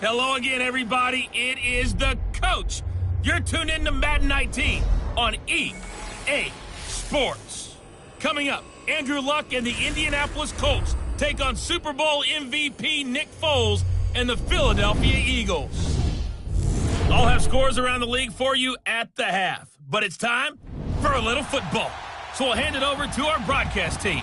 Hello again, everybody. It is the coach. You're tuned in to Madden 19 on EA Sports. Coming up, Andrew Luck and the Indianapolis Colts take on Super Bowl MVP Nick Foles and the Philadelphia Eagles. I'll have scores around the league for you at the half, but it's time for a little football. So we'll hand it over to our broadcast team,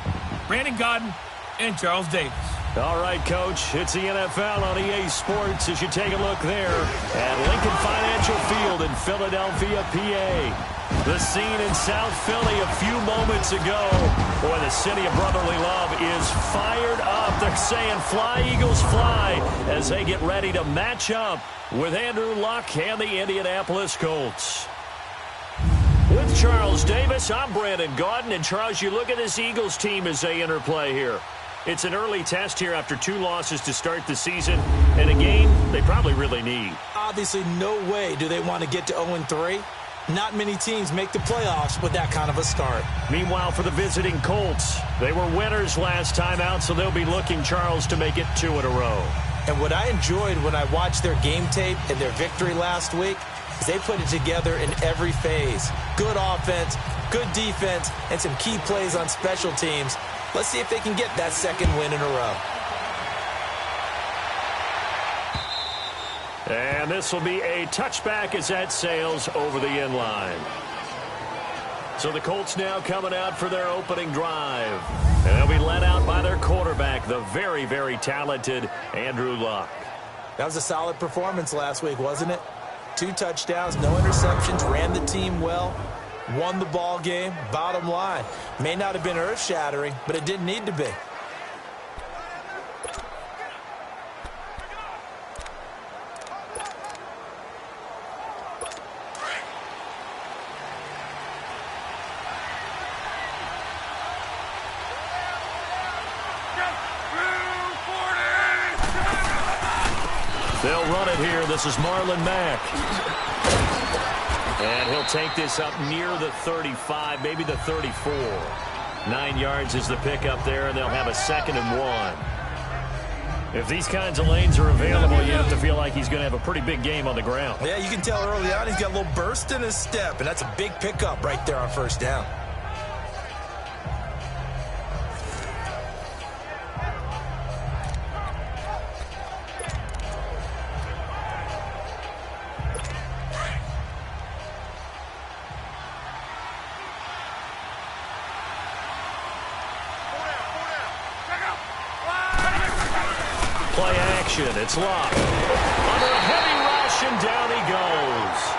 Brandon Godden and Charles Davis. All right, Coach, it's the NFL on EA Sports as you take a look there at Lincoln Financial Field in Philadelphia, PA. The scene in South Philly a few moments ago. Boy, the city of brotherly love is fired up. They're saying, "Fly, Eagles, fly," as they get ready to match up with Andrew Luck and the Indianapolis Colts. With Charles Davis, I'm Brandon Godden. And, Charles, you look at this Eagles team as they interplay here. It's an early test here after 2 losses to start the season, and a game they probably really need. Obviously, no way do they want to get to 0-3. Not many teams make the playoffs with that kind of a start. Meanwhile, for the visiting Colts, they were winners last time out, so they'll be looking, Charles, to make it 2 in a row. And what I enjoyed when I watched their game tape and their victory last week is they put it together in every phase. Good offense, good defense, and some key plays on special teams. Let's see if they can get that second win in a row. And this will be a touchback as that sails over the end line. So the Colts now coming out for their opening drive. And they'll be led out by their quarterback, the very, very talented Andrew Luck. That was a solid performance last week, wasn't it? 2 touchdowns, no interceptions, ran the team well. Won the ball game, bottom line. May not have been earth-shattering, but it didn't need to be. They'll run it here. This is Marlon Mack. And he'll take this up near the 35, maybe the 34. 9 yards is the pickup there, and they'll have a 2nd and 1. If these kinds of lanes are available, you have to feel like he's going to have a pretty big game on the ground. Yeah, you can tell early on he's got a little burst in his step, and that's a big pickup right there on first down. Play action. It's Luck. Under a heavy rush, and down he goes.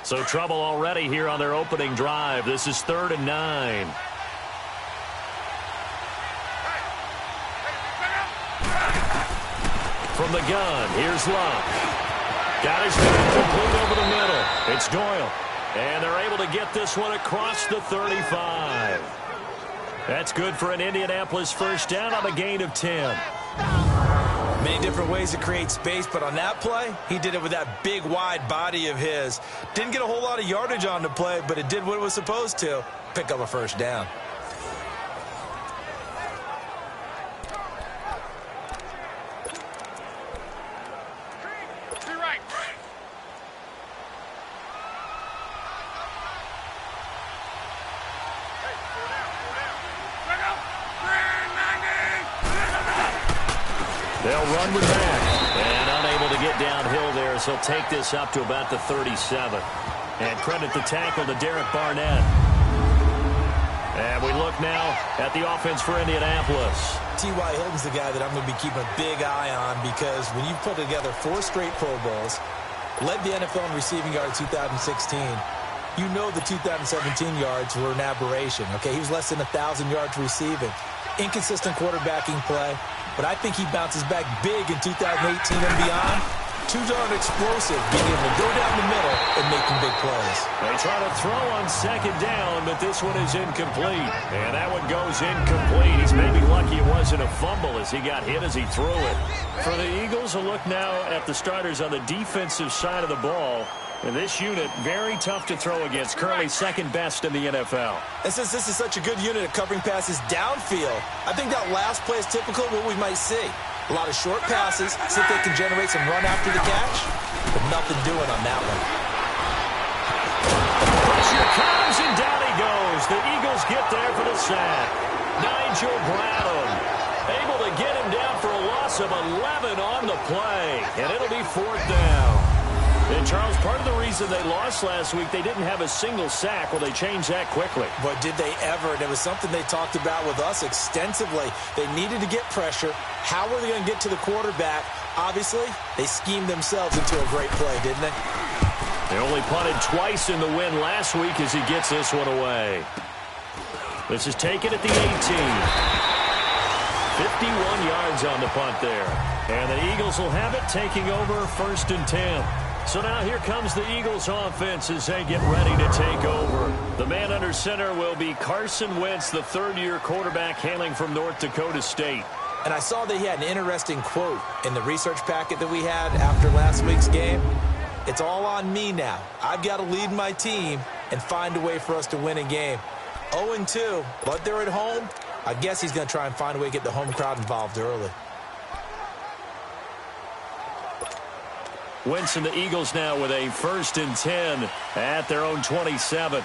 So trouble already here on their opening drive. This is 3rd and 9. From the gun, here's Luck. Got his man complete over the middle. It's Doyle. And they're able to get this one across the 35. That's good for an Indianapolis first down on a gain of 10. Many different ways to create space, but on that play, he did it with that big, wide body of his. Didn't get a whole lot of yardage on the play, but it did what it was supposed to. Pick up a first down. They'll run with Mack. And unable to get downhill there, so he'll take this up to about the 37. And credit the tackle to Derek Barnett. And we look now at the offense for Indianapolis. T.Y. Hilton's the guy that I'm going to be keeping a big eye on, because when you put together 4 straight Pro Bowls, led the NFL in receiving yards 2016, you know the 2017 yards were an aberration, okay? He was less than 1,000 yards receiving. Inconsistent quarterbacking play, but I think he bounces back big in 2018 and beyond. Too darn explosive, being able to go down the middle and making big plays. They try to throw on second down, but this one is incomplete. And that one goes incomplete. He's maybe lucky it wasn't a fumble as he got hit as he threw it. For the Eagles, a look now at the starters on the defensive side of the ball. And this unit, very tough to throw against, currently second best in the NFL. And since this is such a good unit at covering passes downfield, I think that last play is typical of what we might see. A lot of short passes, see if they can generate some run after the catch, but nothing doing on that one. Pressure comes, and down he goes. The Eagles get there for the sack. Nigel Bradham able to get him down for a loss of 11 on the play, and it'll be fourth down. And, Charles, part of the reason they lost last week, they didn't have a single sack. Well, they changed that quickly. But did they ever? And it was something they talked about with us extensively. They needed to get pressure. How were they going to get to the quarterback? Obviously, they schemed themselves into a great play, didn't they? They only punted twice in the win last week as he gets this one away. This is taken at the 18. 51 yards on the punt there. And the Eagles will have it, taking over first and 10. So now here comes the Eagles offense as they get ready to take over. The man under center will be Carson Wentz, the third-year quarterback hailing from North Dakota State. And I saw that he had an interesting quote in the research packet that we had after last week's game. It's all on me now. I've got to lead my team and find a way for us to win a game. 0-2, but they're at home. I guess he's going to try and find a way to get the home crowd involved early. Wentz and the Eagles now with a first and 10 at their own 27.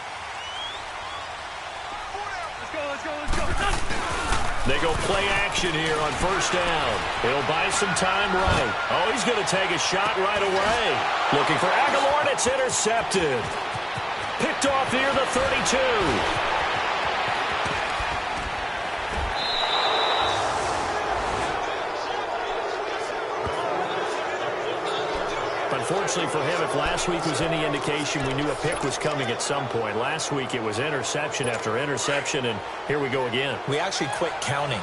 They go play action here on first down. He'll buy some time right. Oh, he's going to take a shot right away. Looking for Aguilar, and it's intercepted. Picked off near the 32. Unfortunately for him, if last week was any indication, we knew a pick was coming at some point. Last week it was interception after interception, and here we go again. We actually quit counting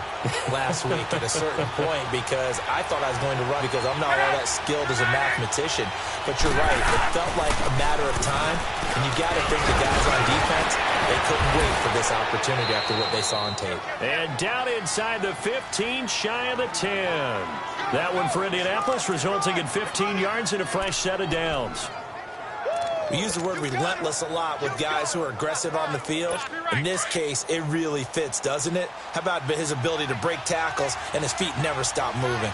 last week at a certain point because I thought I was going to run because I'm not all that skilled as a mathematician. But you're right. It felt like a matter of time, and you got to think the guys on defense, they couldn't wait for this opportunity after what they saw on tape. And down inside the 15, shy of the 10. That one for Indianapolis, resulting in 15 yards and a fresh set of downs. We use the word relentless a lot with guys who are aggressive on the field. In this case, it really fits, doesn't it? How about his ability to break tackles and his feet never stop moving?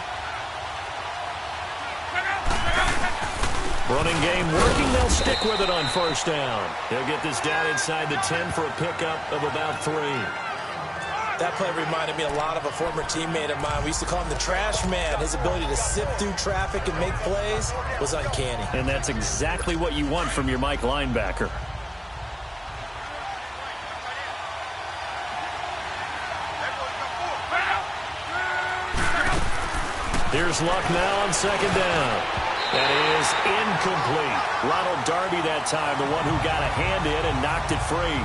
Running game working. They'll stick with it on first down. They'll get this down inside the 10 for a pickup of about 3. That play reminded me a lot of a former teammate of mine. We used to call him the trash man. His ability to sift through traffic and make plays was uncanny. And that's exactly what you want from your Mike linebacker. Here's Luck now on second down. That is incomplete. Ronald Darby that time, the one who got a hand in and knocked it free.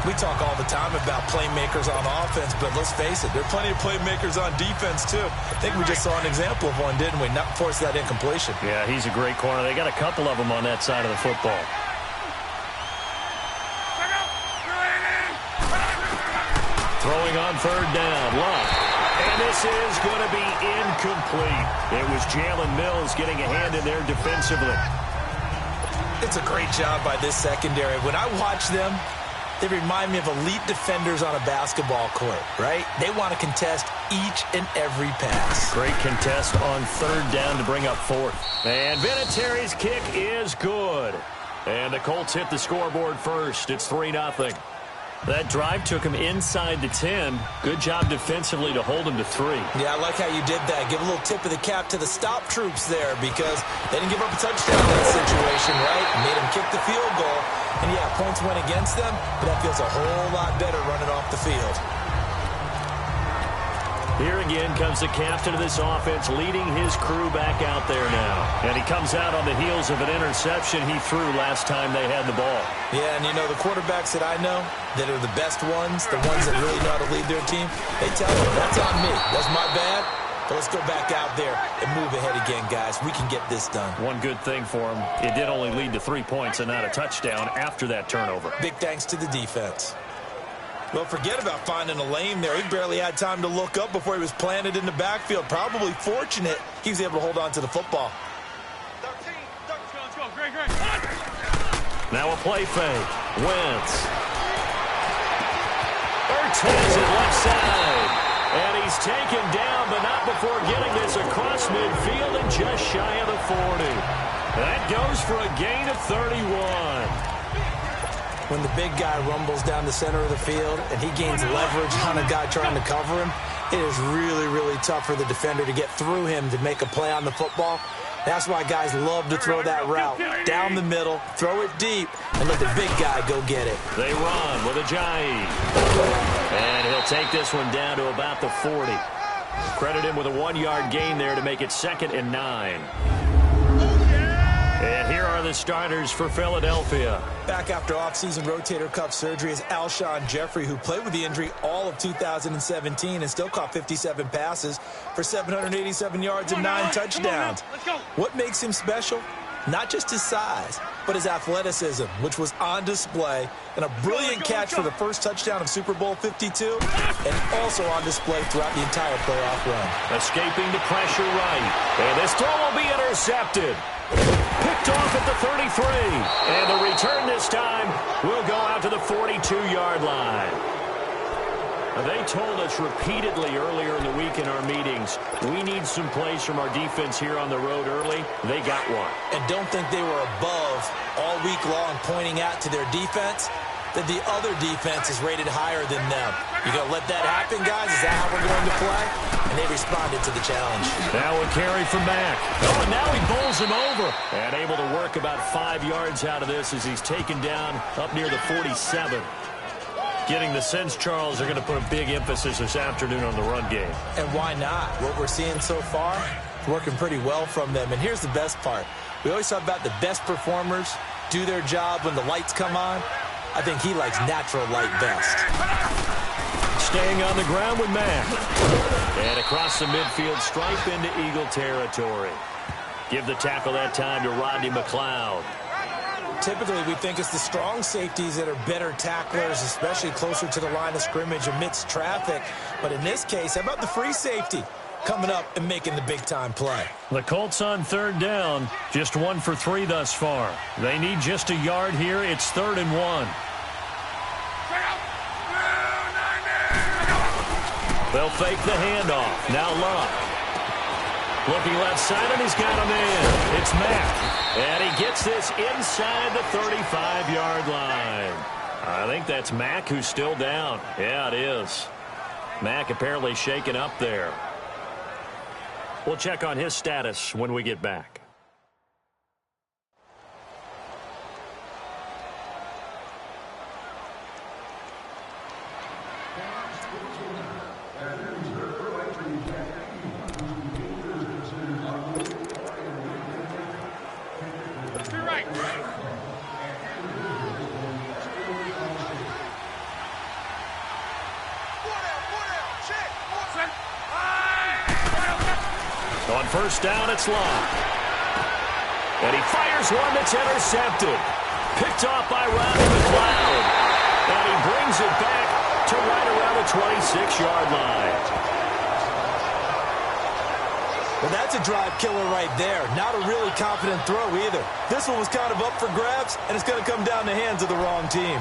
We talk all the time about playmakers on offense, but let's face it, there are plenty of playmakers on defense, too. I think we just saw an example of one, didn't we? Not force that incompletion. Yeah, he's a great corner. They got a couple of them on that side of the football. Throwing on third down, Luck. And this is going to be incomplete. It was Jalen Mills getting a hand in there defensively. It's a great job by this secondary. When I watch them, they remind me of elite defenders on a basketball court, right? They want to contest each and every pass. Great contest on third down to bring up fourth. And Vinatieri's kick is good. And the Colts hit the scoreboard first. It's 3-0. That drive took him inside the 10. Good job defensively to hold him to 3. Yeah, I like how you did that. Give a little tip of the cap to the stop troops there because they didn't give up a touchdown in that situation, right? Made them kick the field goal. And, yeah, points went against them, but that feels a whole lot better running off the field. Here again comes the captain of this offense, leading his crew back out there now. And he comes out on the heels of an interception he threw last time they had the ball. Yeah, and you know, the quarterbacks that I know that are the best ones, the ones that really know how to lead their team, they tell them, that's on me. That's my bad. But let's go back out there and move ahead again, guys. We can get this done. One good thing for him, it did only lead to 3 points and not a touchdown after that turnover. Big thanks to the defense. Well, forget about finding a lane there. He barely had time to look up before he was planted in the backfield. Probably fortunate he was able to hold on to the football. 13, let's go. Great. Now a play fake. Wentz. Ertz has it left side. And he's taken down, but not before getting this across midfield and just shy of the 40. That goes for a gain of 31. When the big guy rumbles down the center of the field and he gains leverage on a guy trying to cover him, it is really, really tough for the defender to get through him to make a play on the football. That's why guys love to throw that route down the middle, throw it deep, and let the big guy go get it. They run with Ajayi. And he'll take this one down to about the 40. Credit him with a 1-yard gain there to make it 2nd and 9. And here are the starters for Philadelphia. Back after offseason rotator cuff surgery is Alshon Jeffrey, who played with the injury all of 2017 and still caught 57 passes for 787 yards and 9 touchdowns. What makes him special? Not just his size, but his athleticism, which was on display, and a brilliant catch for the first touchdown of Super Bowl 52, and also on display throughout the entire playoff run. Escaping the pressure right. And this throw will be intercepted. Picked off at the 33. And the return this time will go out to the 42-yard line. They told us repeatedly earlier in the week in our meetings, we need some plays from our defense here on the road early. They got one. And don't think they were above all week long pointing out to their defense that the other defense is rated higher than them. You going to let that happen, guys? Is that how we're going to play? And they responded to the challenge. Now a carry from Mack. Oh, and now he bowls him over. And able to work about 5 yards out of this as he's taken down up near the 47. Getting the sense, Charles, they're going to put a big emphasis this afternoon on the run game. And why not? What we're seeing so far is working pretty well from them. And here's the best part. We always talk about the best performers do their job when the lights come on. I think he likes natural light best. Staying on the ground with Mack. And across the midfield stripe into Eagle territory. Give the tackle that time to Rodney McLeod. Typically, we think it's the strong safeties that are better tacklers, especially closer to the line of scrimmage amidst traffic. But in this case, how about the free safety coming up and making the big-time play? The Colts on 3rd down, just 1 for 3 thus far. They need just a yard here. It's 3rd and 1. They'll fake the handoff. Now Luck. Looking left side, and he's got him in. It's Mack. And he gets this inside the 35-yard line. I think that's Mack who's still down. Yeah, it is. Mack apparently shaken up there. We'll check on his status when we get back. On 1st down, it's Luck. And he fires one that's intercepted. Picked off by Rodney McLeod. And he brings it back to right around the 26-yard line. Well, that's a drive killer right there. Not a really confident throw either. This one was kind of up for grabs, and it's going to come down the hands of the wrong team.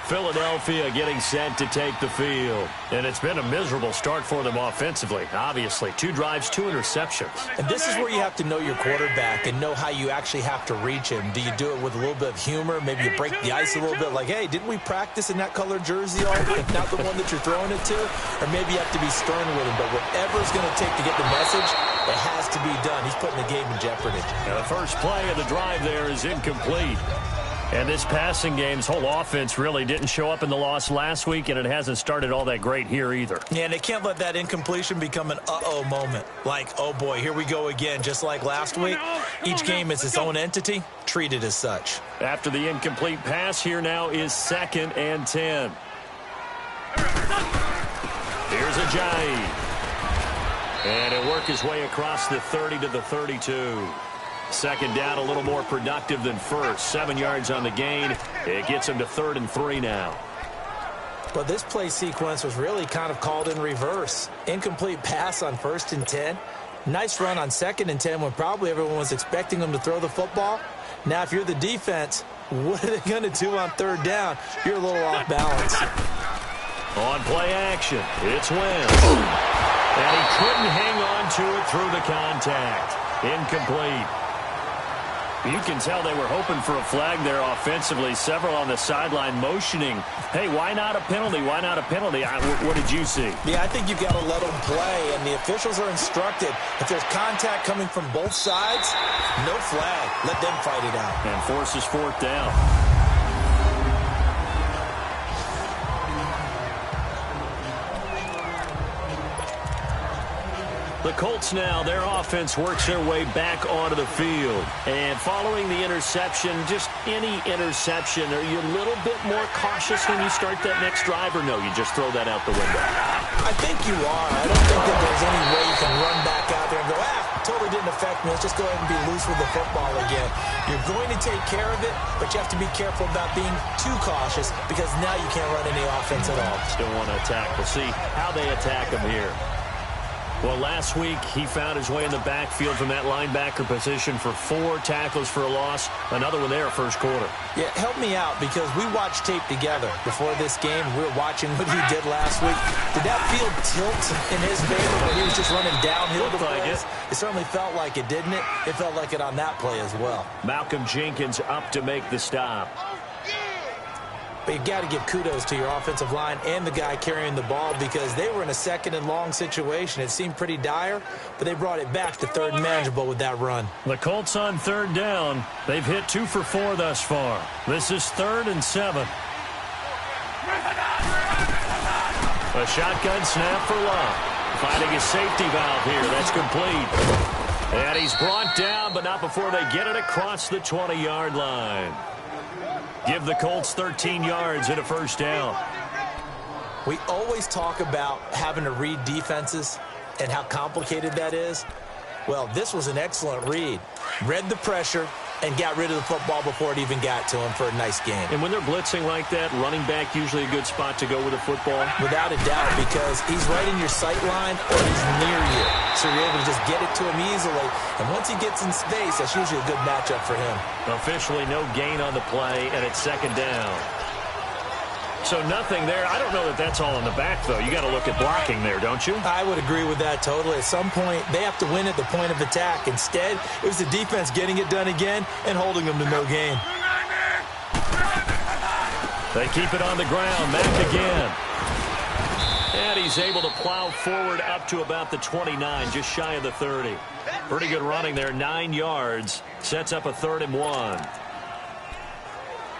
Philadelphia getting set to take the field. And it's been a miserable start for them offensively. Obviously, 2 drives, 2 interceptions. And this is where you have to know your quarterback and know how you actually have to reach him. Do you do it with a little bit of humor? Maybe you break the ice a little bit like, hey, didn't we practice in that color jersey already? Not the one that you're throwing it to? Or maybe you have to be stern with him. But whatever it's going to take to get the message, it has to be done. He's putting the game in jeopardy. Now, the first play of the drive there is incomplete. And this passing game's whole offense really didn't show up in the loss last week, and it hasn't started all that great here either. Yeah, and they can't let that incompletion become an uh-oh moment. Like, oh boy, here we go again, just like last week. Each game is its own entity, treated as such. After the incomplete pass, here now is 2nd and 10. Here's Ajayi. And he'll work his way across the 30 to the 32. 2nd down, a little more productive than first. 7 yards on the gain. It gets him to 3rd and 3 now. But this play sequence was really kind of called in reverse. Incomplete pass on 1st and 10. Nice run on 2nd and 10 when probably everyone was expecting him to throw the football. Now, if you're the defense, what are they going to do on 3rd down? You're a little off balance. On play action, it's Wentz. And he couldn't hang on to it through the contact. Incomplete. You can tell they were hoping for a flag there offensively. Several on the sideline motioning, hey, why not a penalty? Why not a penalty? What did you see? Yeah, I think you've got to let them play, and the officials are instructed. If there's contact coming from both sides, no flag. Let them fight it out. And forces 4th down. The Colts now, their offense works their way back onto the field. And following the interception, just any interception, are you a little bit more cautious when you start that next drive, or no, you just throw that out the window? I think you are. I don't think that there's any way you can run back out there and go, totally didn't affect me. Let's just go ahead and be loose with the football again. You're going to take care of it, but you have to be careful about being too cautious because now you can't run any offense at all. Still want to attack. We'll see how they attack him here. Well, last week, he found his way in the backfield from that linebacker position for 4 tackles for a loss. Another one there, first quarter. Yeah, help me out, because we watched tape together before this game. We were watching what he did last week. Did that field tilt in his favor when he was just running downhill to plays? It certainly felt like it, didn't it? It felt like it on that play as well. Malcolm Jenkins up to make the stop. But you got to give kudos to your offensive line and the guy carrying the ball because they were in a 2nd and long situation. It seemed pretty dire, but they brought it back to 3rd and manageable with that run. The Colts on 3rd down. They've hit 2 for 4 thus far. This is 3rd and 7. A shotgun snap for Love. Finding his safety valve here. That's complete. And he's brought down, but not before they get it across the 20-yard line. Give the Colts 13 yards and a first down. We always talk about having to read defenses and how complicated that is. Well, this was an excellent read. Read the pressure and got rid of the football before it even got to him for a nice game. And when they're blitzing like that, running back usually a good spot to go with a football? Without a doubt, because he's right in your sight line or he's near you. So you're able to just get it to him easily. And once he gets in space, that's usually a good matchup for him. Officially no gain on the play, and it's 2nd down. So nothing there. I don't know that that's all in the back, though. You got to look at blocking there, don't you? I would agree with that totally. At some point, they have to win at the point of attack. Instead, it was the defense getting it done again and holding them to no gain. They keep it on the ground. Mack again. And he's able to plow forward up to about the 29, just shy of the 30. Pretty good running there, 9 yards. Sets up a 3rd and 1.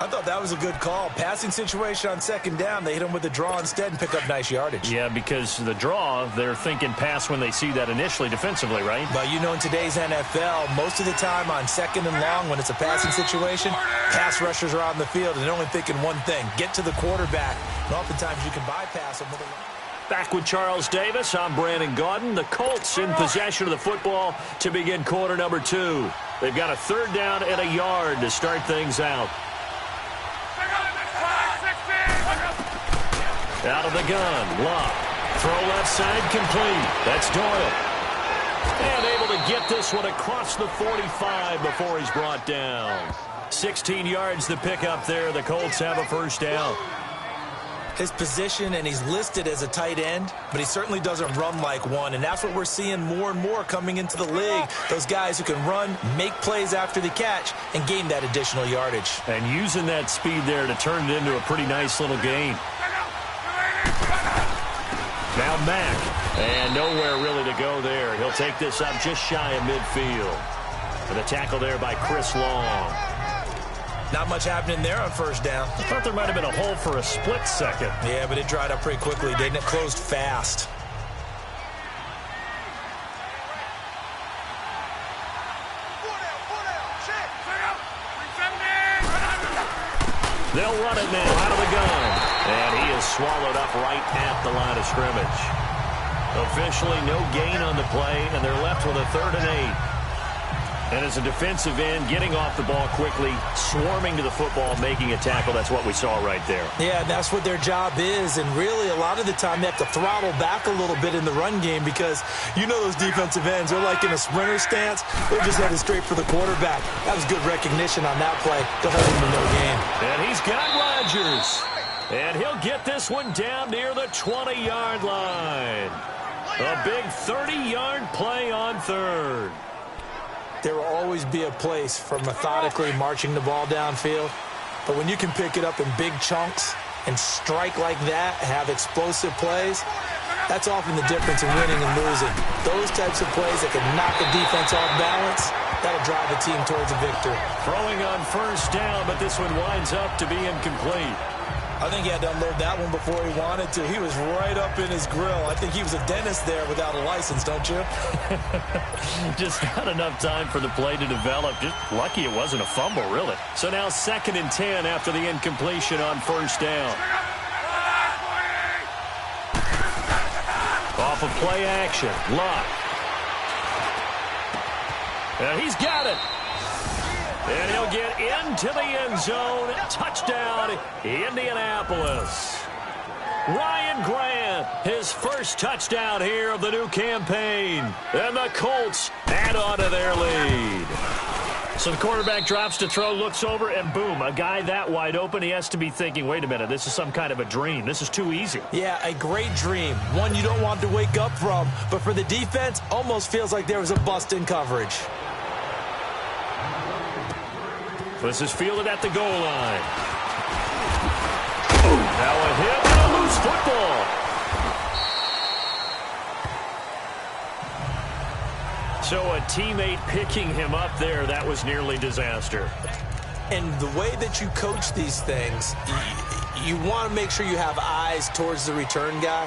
I thought that was a good call. Passing situation on 2nd down. They hit him with the draw instead and pick up nice yardage. Yeah, because the draw, they're thinking pass when they see that initially defensively, right? But you know, in today's NFL, most of the time on 2nd and long, when it's a passing situation, pass rushers are on the field, and they're only thinking one thing, get to the quarterback. And oftentimes you can bypass them with a... Back with Charles Davis, I'm Brandon Gaudin. The Colts in possession of the football to begin quarter number 2. They've got a 3rd down and a yard to start things out. Out of the gun, Love. Throw left side, complete. That's Doyle. And able to get this one across the 45 before he's brought down. 16 yards to pick up there. The Colts have a first down. His position, and he's listed as a tight end, but he certainly doesn't run like one, and that's what we're seeing more and more coming into the league. Those guys who can run, make plays after the catch, and gain that additional yardage. And using that speed there to turn it into a pretty nice little gain. Now Mack, and nowhere really to go there. He'll take this up just shy of midfield. And the tackle there by Chris Long. Not much happening there on first down. I thought there might have been a hole for a split second. Yeah, but it dried up pretty quickly, didn't it? Closed fast. They'll run it now out of the gun. And he is swallowed up right at the line of scrimmage. Officially no gain on the play, and they're left with a 3rd and 8. And as a defensive end, getting off the ball quickly, swarming to the football, making a tackle, that's what we saw right there. Yeah, that's what their job is. And really, a lot of the time, they have to throttle back a little bit in the run game because you know those defensive ends, they're like in a sprinter stance. They're just headed straight for the quarterback. That was good recognition on that play to hold him to no gain. And he's got Rodgers. And he'll get this one down near the 20-yard line. A big 30-yard play on 3rd. There will always be a place for methodically marching the ball downfield. But when you can pick it up in big chunks and strike like that, have explosive plays, that's often the difference in winning and losing. Those types of plays that can knock a defense off balance, that'll drive a team towards a victory. Throwing on first down, but this one winds up to be incomplete. I think he had to unload that one before he wanted to. He was right up in his grill. I think he was a dentist there without a license, don't you? Just not enough time for the play to develop. Just lucky it wasn't a fumble, really. So now 2nd and 10 after the incompletion on first down. Off of play action. Luck. And he's got it. And he'll get into the end zone. Touchdown, Indianapolis. Ryan Grant, his first touchdown here of the new campaign. And the Colts add on to their lead. So the quarterback drops to throw, looks over, and boom, a guy that wide open, he has to be thinking, wait a minute, this is some kind of a dream. This is too easy. Yeah, a great dream. One you don't want to wake up from. But for the defense, almost feels like there was a bust in coverage. This is fielded at the goal line. Now a hit and a loose football. So a teammate picking him up there, that was nearly disaster. And the way that you coach these things, you want to make sure you have eyes towards the return guy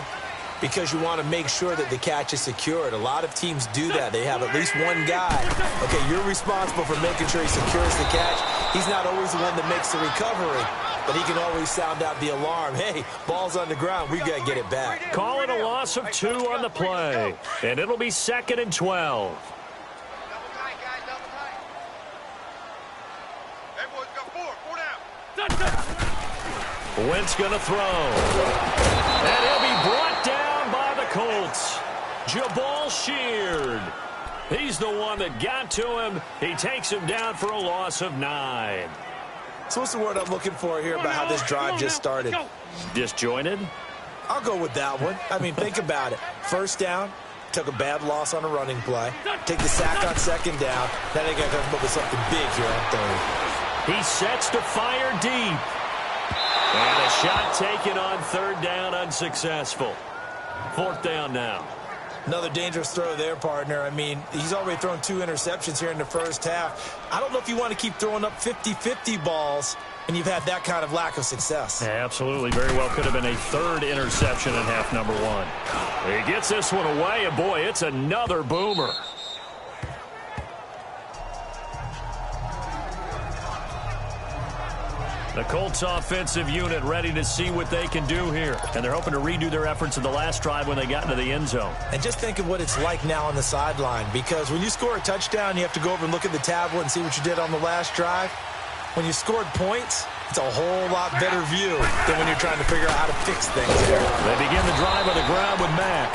because you want to make sure that the catch is secured. A lot of teams do that. They have at least one guy. Okay, you're responsible for making sure he secures the catch. He's not always the one that makes the recovery, but he can always sound out the alarm. Hey, ball's on the ground. We've got to get it back. Call it a loss of 2 on the play, and it'll be 2nd and 12. Wentz going to throw. And he'll be brought down by the Colts. Jabal Sheard. He's the one that got to him. He takes him down for a loss of 9. So what's the word I'm looking for here about how this drive just started? Disjointed? I'll go with that one. I mean, think about it. First down, took a bad loss on a running play. Take the sack on 2nd down. Then they got to come up with something big here on 3rd. He sets to fire deep. And a shot taken on 3rd down, unsuccessful. 4th down now. Another dangerous throw there, partner. I mean, he's already thrown 2 interceptions here in the first half. I don't know if you want to keep throwing up 50-50 balls when you've had that kind of lack of success. Yeah, absolutely. Very well could have been a 3rd interception in half number 1. He gets this one away, and boy, it's another boomer. The Colts offensive unit ready to see what they can do here. And they're hoping to redo their efforts in the last drive when they got into the end zone. And just think of what it's like now on the sideline. Because when you score a touchdown, you have to go over and look at the tablet and see what you did on the last drive. When you scored points, it's a whole lot better view than when you're trying to figure out how to fix things here. They begin the drive on the ground with Mack.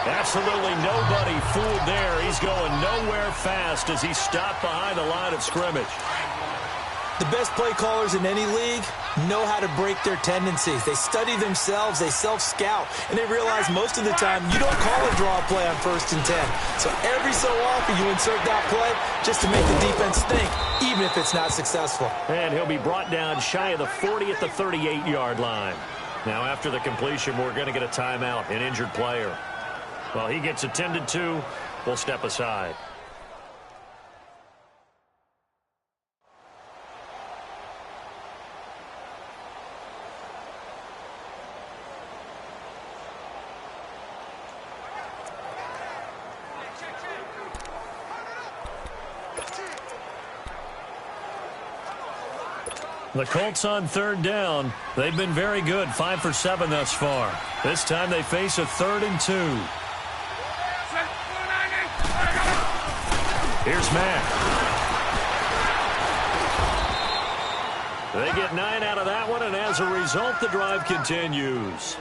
Absolutely nobody fooled there. He's going nowhere fast as he stopped behind the line of scrimmage. The best play callers in any league know how to break their tendencies. They study themselves, they self-scout, and they realize most of the time you don't call a draw play on 1st and 10. So every so often you insert that play just to make the defense think, even if it's not successful. And he'll be brought down shy of the 40 at the 38-yard line. Now after the completion, we're going to get a timeout, an injured player. Well, he gets attended to. We'll step aside. The Colts on third down. They've been very good, 5 for 7 thus far. This time they face a 3rd and 2. Here's Mack. They get 9 out of that one, and as a result, the drive continues.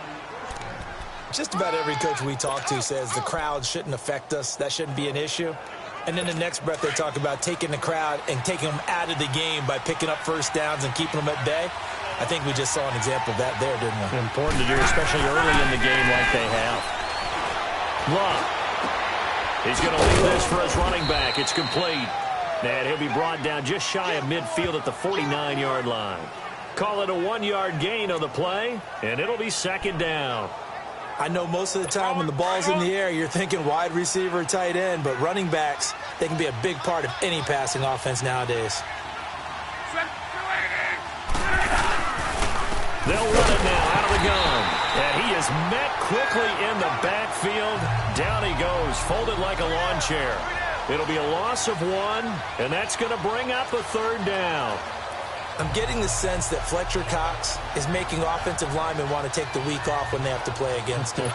Just about every coach we talk to says the crowd shouldn't affect us. That shouldn't be an issue. And then the next breath they talk about taking the crowd and taking them out of the game by picking up first downs and keeping them at bay. I think we just saw an example of that there, didn't we? Important to do, especially early in the game like they have. Luck. He's going to leave this for his running back. It's complete. And he'll be brought down just shy of midfield at the 49-yard line. Call it a 1-yard gain on the play, and it'll be 2nd down. I know most of the time when the ball's in the air, you're thinking wide receiver, tight end, but running backs, they can be a big part of any passing offense nowadays. They'll run it now out of the gun. And he is met quickly in the backfield. Down he goes, folded like a lawn chair. It'll be a loss of 1, and that's going to bring up a 3rd down. I'm getting the sense that Fletcher Cox is making offensive linemen want to take the week off when they have to play against him.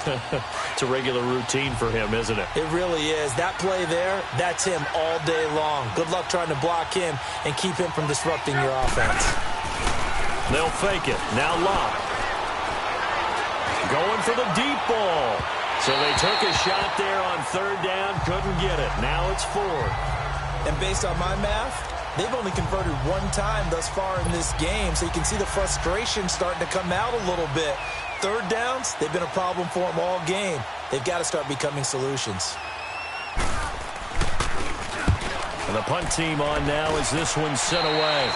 It's a regular routine for him, isn't it? It really is. That play there, that's him all day long. Good luck trying to block him and keep him from disrupting your offense. They'll fake it. Now Locke. Going for the deep ball. So they took a shot there on 3rd down, couldn't get it. Now it's 4th. And based on my math, they've only converted 1 time thus far in this game, so you can see the frustration starting to come out a little bit. 3rd downs, they've been a problem for them all game. They've got to start becoming solutions. And the punt team on now as this one's sent away.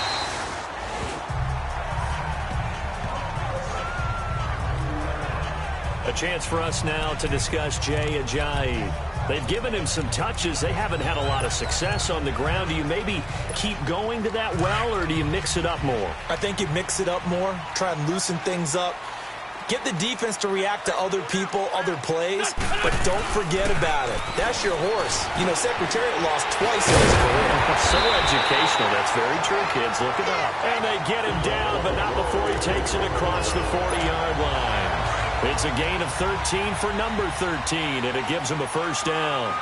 A chance for us now to discuss Jay Ajayi. They've given him some touches. They haven't had a lot of success on the ground. Do you maybe keep going to that well, or do you mix it up more? I think you mix it up more, try and loosen things up. Get the defense to react to other people, other plays, but don't forget about it. That's your horse. You know, Secretariat lost twice in his career. So educational. That's very true, kids. Look it up. And they get him down, but not before he takes it across the 40-yard line. It's a gain of 13 for number 13, and it gives him a 1st down.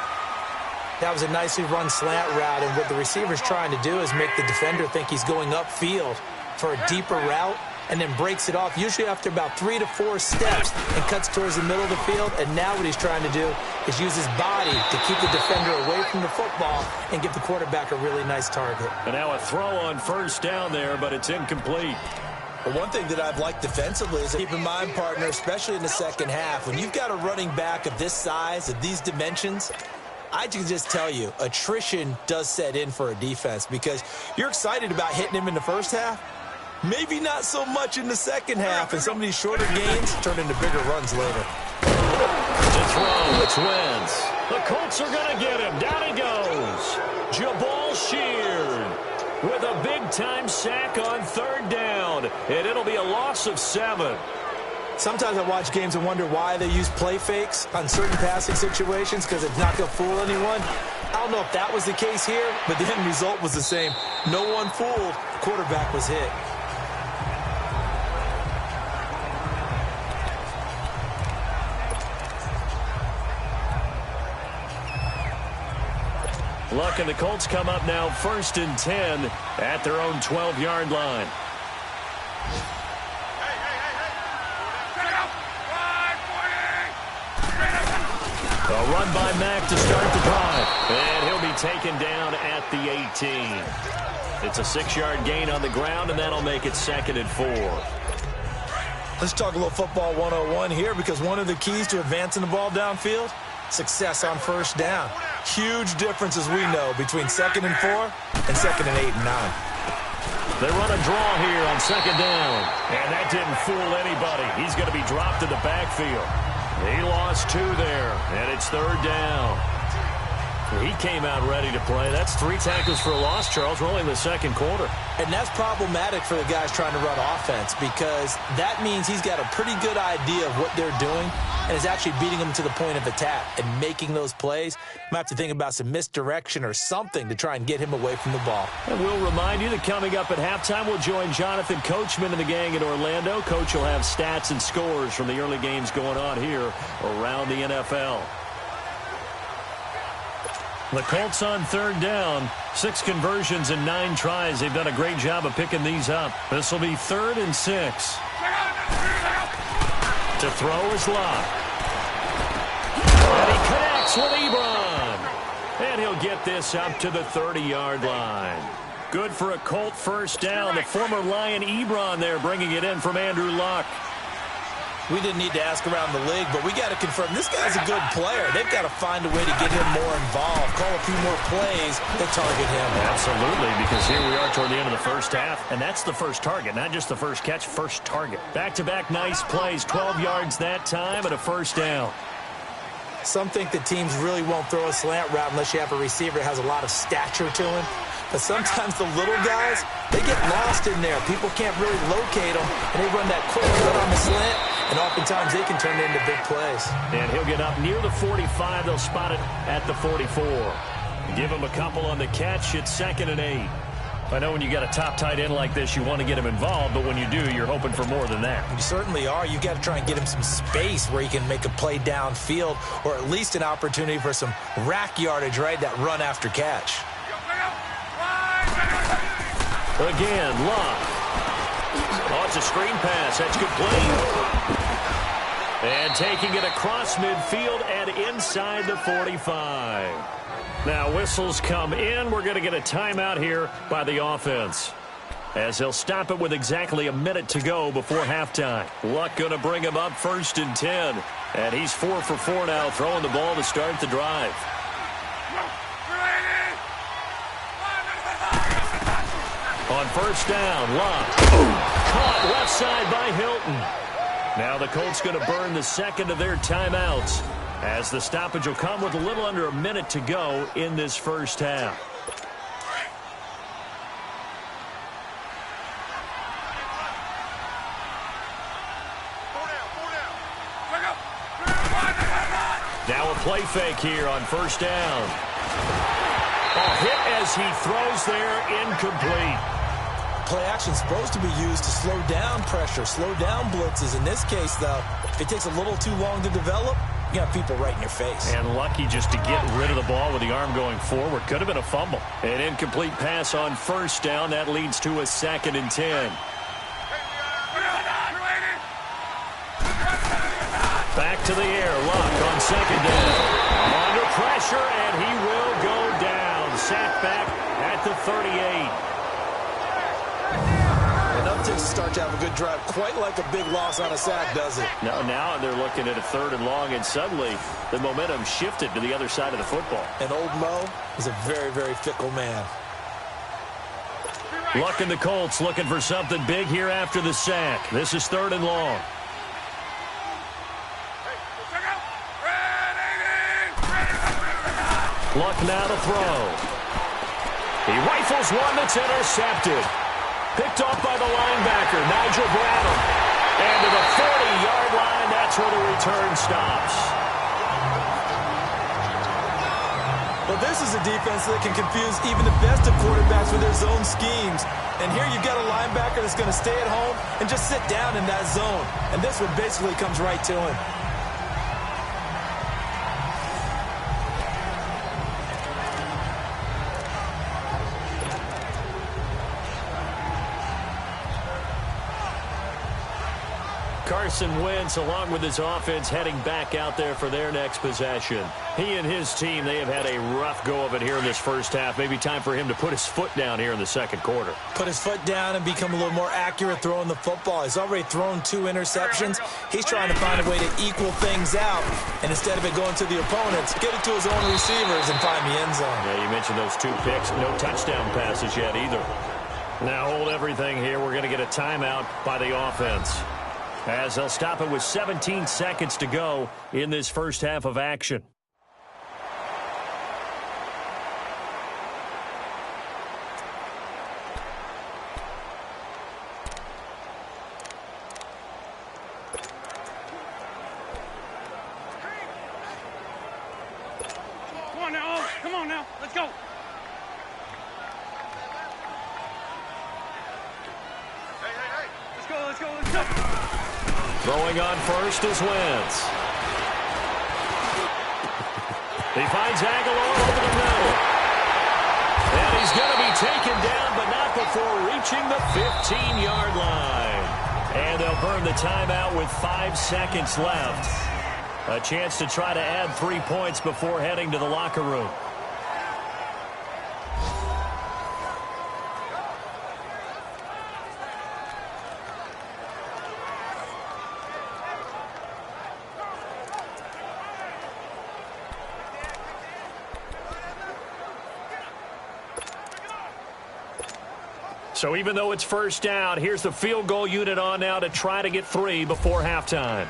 That was a nicely run slant route, and what the receiver's trying to do is make the defender think he's going upfield for a deeper route, and then breaks it off, usually after about 3 to 4 steps, and cuts towards the middle of the field. And now what he's trying to do is use his body to keep the defender away from the football and give the quarterback a really nice target. And now a throw on 1st down there, but it's incomplete. But one thing that I've liked defensively is keep in mind, partner, especially in the second half, when you've got a running back of this size, of these dimensions, I can just tell you, attrition does set in for a defense because you're excited about hitting him in the first half. Maybe not so much in the second half, and some of these shorter gains turn into bigger runs later. To throw, it's Wentz. The Colts are going to get him. Down he goes. Jabal Sheard with a big-time sack on 3rd down, and it'll be a loss of 7. Sometimes I watch games and wonder why they use play fakes on certain passing situations because it's not going to fool anyone. I don't know if that was the case here, but the end result was the same. No one fooled. Quarterback was hit. Luck and the Colts come up now 1st and 10 at their own 12-yard line. A run by Mack to start the drive. And he'll be taken down at the 18. It's a 6-yard gain on the ground, and that'll make it 2nd and 4. Let's talk a little football 101 here because one of the keys to advancing the ball downfield, success on 1st down. Huge difference, as we know, between 2nd and 4 and 2nd and 8 and 9. They run a draw here on 2nd down. And that didn't fool anybody. He's going to be dropped in the backfield. He lost 2 there, and it's 3rd down. He came out ready to play. That's 3 tackles for a loss, Charles. We're only in the second quarter. And that's problematic for the guys trying to run offense because that means he's got a pretty good idea of what they're doing and is actually beating them to the point of attack and making those plays. Might have to think about some misdirection or something to try and get him away from the ball. And we'll remind you that coming up at halftime, we'll join Jonathan Coachman and the gang in Orlando. Coach will have stats and scores from the early games going on here around the NFL. The Colts on 3rd down. 6 conversions and 9 tries. They've done a great job of picking these up. This will be 3rd and 6. To throw is Locke. And he connects with Ebron. And he'll get this up to the 30-yard line. Good for a Colt first down. The former Lion Ebron there bringing it in from Andrew Luck. We didn't need to ask around the league, but we got to confirm this guy's a good player. They've got to find a way to get him more involved, call a few more plays that target him. Absolutely, because here we are toward the end of the first half, and that's the first target, not just the first catch, first target. Back-to-back nice plays, 12 yards that time and a first down. Some think that teams really won't throw a slant route unless you have a receiver that has a lot of stature to him. But sometimes the little guys, they get lost in there. People can't really locate them, and they run that quick cut on the slant, and oftentimes they can turn it into big plays. And he'll get up near the 45. They'll spot it at the 44. Give him a couple on the catch. It's 2nd and 8. I know when you got a top tight end like this, you want to get him involved, but when you do, you're hoping for more than that. You certainly are. You've got to try and get him some space where he can make a play downfield, or at least an opportunity for some rack yardage, right? That run after catch. Again, Locke. Oh, it's a screen pass. That's complete. And taking it across midfield and inside the 45. Now whistles come in. We're going to get a timeout here by the offense, as they'll stop it with exactly a minute to go before halftime. Luck going to bring him up 1st and 10. And he's 4 for 4 now, throwing the ball to start the drive. On 1st down, Locke. Caught left side by Hilton. Now the Colts going to burn the 2nd of their timeouts, as the stoppage will come with a little under a minute to go in this first half. Now a play fake here on 1st down. A hit as he throws there, incomplete. Play action supposed to be used to slow down pressure, slow down blitzes. In this case, though, if it takes a little too long to develop, you got people right in your face. And lucky just to get rid of the ball with the arm going forward. Could have been a fumble. An incomplete pass on 1st down. That leads to a 2nd and 10. Back to the air. Luck on 2nd down. Under pressure, and he will go down. Sacked back at the 38. Enough to start to have a good drive. Quite like a big loss on a sack, does it? No, now they're looking at a 3rd and long, and suddenly the momentum shifted to the other side of the football. And old Mo is a very, very fickle man. Luck and the Colts looking for something big here after the sack. This is 3rd and long. Luck now to throw. He rifles one that's intercepted. Picked off by the linebacker, Nigel Bradham. And to the 40-yard line, that's where the return stops. Well, this is a defense that can confuse even the best of quarterbacks with their zone schemes. And here you've got a linebacker that's going to stay at home and just sit down in that zone. And this one basically comes right to him. Carson Wentz, along with his offense, heading back out there for their next possession. He and his team, they have had a rough go of it here in this first half. Maybe time for him to put his foot down here in the second quarter. Put his foot down and become a little more accurate throwing the football. He's already thrown 2 interceptions. He's trying to find a way to equal things out. And instead of it going to the opponents, get it to his own receivers and find the end zone. Yeah, you mentioned those 2 picks. No touchdown passes yet either. Now hold everything here. We're going to get a timeout by the offense, as they'll stop it with 17 seconds to go in this first half of action. Come on now, let's go. Hey. Let's go. Throwing on first is Wentz. He finds Aguilar over the middle. And he's going to be taken down, but not before reaching the 15-yard line. And they'll burn the timeout with 5 seconds left. A chance to try to add 3 points before heading to the locker room. So even though it's first down, here's the field goal unit on now to try to get 3 before halftime.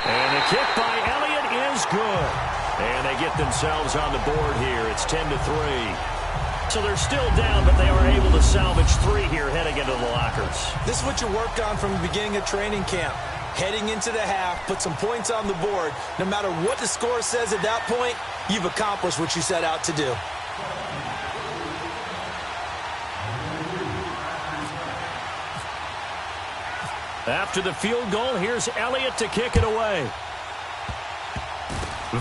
And the kick by Elliott is good. And they get themselves on the board here. It's 10-3. So they're still down, but they are able to salvage 3 here heading into the lockers. This is what you worked on from the beginning of training camp. Heading into the half, put some points on the board. No matter what the score says at that point, you've accomplished what you set out to do. After the field goal, here's Elliott to kick it away.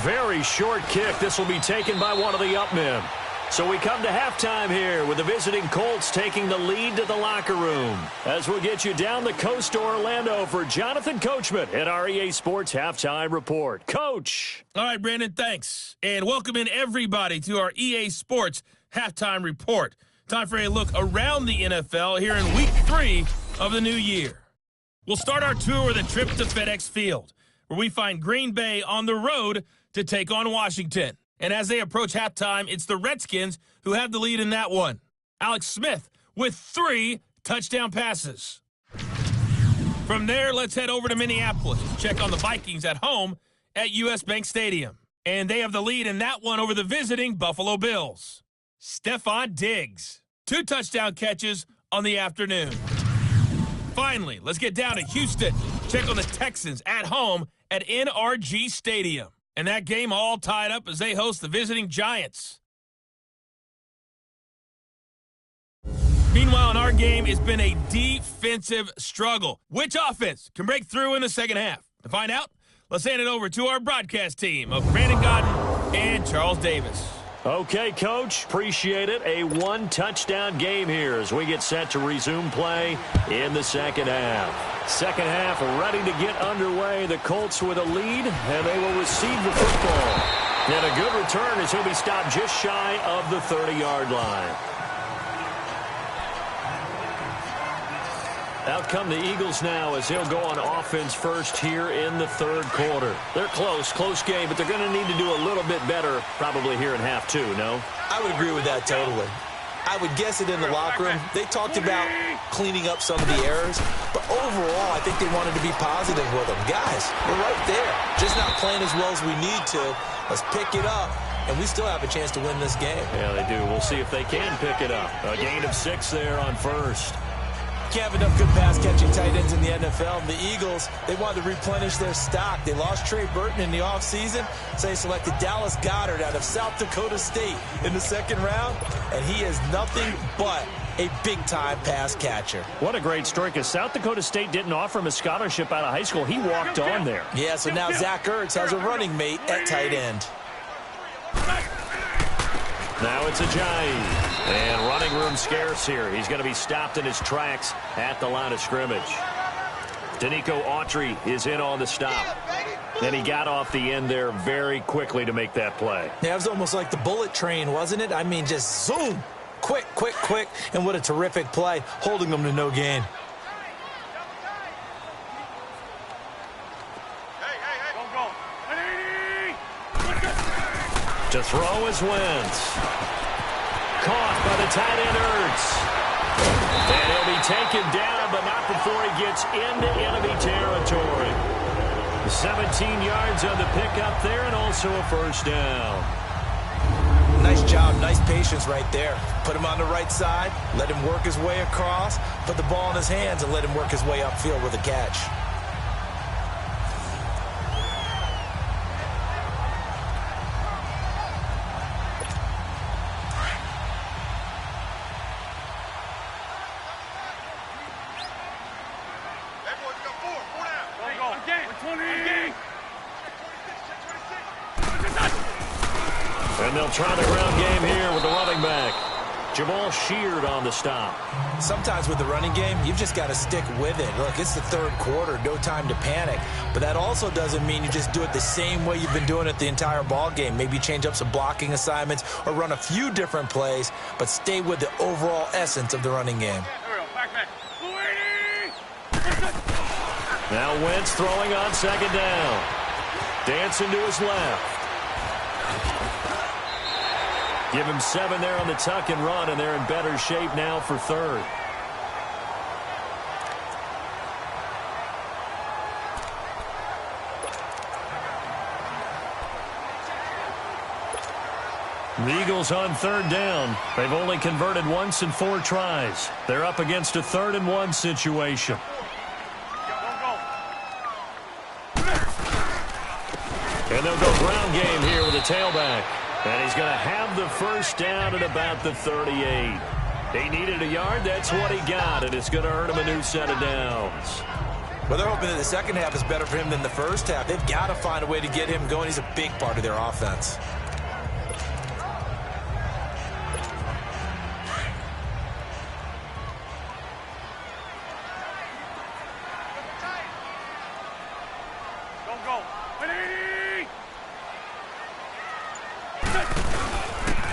Very short kick. This will be taken by one of the up men. So we come to halftime here with the visiting Colts taking the lead to the locker room. As we'll get you down the coast to Orlando for Jonathan Coachman at our EA Sports Halftime Report. Coach. All right, Brandon, thanks. And welcome in everybody to our EA Sports Halftime Report. Time for a look around the NFL here in Week 3 of the new year. We'll start our tour with a trip to FedEx Field, where we find Green Bay on the road to take on Washington. And as they approach halftime, it's the Redskins who have the lead in that one. Alex Smith with 3 touchdown passes. From there, let's head over to Minneapolis to check on the Vikings at home at US Bank Stadium. And they have the lead in that one over the visiting Buffalo Bills. Stephon Diggs, 2 touchdown catches on the afternoon. Finally, let's get down to Houston. Check on the Texans at home at NRG Stadium. And that game all tied up as they host the visiting Giants. Meanwhile, in our game, it's been a defensive struggle. Which offense can break through in the second half? To find out, let's hand it over to our broadcast team of Brandon Godden and Charles Davis. Okay, Coach, appreciate it. A 1-touchdown game here as we get set to resume play in the second half. Second half ready to get underway. The Colts with a lead, and they will receive the football. And a good return as he'll be stopped just shy of the 30-yard line. Out come the Eagles now as they'll go on offense first here in the third quarter. They're close game, but they're going to need to do a little bit better probably here in half 2, no? I would agree with that totally. I would guess it in the locker room. They talked about cleaning up some of the errors, but overall, I think they wanted to be positive with them. Guys, we're right there. Just not playing as well as we need to. Let's pick it up, and we still have a chance to win this game. Yeah, they do. We'll see if they can pick it up. A gain of 6 there on first. Can't have enough good pass-catching tight ends in the NFL. And the Eagles, they wanted to replenish their stock. They lost Trey Burton in the offseason, so they selected Dallas Goedert out of South Dakota State in the second round, and he is nothing but a big-time pass catcher. What a great story, because South Dakota State didn't offer him a scholarship out of high school. He walked on there. Yeah, so now Zach Ertz has a running mate at tight end. Now it's Ajayi. And running room scarce here. He's going to be stopped in his tracks at the line of scrimmage. Danico Autry is in on the stop. And he got off the end there very quickly to make that play. Yeah, it was almost like the bullet train, wasn't it? I mean, just zoom. Quick. And what a terrific play, holding them to no gain. To throw is Wentz. Caught by the tight end Ertz. And he'll be taken down, but not before he gets into enemy territory. 17 yards on the pickup there, and also a first down. Nice job, nice patience right there. Put him on the right side, let him work his way across, put the ball in his hands, and let him work his way upfield with a catch. And they'll try the ground game here with the running back. Jamal Sheard on the stop. Sometimes with the running game, you've just got to stick with it. Look, it's the third quarter, no time to panic. But that also doesn't mean you just do it the same way you've been doing it the entire ball game. Maybe change up some blocking assignments or run a few different plays, but stay with the overall essence of the running game. Now Wentz throwing on second down. Dancing to his left. Give him 7 there on the tuck and run, and they're in better shape now for third. The Eagles on third down. They've only converted once in 4 tries. They're up against a 3rd and 1 situation. And they'll go ground game here with a tailback. And he's going to have the first down at about the 38. He needed a yard. That's what he got, and it's going to earn him a new set of downs. Well, they're hoping that the second half is better for him than the first half. They've got to find a way to get him going. He's a big part of their offense.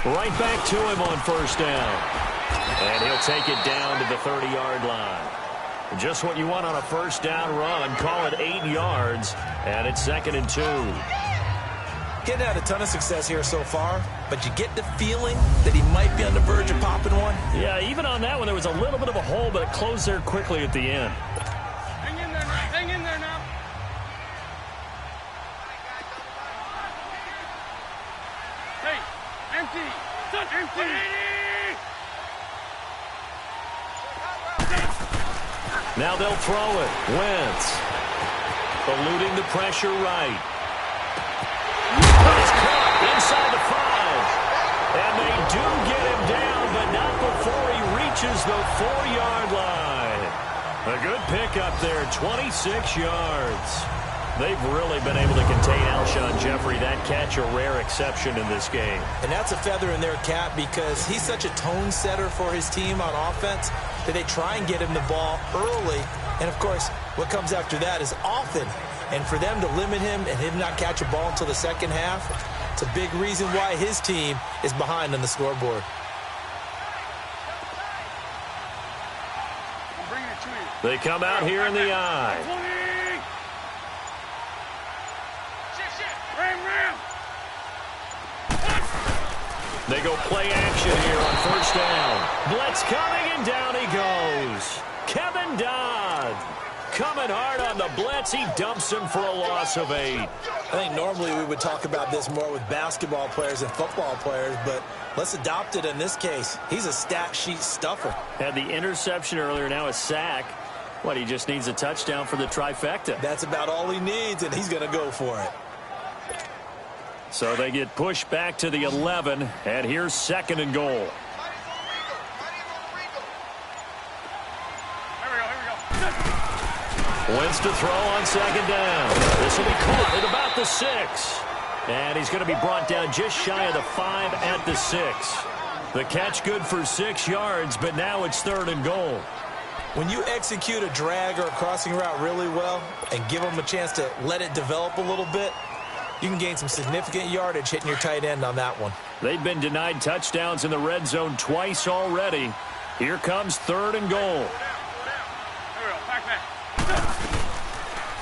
Right back to him on first down. And he'll take it down to the 30-yard line. Just what you want on a first down run. Call it 8 yards, and it's 2nd and 2. Getting had a ton of success here so far, but you get the feeling that he might be on the verge of popping one. Yeah, even on that one, there was a little bit of a hole, but it closed there quickly at the end. Hang in there now. Hang in there now. Hey, empty. Empty. Now they'll throw it. Wentz. Eluding the pressure right. He's caught inside the 5. And they do get him down, but not before he reaches the 4-yard line. A good pickup there, 26 yards. They've really been able to contain Alshon Jeffrey. That catch a rare exception in this game. And that's a feather in their cap because he's such a tone setter for his team on offense that they try and get him the ball early. And, of course, what comes after that is often. And for them to limit him and him not catch a ball until the second half, it's a big reason why his team is behind on the scoreboard. They come out here in the eye. They go play action here on first down. Blitz coming, and down he goes. Kevin Dodd coming hard on the blitz. He dumps him for a loss of 8. I think normally we would talk about this more with basketball players and football players, but let's adopt it in this case. He's a stat sheet stuffer. Had the interception earlier, now a sack. What, he just needs a touchdown for the trifecta. That's about all he needs, and he's going to go for it. So they get pushed back to the 11, and here's 2nd and goal. Here we go. Wentz to throw on second down. This will be caught at about the 6. And he's going to be brought down just shy of the 5 at the 6. The catch good for 6 yards, but now it's 3rd and goal. When you execute a drag or a crossing route really well and give them a chance to let it develop a little bit, you can gain some significant yardage hitting your tight end on that one. They've been denied touchdowns in the red zone twice already. Here comes 3rd and goal.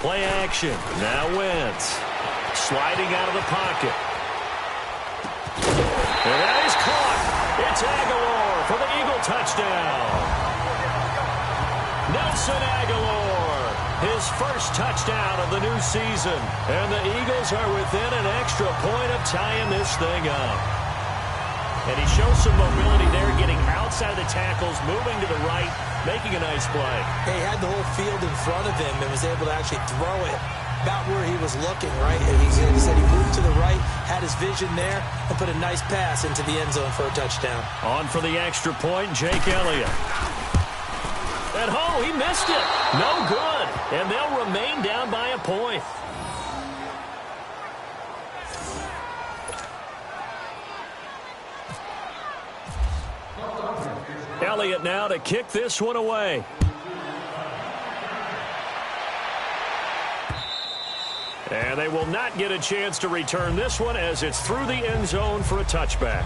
Play action. Now Wentz. Sliding out of the pocket. And that is caught. It's Aguilar for the Eagle touchdown. Nelson Aguilar, his first touchdown of the new season. And the Eagles are within an extra point of tying this thing up. And he shows some mobility there, getting outside of the tackles, moving to the right, making a nice play. He had the whole field in front of him and was able to actually throw it about where he was looking, right? And he said he moved to the right, had his vision there, and put a nice pass into the end zone for a touchdown. On for the extra point, Jake Elliott. And he missed it. No good. and they'll remain down by a point. Elliott now to kick this one away. And they will not get a chance to return this one as it's through the end zone for a touchback.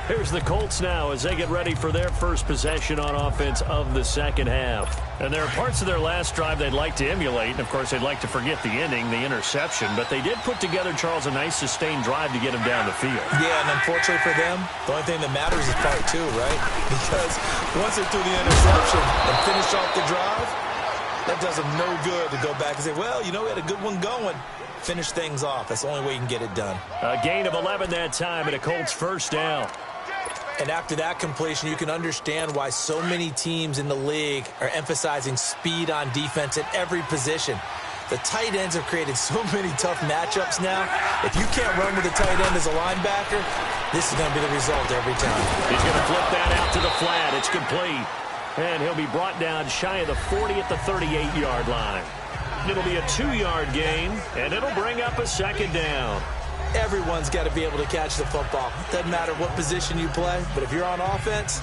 Here's the Colts now as they get ready for their first possession on offense of the second half. And there are parts of their last drive they'd like to emulate. And, of course, they'd like to forget the ending, the interception. But they did put together, Charles, a nice sustained drive to get him down the field. Yeah, and unfortunately for them, the only thing that matters is part two, right? Because once they threw the interception and finished off the drive, that does them no good to go back and say, well, you know, we had a good one going. Finish things off. That's the only way you can get it done. A gain of 11 that time and a Colts first down. And after that completion, you can understand why so many teams in the league are emphasizing speed on defense at every position. The tight ends have created so many tough matchups now. If you can't run with a tight end as a linebacker, this is going to be the result every time. He's going to flip that out to the flat. It's complete. And he'll be brought down shy of the 40 at the 38-yard line. It'll be a 2-yard gain, and it'll bring up a second down. Everyone's got to be able to catch the football. Doesn't matter what position you play, but if you're on offense,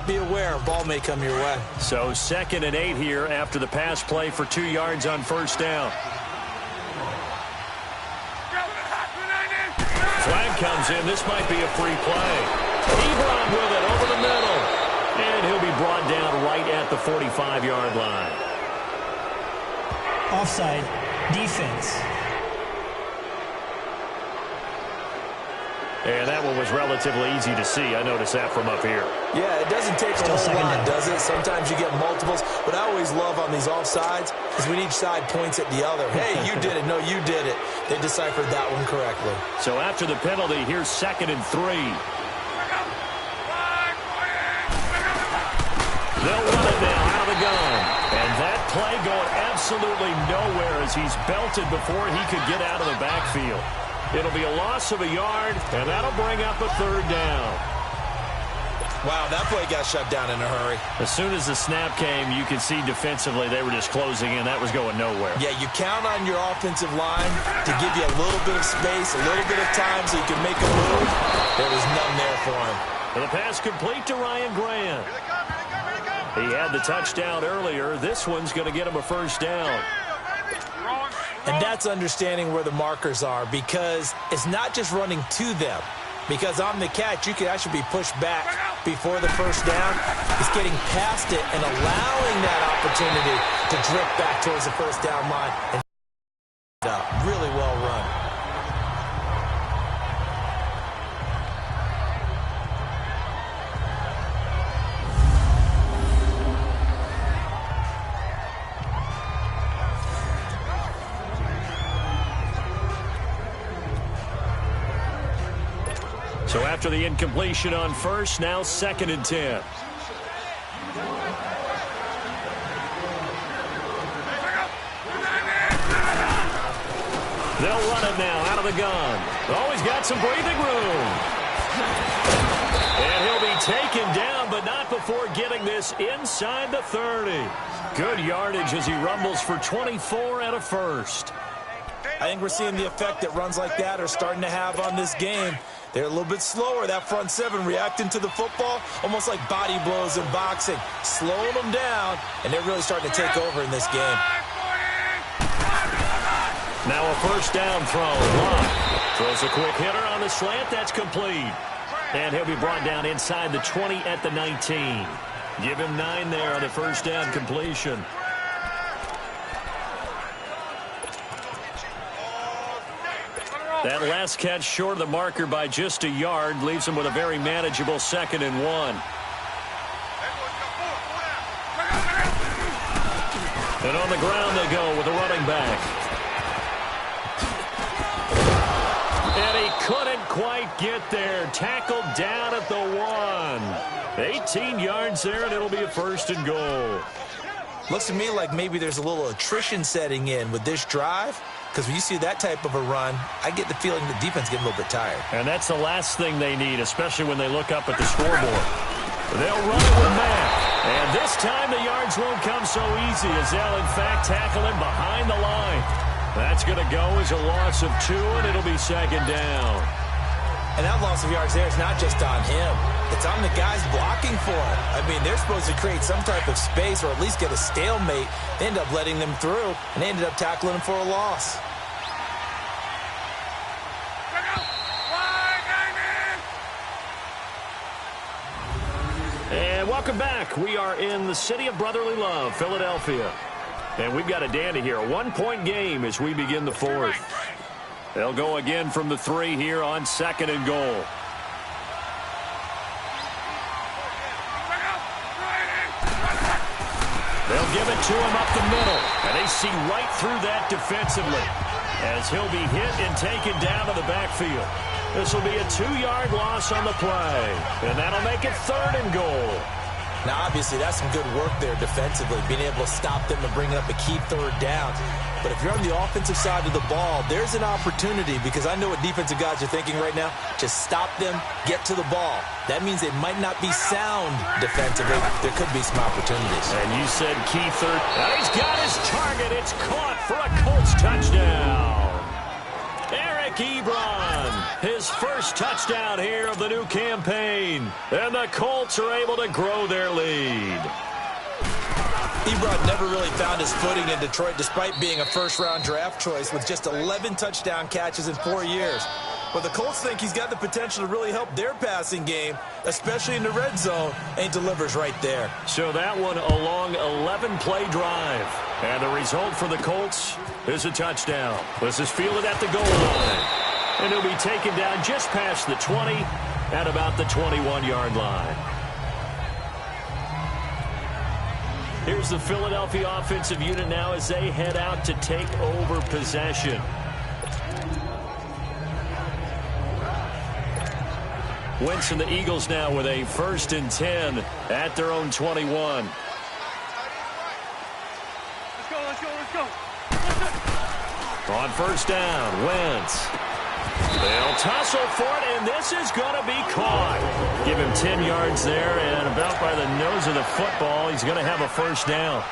be aware a ball may come your way. So 2nd and 8 here after the pass play for 2 yards on first down. Flag comes in. This might be a free play. Ebron with it over the middle. And he'll be brought down right at the 45-yard line. Offside, defense. And that one was relatively easy to see. I noticed that from up here. Yeah, it doesn't take a whole lot, does it? Sometimes you get multiples. What I always love on these offsides is when each side points at the other. Hey, you did it. No, you did it. They deciphered that one correctly. So after the penalty, here's 2nd and 3. They'll run it now out of the gun. And that play going absolutely nowhere as he's belted before he could get out of the backfield. It'll be a loss of a yard, and that'll bring up a 3rd down. Wow, that play got shut down in a hurry. As soon as the snap came, you could see defensively they were just closing in. That was going nowhere. Yeah, you count on your offensive line to give you a little bit of space, a little bit of time so you can make a move. There was none there for him. And the pass complete to Ryan Grant. He had the touchdown earlier. This one's going to get him a first down. And that's understanding where the markers are, because it's not just running to them. Because on the catch, you could actually be pushed back before the first down. It's getting past it and allowing that opportunity to drift back towards the first down line. And really well run. So after the incompletion on first, now 2nd and 10. They'll run it now out of the gun. Oh, he's got some breathing room. And he'll be taken down, but not before getting this inside the 30. Good yardage as he rumbles for 24 and a first. I think we're seeing the effect that runs like that are starting to have on this game. They're a little bit slower, that front seven, reacting to the football, almost like body blows in boxing, slowing them down, and they're really starting to take over in this game. Now a first down throw. Love throws a quick hitter on the slant. That's complete. And he'll be brought down inside the 20 at the 19. Give him 9 there on the first down completion. That last catch short of the marker by just a yard leaves him with a very manageable 2nd and 1. And on the ground they go with the running back. And he couldn't quite get there. Tackled down at the 1. 18 yards there, and it'll be a 1st and goal. Looks to me like maybe there's a little attrition setting in with this drive. Because when you see that type of a run, I get the feeling the defense getting a little bit tired. And that's the last thing they need, especially when they look up at the scoreboard. They'll run it with Matt. And this time the yards won't come so easy as they'll, in fact, tackle him behind the line. That's going to go as a loss of 2, and it'll be second down. And that loss of yards there is not just on him. It's on the guys blocking for him. I mean, they're supposed to create some type of space or at least get a stalemate. They end up letting them through, and they ended up tackling him for a loss. And welcome back. We are in the city of brotherly love, Philadelphia. And we've got a dandy here. A 1-point game as we begin the fourth. They'll go again from the 3 here on 2nd and goal. They'll give it to him up the middle. And they see right through that defensively as he'll be hit and taken down to the backfield. This will be a 2-yard loss on the play. And that'll make it 3rd and goal. Now, obviously, that's some good work there defensively, being able to stop them and bring up a key 3rd down. But if you're on the offensive side of the ball, there's an opportunity because I know what defensive guys are thinking right now. Just stop them, get to the ball. That means they might not be sound defensively. There could be some opportunities. And you said key 3rd. And he's got his target. It's caught for a Colts touchdown. Eric Ebron, his first touchdown here of the new campaign. And the Colts are able to grow their lead. Ebron never really found his footing in Detroit despite being a first-round draft choice with just 11 touchdown catches in 4 years. But the Colts think he's got the potential to really help their passing game, especially in the red zone, and he delivers right there. So that one a long 11-play drive. And the result for the Colts is a touchdown. This is fielded at the goal line. And he'll be taken down just past the 20 at about the 21-yard line. Here's the Philadelphia offensive unit now as they head out to take over possession. Wentz and the Eagles now with a 1st and 10 at their own 21. Let's go. On 1st down, Wentz. They'll tussle for it, and this is going to be caught. Give him 10 yards there, and about by the nose of the football, he's going to have a 1st down.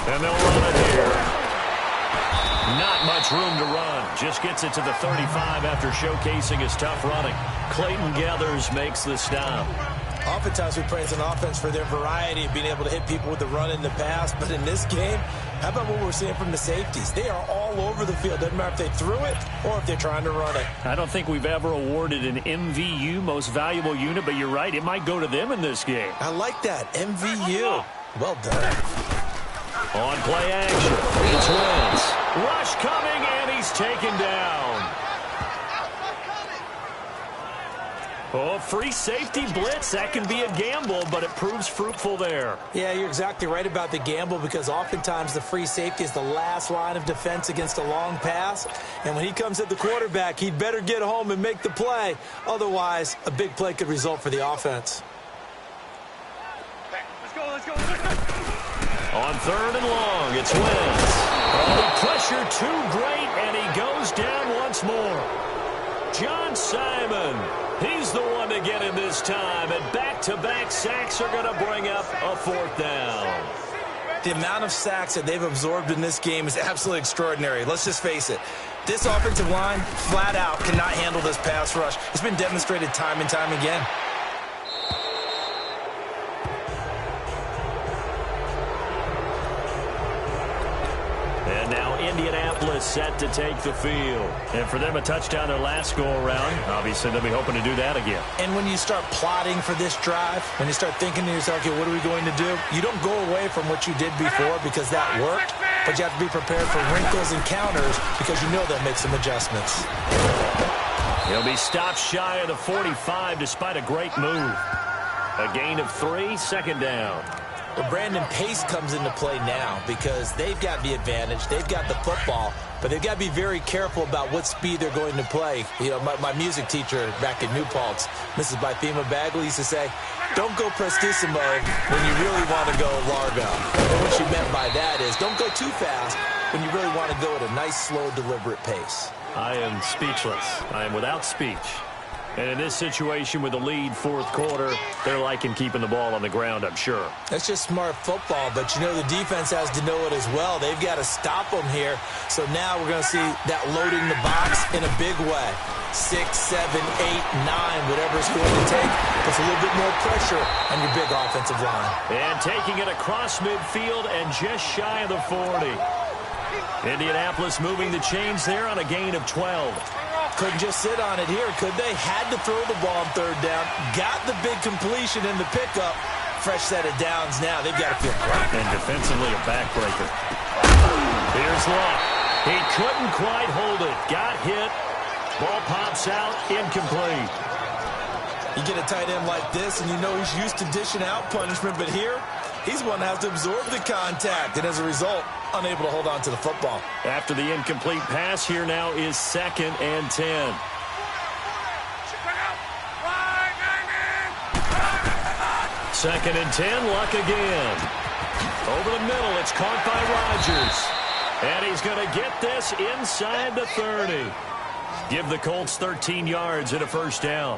And they'll run it here. Not much room to run. Just gets it to the 35 after showcasing his tough running. Clayton Gathers makes the stop. Oftentimes we praise an offense for their variety of being able to hit people with the run in the pass. But in this game, how about what we're seeing from the safeties? They are all over the field. Doesn't matter if they threw it or if they're trying to run it. I don't think we've ever awarded an MVU, most valuable unit, but you're right. It might go to them in this game. I like that. MVU. Well done. On play action, it's Wentz. Rush coming, and he's taken down. Oh, free safety blitz. That can be a gamble, but it proves fruitful there. Yeah, you're exactly right about the gamble because oftentimes the free safety is the last line of defense against a long pass. And when he comes at the quarterback, he'd better get home and make the play. Otherwise, a big play could result for the offense. Let's go. On 3rd and long, it's Wentz. Oh, the pressure too great, and he goes down once more. John Simon, he's the one to get him this time, and back-to-back sacks are going to bring up a 4th down. The amount of sacks that they've absorbed in this game is absolutely extraordinary. Let's just face it. This offensive line, flat out, cannot handle this pass rush. It's been demonstrated time and time again. And now Indianapolis set to take the field. And for them, a touchdown their last go-around. Obviously, they'll be hoping to do that again. And when you start plotting for this drive, when you start thinking to yourself, okay, what are we going to do? You don't go away from what you did before because that worked, but you have to be prepared for wrinkles and counters because you know they'll make some adjustments. He'll be stopped shy of the 45 despite a great move. A gain of 3, 2nd down. Well, Brandon, pace comes into play now because they've got the advantage. They've got the football, but they've got to be very careful about what speed they're going to play. You know, my music teacher back at New Paltz, Mrs. Bythema Bagley, used to say, don't go prestissimo when you really want to go largo. And what she meant by that is don't go too fast when you really want to go at a nice, slow, deliberate pace. I am speechless. I am without speech. And in this situation with the lead fourth quarter, they're liking keeping the ball on the ground, I'm sure. That's just smart football, but you know the defense has to know it as well. They've got to stop them here. So now we're going to see that loading the box in a big way. 6, 7, 8, 9, whatever it's going to take. Puts a little bit more pressure on your big offensive line. And taking it across midfield and just shy of the 40. Indianapolis moving the chains there on a gain of 12. Couldn't just sit on it here, could they? Had to throw the ball on third down. Got the big completion in the pickup. Fresh set of downs now. They've got to feel great. And defensively a backbreaker. Here's Luck. He couldn't quite hold it. Got hit. Ball pops out. Incomplete. You get a tight end like this, and you know he's used to dishing out punishment, but here, he's one that has to absorb the contact, and as a result, unable to hold on to the football. After the incomplete pass, here now is 2nd and 10. Second and 10, Luck again. Over the middle, it's caught by Rodgers. And he's going to get this inside the 30. Give the Colts 13 yards and a first down.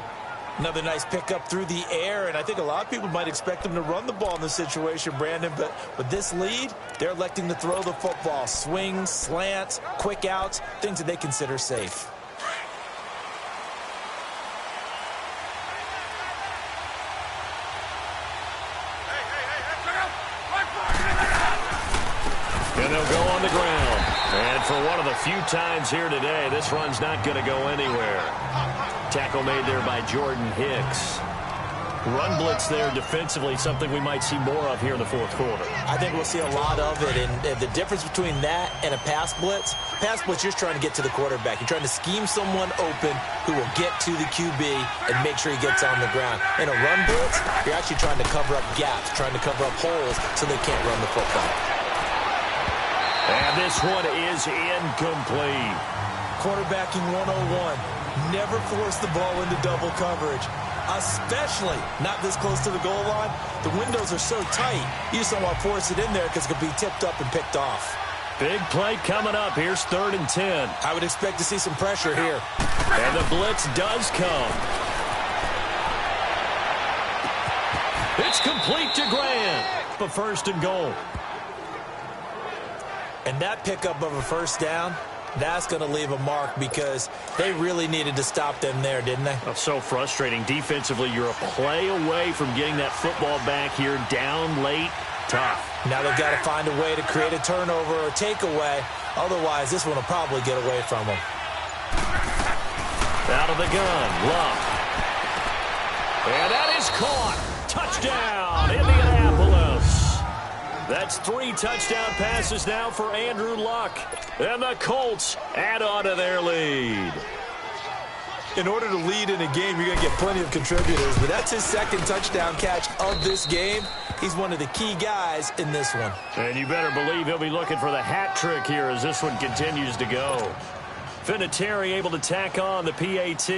Another nice pickup through the air, and I think a lot of people might expect them to run the ball in this situation, Brandon, but with this lead, they're electing to throw the football. Swings, slants, quick outs, things that they consider safe. And they'll go on the ground. And for one of the few times here today, this run's not going to go anywhere. Tackle made there by Jordan Hicks. Run blitz there defensively, something we might see more of here in the fourth quarter. I think we'll see a lot of it, and the difference between that and a pass blitz, you're just trying to get to the quarterback. You're trying to scheme someone open who will get to the QB and make sure he gets on the ground. In a run blitz, you're actually trying to cover up gaps, trying to cover up holes so they can't run the football. And this one is incomplete. Quarterbacking 101. Never force the ball into double coverage, especially not this close to the goal line. The windows are so tight, you just don't want to force it in there because it could be tipped up and picked off. Big play coming up. Here's 3rd and 10. I would expect to see some pressure here. And the blitz does come. It's complete to Grant. But 1st and goal. And that pickup of a first down, that's going to leave a mark because they really needed to stop them there, didn't they? That's so frustrating. Defensively, you're a play away from getting that football back here down late. Tough. Now they've got to find a way to create a turnover or takeaway. Otherwise, this one will probably get away from them. Out of the gun, Luck. And that is caught. Touchdown, Indianapolis. That's 3 touchdown passes now for Andrew Luck. And the Colts add on to their lead. In order to lead in a game, you're going to get plenty of contributors, but that's his 2nd touchdown catch of this game. He's one of the key guys in this one. And you better believe he'll be looking for the hat trick here as this one continues to go. Vinatieri able to tack on the PAT.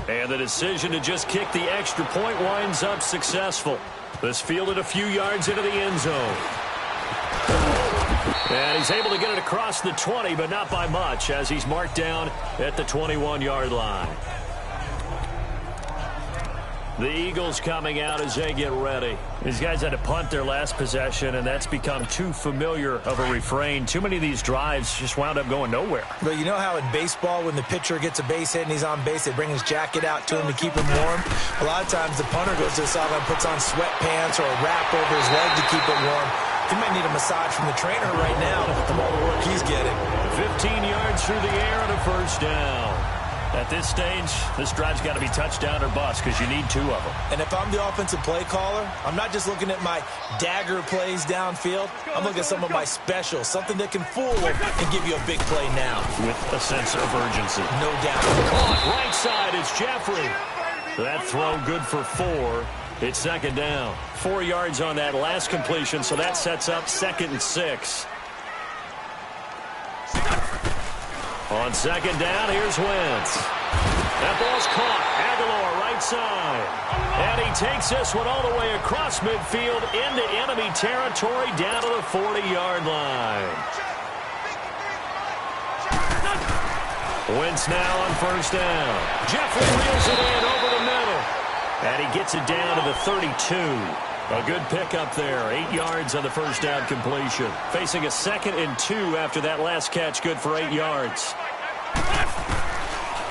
And the decision to just kick the extra point winds up successful. This fielded a few yards into the end zone. And he's able to get it across the 20, but not by much, as he's marked down at the 21-yard line. The Eagles coming out as they get ready. These guys had to punt their last possession, and that's become too familiar of a refrain. Too many of these drives just wound up going nowhere. But you know how in baseball, when the pitcher gets a base hit and he's on base, they bring his jacket out to him to keep him warm? A lot of times the punter goes to the sideline, puts on sweatpants or a wrap over his leg to keep it warm. He might need a massage from the trainer right now from all the work he's getting. 15 yards through the air and a first down. At this stage, this drive's got to be touchdown or bust because you need 2 of them. And if I'm the offensive play caller, I'm not just looking at my dagger plays downfield. I'm looking at some of my specials, something that can fool and give you a big play now. With a sense of urgency. No doubt. Caught right side, it's Jeffrey. That throw good for 4. It's 2nd down. 4 yards on that last completion, so that sets up 2nd and 6. On 2nd down, here's Wentz. That ball's caught. Aguilar right side. And he takes this one all the way across midfield into enemy territory down to the 40-yard line. Wentz now on first down. Jeffrey reels it in over the middle. And he gets it down to the 32. A good pickup there. 8 yards on the first down completion. Facing a 2nd and 2 after that last catch. Good for 8 yards.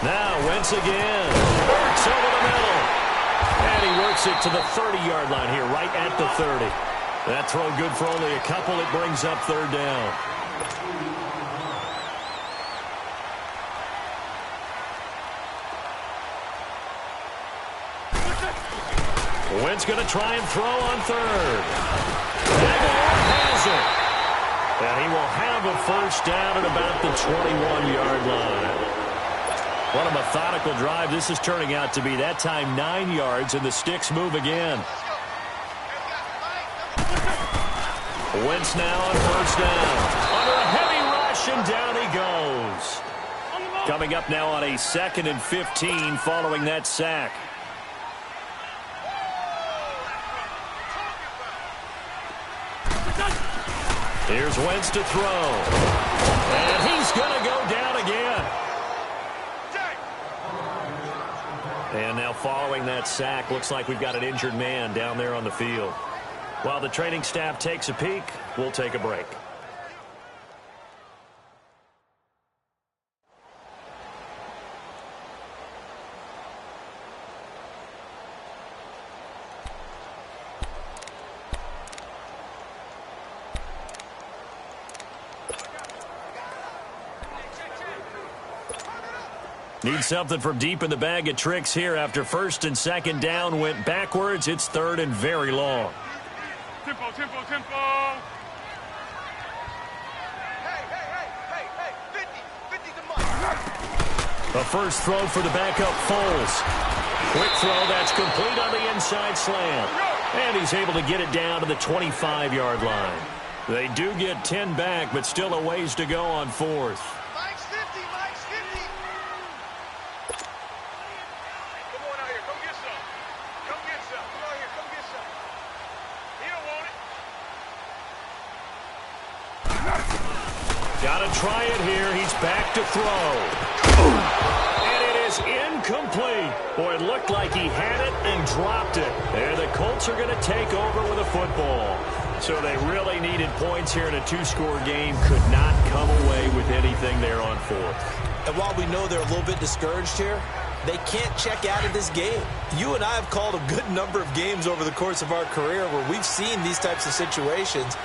Now Wentz again. Works over the middle. And he works it to the 30-yard line here, right at the 30. That throw good for only a couple. It brings up third down. Wentz going to try and throw on third. Aguilar has it. And he will have a first down at about the 21-yard line. What a methodical drive this is turning out to be. That time 9 yards, and the sticks move again. Wentz now on first down. Under a heavy rush, and down he goes. Coming up now on a 2nd and 15 following that sack. Here's Wentz to throw. And he's going to go down again. And now following that sack, looks like we've got an injured man down there on the field. While the training staff takes a peek, we'll take a break. Need something from deep in the bag of tricks here after 1st and 2nd down went backwards. It's 3rd and very long. Tempo, tempo, tempo. Hey, 50 to Mike. A first throw for the backup Foles. Quick throw that's complete on the inside slant. And he's able to get it down to the 25-yard line. They do get 10 back, but still a ways to go on 4th. Mike's 50, Mike's 50. Come on out here, come get some. Come get some. Come out here, come get some. He don't want it. Gotta try it here. He's back to throw. And it is incomplete. Boy, it looked like he had it and dropped it. And the Colts are going to take over with a football. So they really needed points here in a 2-score game. Could not come away with anything there on 4th. And while we know they're a little bit discouraged here, they can't check out of this game. You and I have called a good number of games over the course of our career where we've seen these types of situations.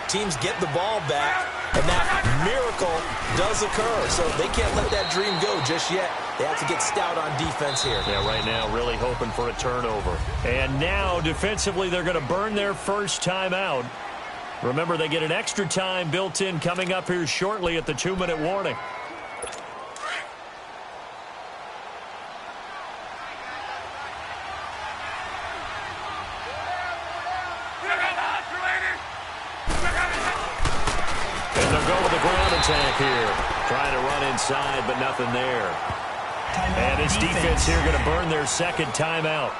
Teams get the ball back, and that miracle does occur. So they can't let that dream go just yet. They have to get stout on defense here. Yeah, right now really hoping for a turnover. And now defensively they're going to burn their first timeout. Remember, they get an extra time built in coming up here shortly at the 2-minute warning. Attack here. Trying to run inside, but nothing there. And this defense here going to burn their 2nd timeout.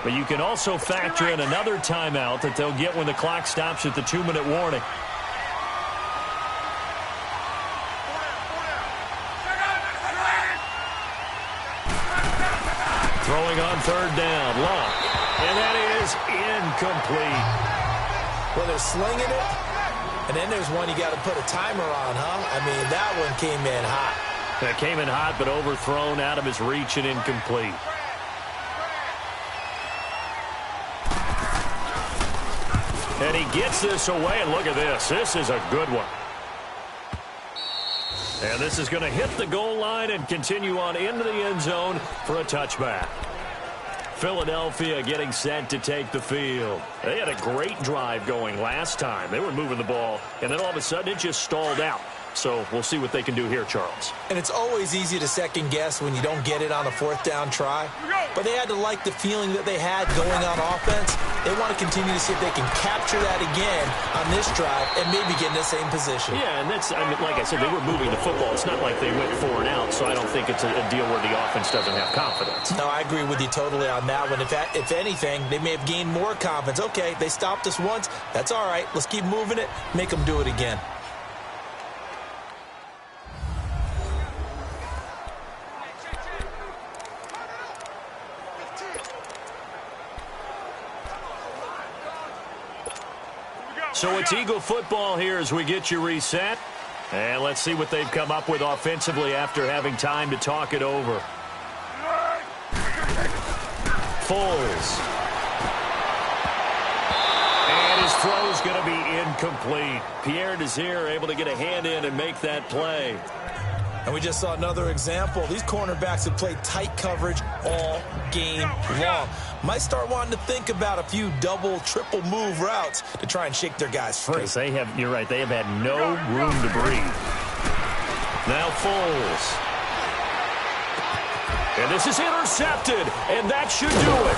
But you can also factor in another timeout that they'll get when the clock stops at the 2-minute warning. Throwing on 3rd down. Luck. And that is incomplete. Well, they're slinging it. And then there's one you got to put a timer on, huh? I mean, that one came in hot. That came in hot, but overthrown, out of his reach, and incomplete. And he gets this away, and look at this. This is a good one. And this is going to hit the goal line and continue on into the end zone for a touchback. Philadelphia getting set to take the field. They had a great drive going last time. They were moving the ball, and then all of a sudden it just stalled out. So we'll see what they can do here, Charles. And it's always easy to second guess when you don't get it on a 4th down try. But they had to like the feeling that they had going on offense. They want to continue to see if they can capture that again on this drive and maybe get in the same position. Yeah, and that's, I mean, like I said, they were moving the football. It's not like they went 4 and out, so I don't think it's a deal where the offense doesn't have confidence. No, I agree with you totally on that one. If anything, they may have gained more confidence. Okay, they stopped us once. That's all right. Let's keep moving it. Make them do it again. So it's Eagle football here as we get you reset. And let's see what they've come up with offensively after having time to talk it over. Foles. And his throw's going to be incomplete. Pierre Desir able to get a hand in and make that play. And we just saw another example. These cornerbacks have played tight coverage all game long. Might start wanting to think about a few double, triple move routes to try and shake their guys free. Because they have, you're right, they have had no room to breathe. Now Foles. And this is intercepted, and that should do it.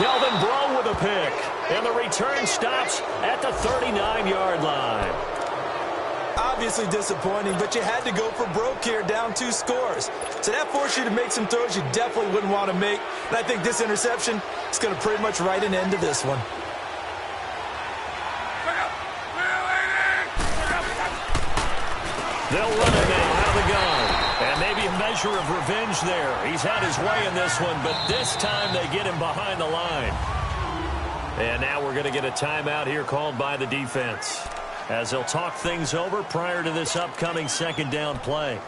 Delvin Breaux with a pick. And the return stops at the 39-yard line. Obviously disappointing, but you had to go for broke here, down 2 scores. So that forced you to make some throws you definitely wouldn't want to make. And I think this interception is going to pretty much write an end to this one. They'll run it now out of the gun. And maybe a measure of revenge there. He's had his way in this one, but this time they get him behind the line. And now we're going to get a timeout here called by the defense, as they'll talk things over prior to this upcoming second down play.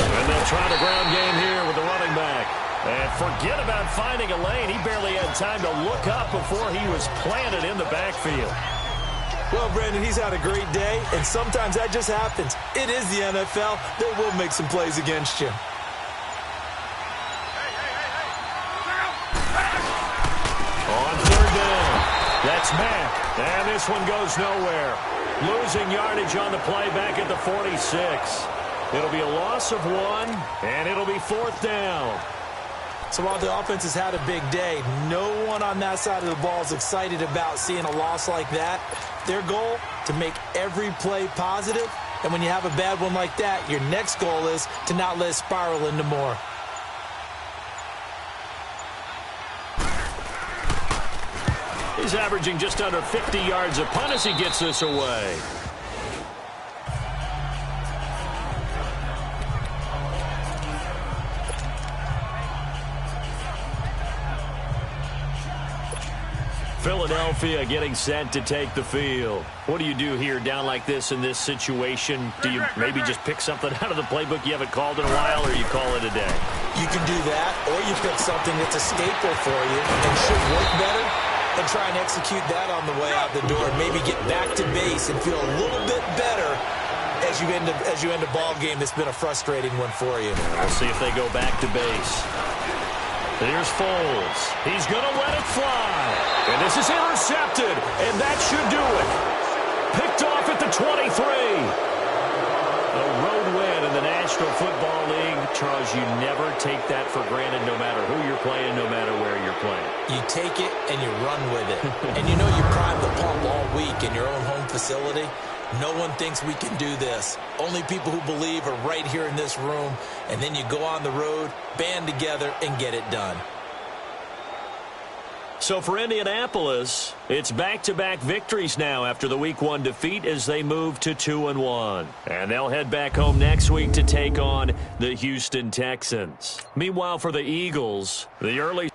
And they'll try the ground game here with the running back. And forget about finding a lane. He barely had time to look up before he was planted in the backfield. Well, Brandon, he's had a great day, and sometimes that just happens. It is the NFL. They will make some plays against you. On third down, that's Mack. And this one goes nowhere. Losing yardage on the play back at the 46. It'll be a loss of 1, and it'll be 4th down. So while the offense has had a big day, no one on that side of the ball is excited about seeing a loss like that. Their goal, to make every play positive. And when you have a bad one like that, your next goal is to not let it spiral into more. He's averaging just under 50 yards a punt as he gets this away. Philadelphia getting set to take the field. What do you do here down like this in this situation? Do you maybe just pick something out of the playbook you haven't called in a while, or you call it a day? You can do that, or you pick something that's a staple for you and should work better, and try and execute that on the way out the door. Maybe get back to base and feel a little bit better as you end a ball game that's been a frustrating one for you. We'll see if they go back to base. Here's Foles. He's going to let it fly. And this is intercepted. And that should do it. Picked off at the 23. A road win in the National Football League. Charles, you never take that for granted no matter who you're playing, no matter where you're playing. You take it and you run with it. And you know you primed the pump all week in your own home facility. No one thinks we can do this. Only people who believe are right here in this room. And then you go on the road, band together, and get it done. So for Indianapolis, it's back-to-back victories now after the Week 1 defeat as they move to 2-1. And they'll head back home next week to take on the Houston Texans. Meanwhile, for the Eagles, the early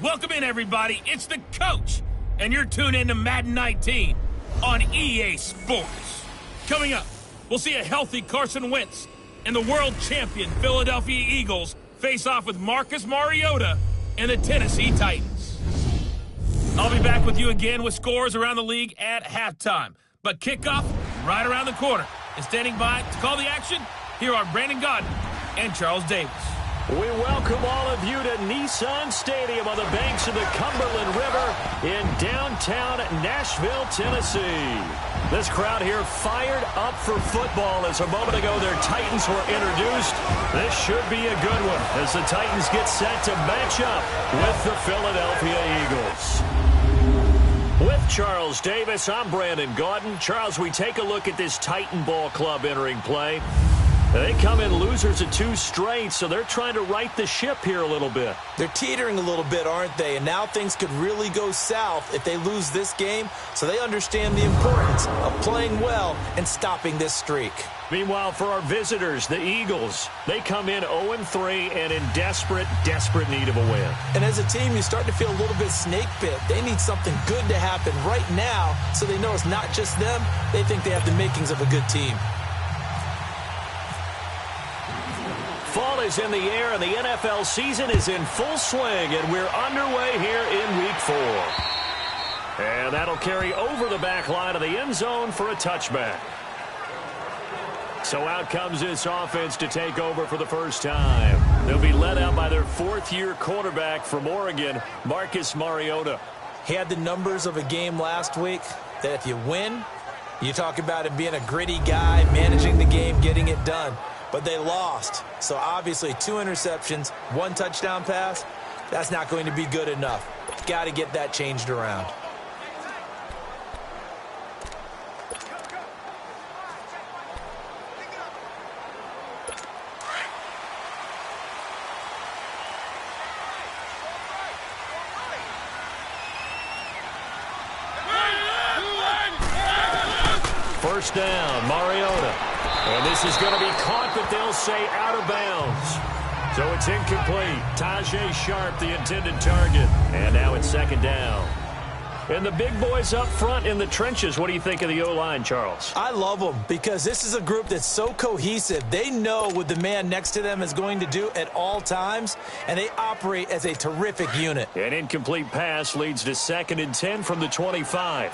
Welcome in, everybody. It's the coach, and you're tuned in to Madden 19 on EA Sports. Coming up, we'll see a healthy Carson Wentz and the world champion Philadelphia Eagles face off with Marcus Mariota and the Tennessee Titans. I'll be back with you again with scores around the league at halftime. But kickoff right around the corner. And standing by to call the action, here are Brandon Godden and Charles Davis. We welcome all of you to Nissan Stadium on the banks of the Cumberland River in downtown Nashville, Tennessee. This crowd here fired up for football as a moment ago their Titans were introduced. This should be a good one as the Titans get set to match up with the Philadelphia Eagles. With Charles Davis, I'm Brandon Gaudin. Charles, we take a look at this Titan ball club entering play. They come in losers of 2 straight, so they're trying to right the ship here a little bit. They're teetering a little bit, aren't they? And now things could really go south if they lose this game, so they understand the importance of playing well and stopping this streak. Meanwhile, for our visitors, the Eagles, they come in 0-3 and in desperate need of a win. And as a team, you start to feel a little bit snake bit. They need something good to happen right now so they know it's not just them. They think they have the makings of a good team. Fall is in the air, and the NFL season is in full swing, and we're underway here in Week 4. And that'll carry over the back line of the end zone for a touchback. So out comes this offense to take over for the first time. They'll be led out by their 4th-year quarterback from Oregon, Marcus Mariota. He had the numbers of a game last week that if you win, you talk about him being a gritty guy, managing the game, getting it done. But they lost. So obviously 2 interceptions, 1 touchdown pass, that's not going to be good enough. Got to get that changed around. First down, Mariota. And this is going to be caught, but they'll say out of bounds. So it's incomplete. Tajay Sharp, the intended target. And now it's 2nd down. And the big boys up front in the trenches. What do you think of the O-line, Charles? I love them because this is a group that's so cohesive. They know what the man next to them is going to do at all times, and they operate as a terrific unit. An incomplete pass leads to 2nd and 10 from the 25.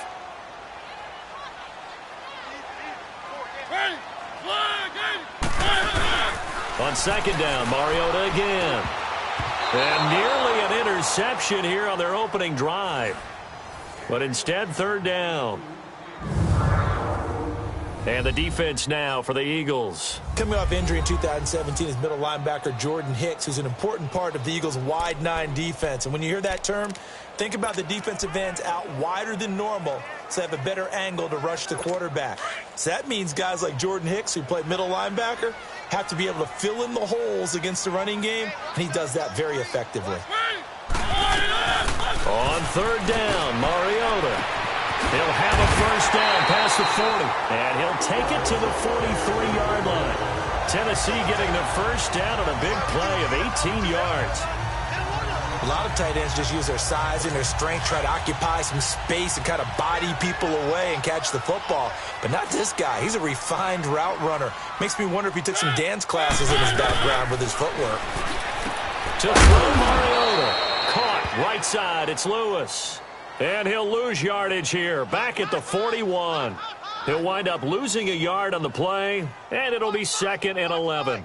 On 2nd down, Mariota again. And nearly an interception here on their opening drive. But instead, 3rd down. And the defense now for the Eagles. Coming off injury in 2017 is middle linebacker Jordan Hicks, who's an important part of the Eagles' wide 9 defense. And when you hear that term, think about the defensive ends out wider than normal so they have a better angle to rush the quarterback. So that means guys like Jordan Hicks, who play middle linebacker, have to be able to fill in the holes against the running game, and he does that very effectively. On 3rd down, Mariota. He'll have a first down past the 40, and he'll take it to the 43-yard line. Tennessee getting the first down on a big play of 18 yards. A lot of tight ends just use their size and their strength, try to occupy some space and kind of body people away and catch the football. But not this guy. He's a refined route runner. Makes me wonder if he took some dance classes in his background with his footwork. To throw, Mariota. Caught right side. It's Lewis. And he'll lose yardage here, back at the 41. He'll wind up losing a yard on the play, and it'll be 2nd and 11.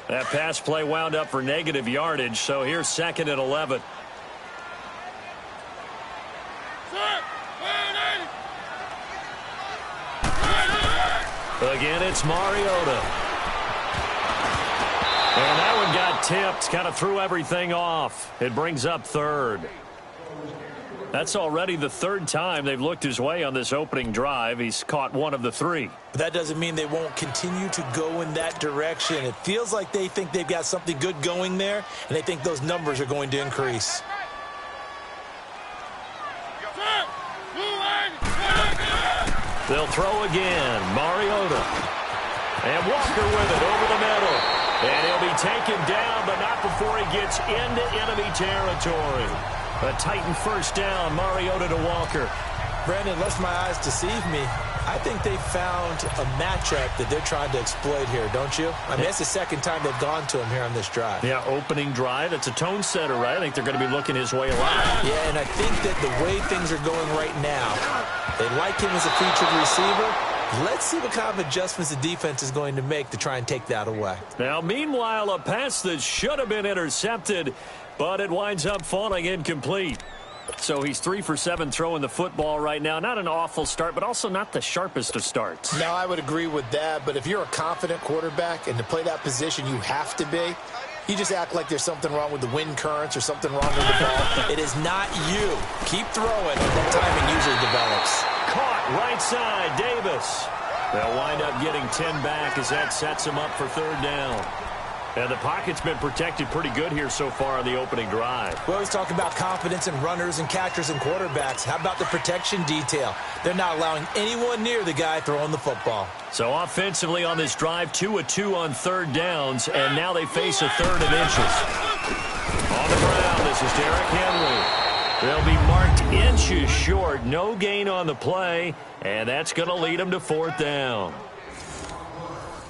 That pass play wound up for negative yardage, so here's 2nd and 11. Again, it's Mariota. And that one got tipped, kind of threw everything off. It brings up 3rd. That's already the 3rd time they've looked his way on this opening drive. He's caught 1 of the 3. But that doesn't mean they won't continue to go in that direction. It feels like they think they've got something good going there, and they think those numbers are going to increase. They'll throw again. Mariota. And Walker with it over the middle. And he'll be taken down, but not before he gets into enemy territory. A Titan first down, Mariota to Walker. Brandon, lest my eyes deceive me, I think they found a matchup that they're trying to exploit here, don't you? I mean, it's the second time they've gone to him here on this drive. Yeah, opening drive. It's a tone setter, right? I think they're going to be looking his way a lot. Yeah, and I think that the way things are going right now, they like him as a featured receiver. Let's see what kind of adjustments the defense is going to make to try and take that away. Now, meanwhile, a pass that should have been intercepted, but it winds up falling incomplete. So he's 3 for 7 throwing the football right now. Not an awful start, but also not the sharpest of starts. No, I would agree with that. But if you're a confident quarterback and to play that position, you have to be. You just act like there's something wrong with the wind currents or something wrong with the ball. It is not you. Keep throwing. That timing usually develops. Caught right side, Davis. They'll wind up getting 10 back as that sets them up for third down. And the pocket's been protected pretty good here so far on the opening drive. We always talk about confidence in runners and catchers and quarterbacks. How about the protection detail? They're not allowing anyone near the guy throwing the football. So offensively on this drive, 2 of 2 on third downs, and now they face a third and inches. On the ground, this is Derrick Henry. They'll be marked inches short. No gain on the play, and that's going to lead them to fourth down.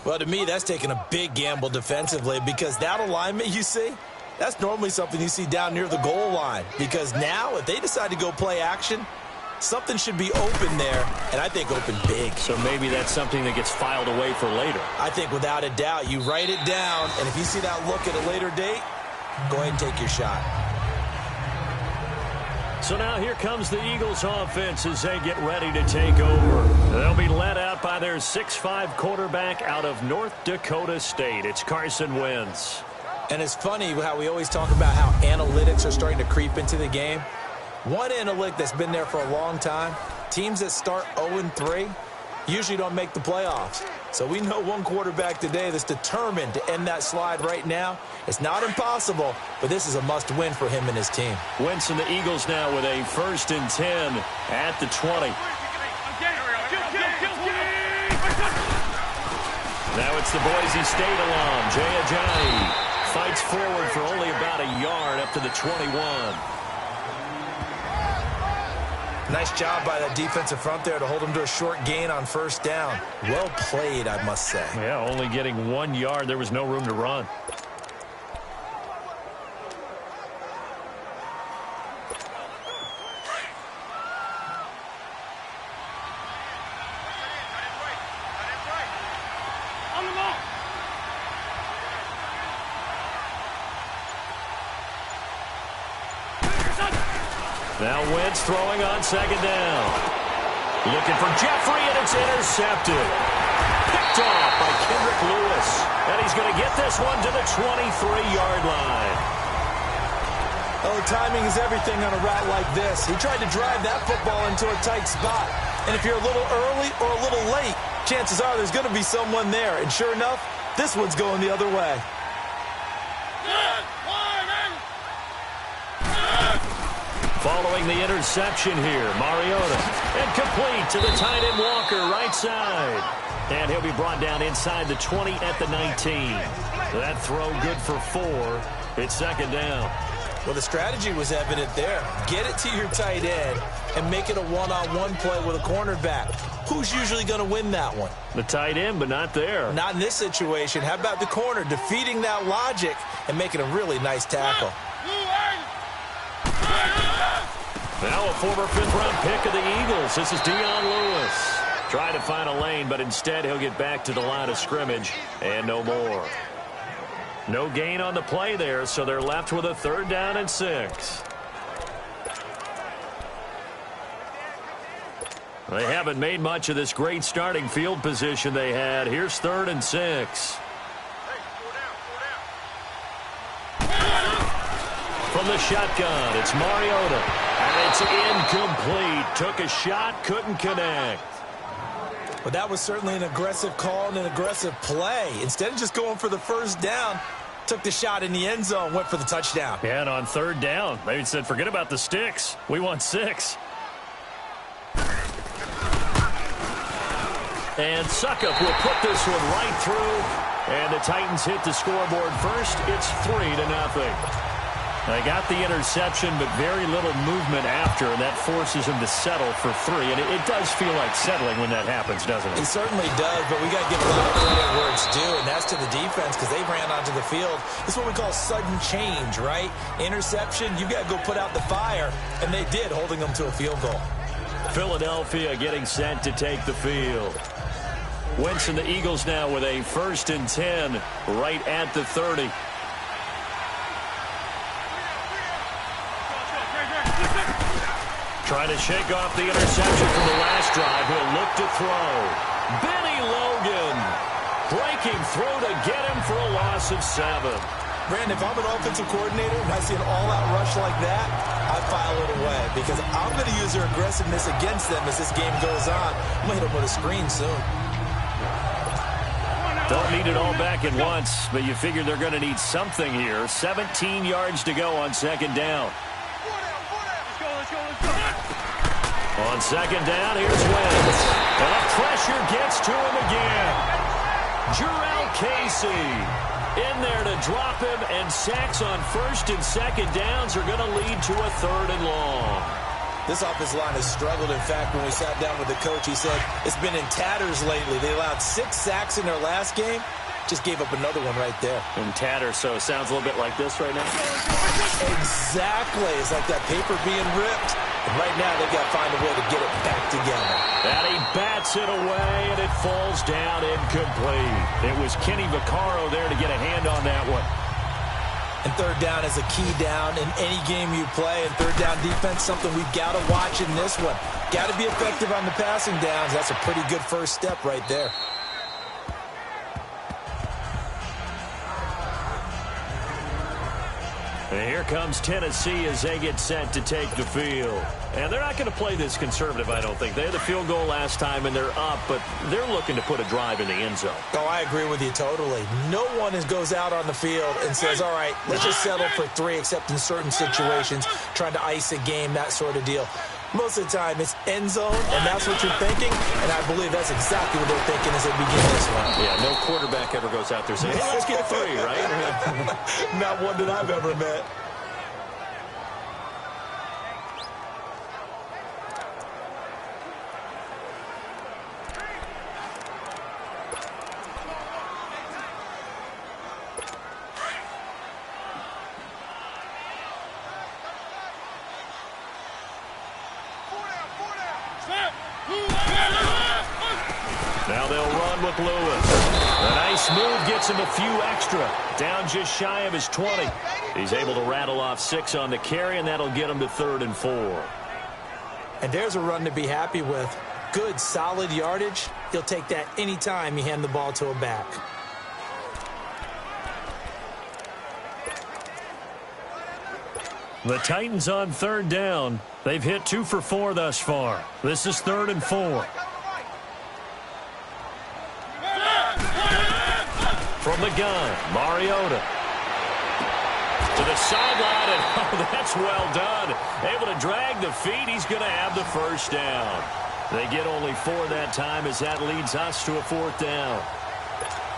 Well, to me, that's taking a big gamble defensively because that alignment you see, that's normally something you see down near the goal line. Because now, if they decide to go play action, something should be open there, and I think open big. So maybe that's something that gets filed away for later. I think without a doubt, you write it down, and if you see that look at a later date, go ahead and take your shot. So now here comes the Eagles offense as they get ready to take over. They'll be led out by their 6'5 quarterback out of North Dakota State. It's Carson Wentz. And it's funny how we always talk about how analytics are starting to creep into the game. One analytic that's been there for a long time, teams that start 0-3 usually don't make the playoffs. So we know one quarterback today that's determined to end that slide right now. It's not impossible, but this is a must-win for him and his team. Wentz and the Eagles now with a 1st and 10 at the 20. Now it's the Boise State alum, Jay Ajayi. Fights forward for only about a yard up to the 21. Nice job by that defensive front there to hold him to a short gain on first down. Well played, I must say. Yeah, only getting 1 yard. There was no room to run. Now Wentz throwing on second down. Looking for Jeffrey, and it's intercepted. Picked off by Kendrick Lewis. And he's going to get this one to the 23-yard line. Oh, timing is everything on a route like this. He tried to drive that football into a tight spot. And if you're a little early or a little late, chances are there's going to be someone there. And sure enough, this one's going the other way. Following the interception here, Mariota. And complete to the tight end Walker, right side. And he'll be brought down inside the 20 at the 19. That throw good for 4. It's second down. Well, the strategy was evident there. Get it to your tight end and make it a one-on-one play with a cornerback. Who's usually going to win that one? The tight end, but not there. Not in this situation. How about the corner defeating that logic and making a really nice tackle? Now a former 5th-round pick of the Eagles. This is Dion Lewis. Trying to find a lane, but instead he'll get back to the line of scrimmage and no more. No gain on the play there, so they're left with a 3rd down and 6. They haven't made much of this great starting field position they had. Here's 3rd and 6. From the shotgun, it's Mariota. And it's incomplete. Took a shot, couldn't connect. But that was certainly an aggressive call and an aggressive play. Instead of just going for the first down, took the shot in the end zone, went for the touchdown. Yeah, and on 3rd down, they said, forget about the sticks. We want 6. And Suckup will put this one right through. And the Titans hit the scoreboard first. It's 3-0. They got the interception, but very little movement after, and that forces him to settle for 3. And it does feel like settling when that happens, doesn't it? It certainly does, but we got to give a lot of credit where it's due, and that's to the defense because they ran onto the field. This is what we call sudden change, right? Interception, you got to go put out the fire, and they did, holding them to a field goal. Philadelphia getting set to take the field. Wentz and the Eagles now with a 1st and 10 right at the 30. Trying to shake off the interception from the last drive. He'll look to throw. Benny Logan breaking through to get him for a loss of 7. Brandon, if I'm an offensive coordinator and I see an all-out rush like that, I file it away because I'm going to use their aggressiveness against them as this game goes on. I'm going to hit them with a screen soon. Don't need it all back at once, but you figure they're going to need something here. 17 yards to go on 2nd down. On 2nd down, here's Wentz. And the pressure gets to him again. Jurrell Casey in there to drop him, and sacks on 1st and 2nd downs are going to lead to a 3rd and long. This offensive line has struggled. In fact, when we sat down with the coach, he said it's been in tatters lately. They allowed 6 sacks in their last game. Just gave up another one right there. In tatters, so it sounds a little bit like this right now. Exactly. It's like that paper being ripped. And right now, they've got to find a way to get it back together. And he bats it away, and it falls down incomplete. It was Kenny Vaccaro there to get a hand on that one. And 3rd down is a key down in any game you play. And 3rd down defense, something we've got to watch in this one. Got to be effective on the passing downs. That's a pretty good first step right there. And here comes Tennessee as they get set to take the field. And they're not going to play this conservative, I don't think. They had the field goal last time, and they're up, but they're looking to put a drive in the end zone. Oh, I agree with you totally. No one goes out on the field and says, all right, let's just settle for 3, except in certain situations, trying to ice a game, that sort of deal. Most of the time, it's end zone, and that's what you're thinking, and I believe that's exactly what they're thinking as they begin this one. Yeah, no quarterback ever goes out there saying, hey, let's get 3, right? Not one that I've ever met. Now they'll run with Lewis. A nice move gets him a few extra. Down just shy of his 20. He's able to rattle off 6 on the carry, and that'll get him to 3rd and 4. And there's a run to be happy with. Good, solid yardage. He'll take that anytime you hand the ball to a back. The Titans on 3rd down. They've hit 2 for 4 thus far. This is 3rd and 4. From the gun, Mariota. To the sideline, and oh, that's well done. Able to drag the feet. He's going to have the 1st down. They get only 4 that time as that leads us to a 4th down.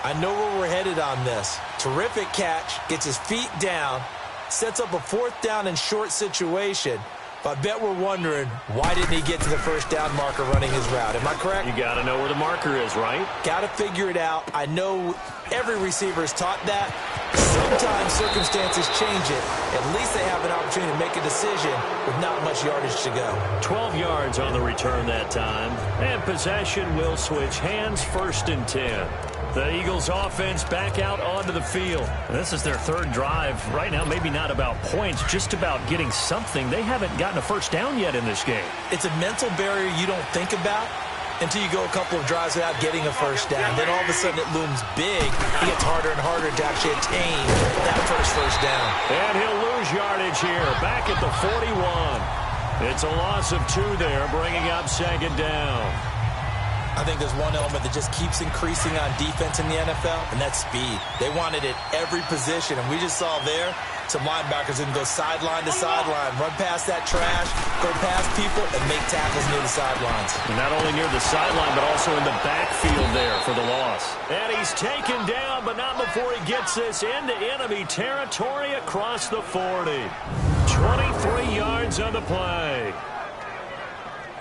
I know where we're headed on this. Terrific catch, gets his feet down, sets up a 4th down and short situation. But I bet we're wondering, why didn't he get to the 1st down marker running his route? Am I correct? You got to know where the marker is, right? Got to figure it out. I know every receiver is taught that. Sometimes circumstances change it. At least they have an opportunity to make a decision with not much yardage to go. 12 yards on the return that time. And possession will switch hands, 1st and 10. The Eagles offense back out onto the field. And this is their 3rd drive. Right now, maybe not about points, just about getting something. They haven't gotten a 1st down yet in this game. It's a mental barrier you don't think about until you go a couple of drives without getting a 1st down. Then all of a sudden it looms big. It gets harder and harder to actually attain that first down. And he'll lose yardage here, back at the 41. It's a loss of 2 there, bringing up 2nd down. I think there's one element that just keeps increasing on defense in the NFL, and that's speed. They want it at every position, and we just saw there Some linebackers can go sideline to sideline, run past that trash, go past people, and make tackles near the sidelines. And not only near the sideline, but also in the backfield there for the loss. And he's taken down, but not before he gets this into enemy territory across the 40. 23 yards on the play.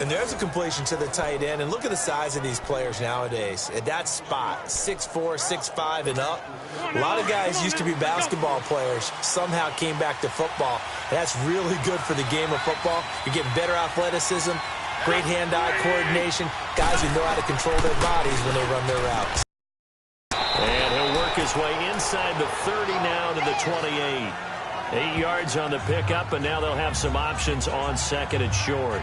And there's a completion to the tight end. And look at the size of these players nowadays. At that spot, 6'4", 6'5", and up. A lot of guys used to be basketball players, somehow came back to football. And that's really good for the game of football. You're getting better athleticism, great hand-eye coordination, guys who know how to control their bodies when they run their routes. And he'll work his way inside the 30 now to the 28. 8 yards on the pickup, and now they'll have some options on second and short.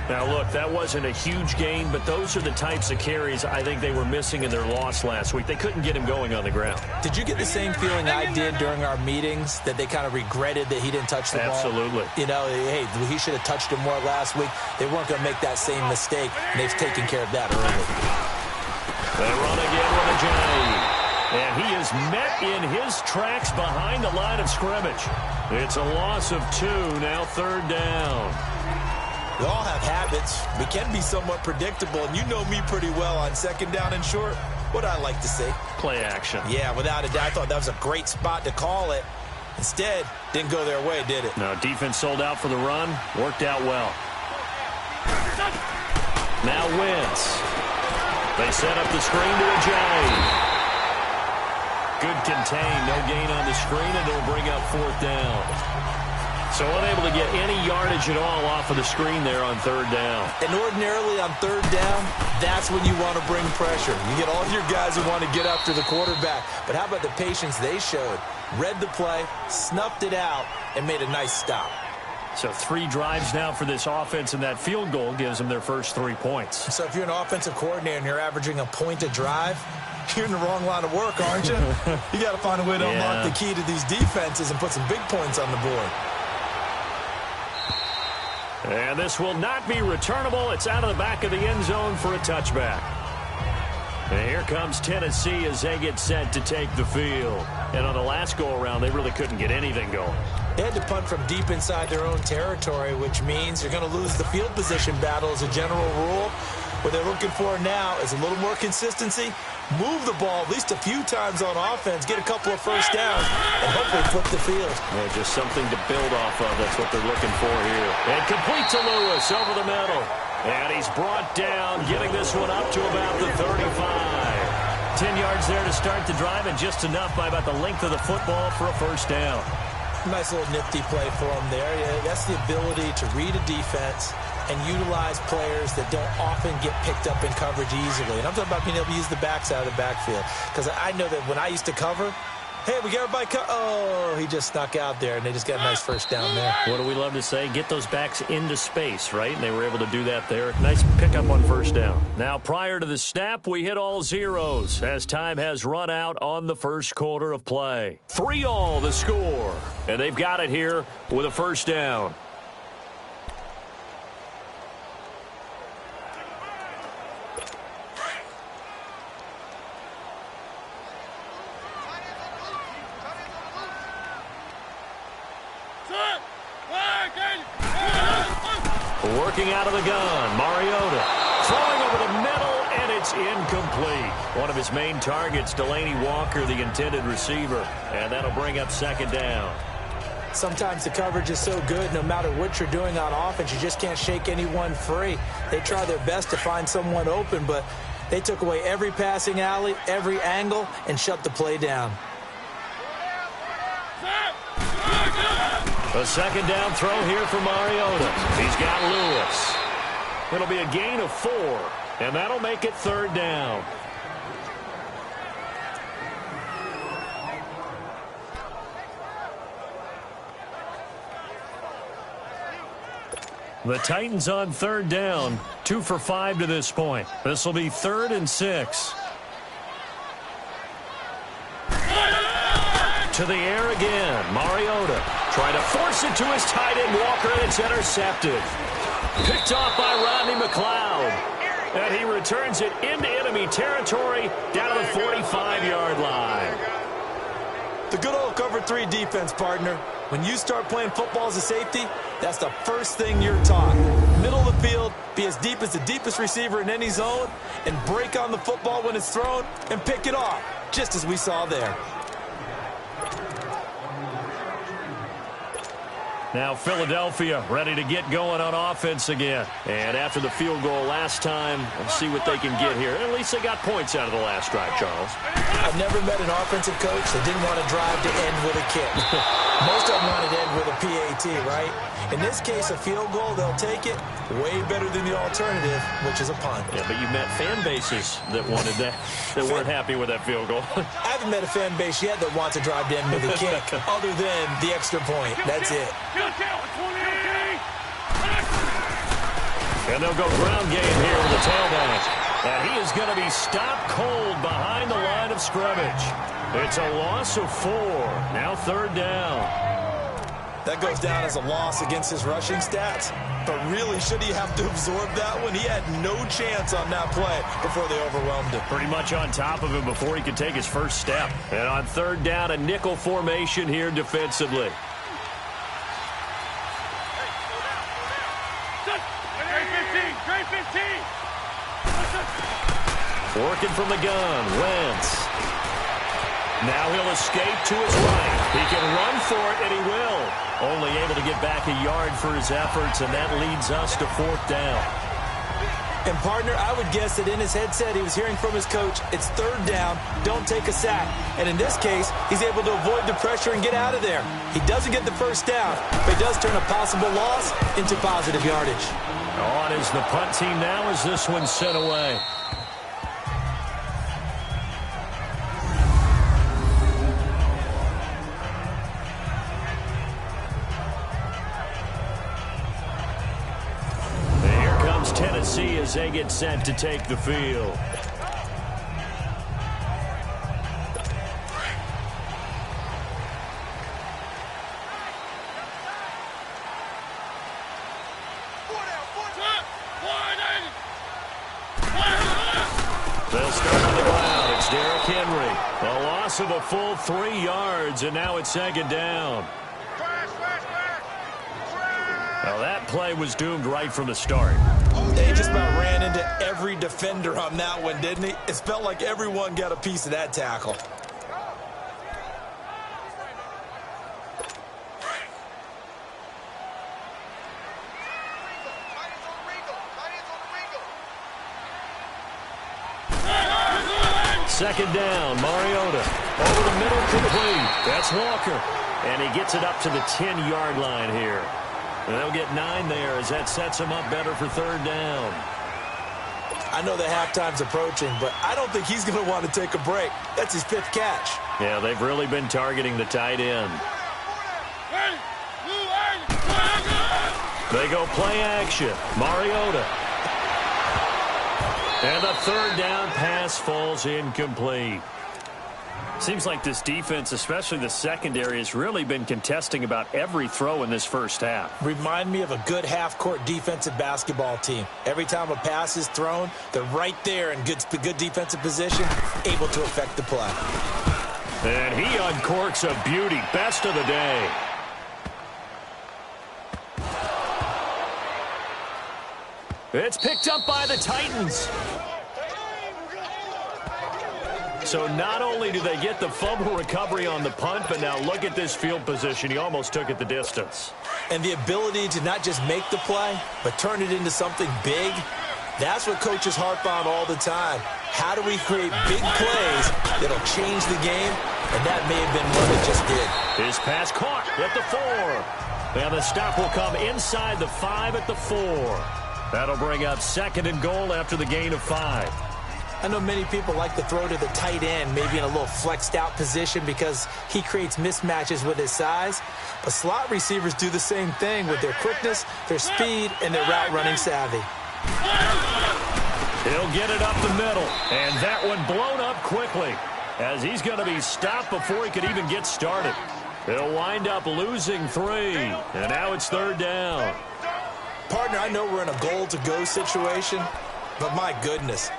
Now, look, that wasn't a huge gain, but those are the types of carries I think they were missing in their loss last week. They couldn't get him going on the ground. Did you get the same feeling I did during our meetings, that they kind of regretted that he didn't touch the ball? Absolutely. You know, hey, he should have touched him more last week. They weren't going to make that same mistake, and they've taken care of that early. They run again with a J. And he is met in his tracks behind the line of scrimmage. It's a loss of 2, now third down. We all have habits. We can be somewhat predictable, and you know me pretty well on second down and short. What I like to say? Play action. Yeah, without a doubt. I thought that was a great spot to call it. Instead, didn't go their way, did it? No, defense sold out for the run. Worked out well. Now Wentz. They set up the screen to a J. Good contain, no gain on the screen, and it'll bring up fourth down. So unable to get any yardage at all off of the screen there on third down. And ordinarily on third down, that's when you want to bring pressure. You get all your guys who want to get after the quarterback. But how about the patience they showed? Read the play, snuffed it out, and made a nice stop. So 3 drives now for this offense, and that field goal gives them their first 3 points. So if you're an offensive coordinator and you're averaging a point a drive, you're in the wrong line of work, aren't you? You got to find a way to unlock the key to these defenses and put some big points on the board. And this will not be returnable. It's out of the back of the end zone for a touchback. And here comes Tennessee as they get set to take the field. And on the last go-around, they really couldn't get anything going. They had to punt from deep inside their own territory, which means you're going to lose the field position battle as a general rule. What they're looking for now is a little more consistency, move the ball at least a few times on offense, get a couple of first downs, and hopefully flip the field. Yeah, just something to build off of. That's what they're looking for here. And complete to Lewis over the middle. And he's brought down, getting this one up to about the 35. 10 yards there to start the drive, and just enough by about the length of the football for a first down. Nice little nifty play for him there. Yeah, that's the ability to read a defense and utilize players that don't often get picked up in coverage easily. And I'm talking about being able to use the backside of the backfield. Because I know that when I used to cover, hey, we got everybody oh, he just snuck out there, and they just got a nice first down there. What do we love to say? Get those backs into space, right? And they were able to do that there. Nice pickup on first down. Now, prior to the snap, we hit all zeros as time has run out on the first quarter of play. 3-all the score. And they've got it here with a first down. Working out of the gun, Mariota throwing over the middle, and it's incomplete. One of his main targets, Delaney Walker, the intended receiver, and that'll bring up second down. Sometimes the coverage is so good, no matter what you're doing on offense, you just can't shake anyone free. They try their best to find someone open, but they took away every passing alley, every angle, and shut the play down. A second down throw here for Mariota. He's got Lewis. It'll be a gain of 4, and that'll make it third down. The Titans on third down, 2 for 5 to this point. This will be 3rd and 6. To the air again, Mariota trying to force it to his tight end Walker, and it's intercepted. Picked off by Rodney McLeod. And he returns it into enemy territory down to the 45-yard line. The good old cover 3 defense, partner. When you start playing football as a safety, that's the first thing you're taught. Middle of the field, be as deep as the deepest receiver in any zone, and break on the football when it's thrown and pick it off, just as we saw there. Now Philadelphia ready to get going on offense again. And after the field goal last time, we'll see what they can get here. At least they got points out of the last drive, Charles. I've never met an offensive coach that didn't want to drive to end with a kick. Most of them wanted to end with a PAT, right? In this case, a field goal, they'll take it. Way better than the alternative, which is a punt. Yeah, but you met fan bases that wanted that, that weren't happy with that field goal. I haven't met a fan base yet that wants to drive to end with a kick, other than the extra point. That's it. And they'll go ground game here with the tailback. And he is going to be stopped cold behind the line of scrimmage. It's a loss of 4. Now 3rd down. That goes down as a loss against his rushing stats. But really, should he have to absorb that one? He had no chance on that play before they overwhelmed him. Pretty much on top of him before he could take his first step. And on 3rd down, a nickel formation here defensively. Working from the gun, Wentz. Now he'll escape to his right. He can run for it, and he will. Only able to get back a yard for his efforts, and that leads us to 4th down. And, partner, I would guess that in his headset he was hearing from his coach, it's 3rd down, don't take a sack. And in this case, he's able to avoid the pressure and get out of there. He doesn't get the first down, but he does turn a possible loss into positive yardage. On is the punt team now as this one's sent away. Tennessee as they get set to take the field. They'll start on the ground. It's Derrick Henry. A loss of a full 3 yards, and now it's 2nd down. Well, that play was doomed right from the start. They just about ran into every defender on that one, didn't he? It felt like everyone got a piece of that tackle. Second down, Mariota. Over the middle, complete. That's Walker. And he gets it up to the 10-yard line here. And they'll get 9 there as that sets him up better for 3rd down. I know the halftime's approaching, but I don't think he's going to want to take a break. That's his 5th catch. Yeah, they've really been targeting the tight end. They go play action. Mariota. And the 3rd down pass falls incomplete. Seems like this defense, especially the secondary, has really been contesting about every throw in this first half. Remind me of a good half-court defensive basketball team. Every time a pass is thrown, they're right there in good defensive position, able to affect the play. And he uncorks a beauty. Best of the day. It's picked up by the Titans. So not only do they get the fumble recovery on the punt, but now look at this field position. He almost took it the distance. And the ability to not just make the play, but turn it into something big, that's what coaches harp on all the time. How do we create big plays that'll change the game? And that may have been what it just did. His pass caught at the 4. And the stop will come inside the 5 at the 4. That'll bring up 2nd and goal after the gain of 5. I know many people like to throw to the tight end, maybe in a little flexed out position because he creates mismatches with his size. But slot receivers do the same thing with their quickness, their speed, and their route running savvy. He'll get it up the middle, and that one blown up quickly as he's going to be stopped before he could even get started. They'll wind up losing 3, and now it's 3rd down. Partner, I know we're in a goal-to-go situation, but my goodness.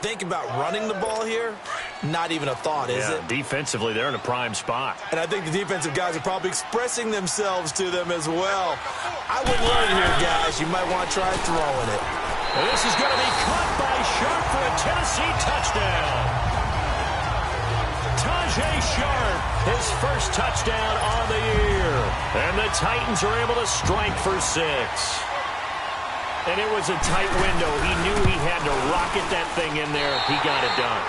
Think about running the ball here, not even a thought, is it? Defensively, they're in a prime spot. And I think the defensive guys are probably expressing themselves to them as well. I wouldn't run it here, guys. You might want to try throwing it. And this is going to be caught by Sharp for a Tennessee touchdown. Tajay Sharp, his first touchdown on the year. And the Titans are able to strike for 6. And it was a tight window. He knew he had to rocket that thing in there. He got it done.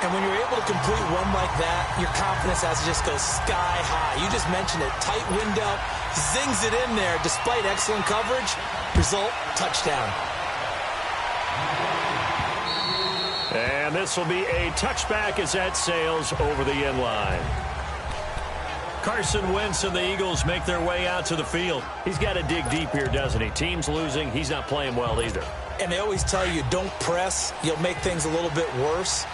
And when you're able to complete one like that, your confidence has to just go sky high. You just mentioned it. Tight window, zings it in there despite excellent coverage. Result, touchdown. And this will be a touchback as that sails over the end line. Carson Wentz and the Eagles make their way out to the field. He's got to dig deep here, doesn't he? Team's losing. He's not playing well either. And they always tell you, don't press. You'll make things a little bit worse.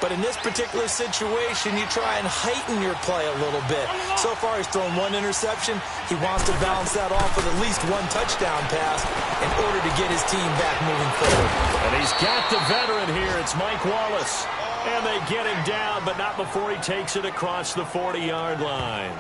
But in this particular situation, you try and heighten your play a little bit. So far, he's thrown 1 interception. He wants to balance that off with at least 1 touchdown pass in order to get his team back moving forward. And he's got the veteran here. It's Mike Wallace. And they get him down, but not before he takes it across the 40-yard line.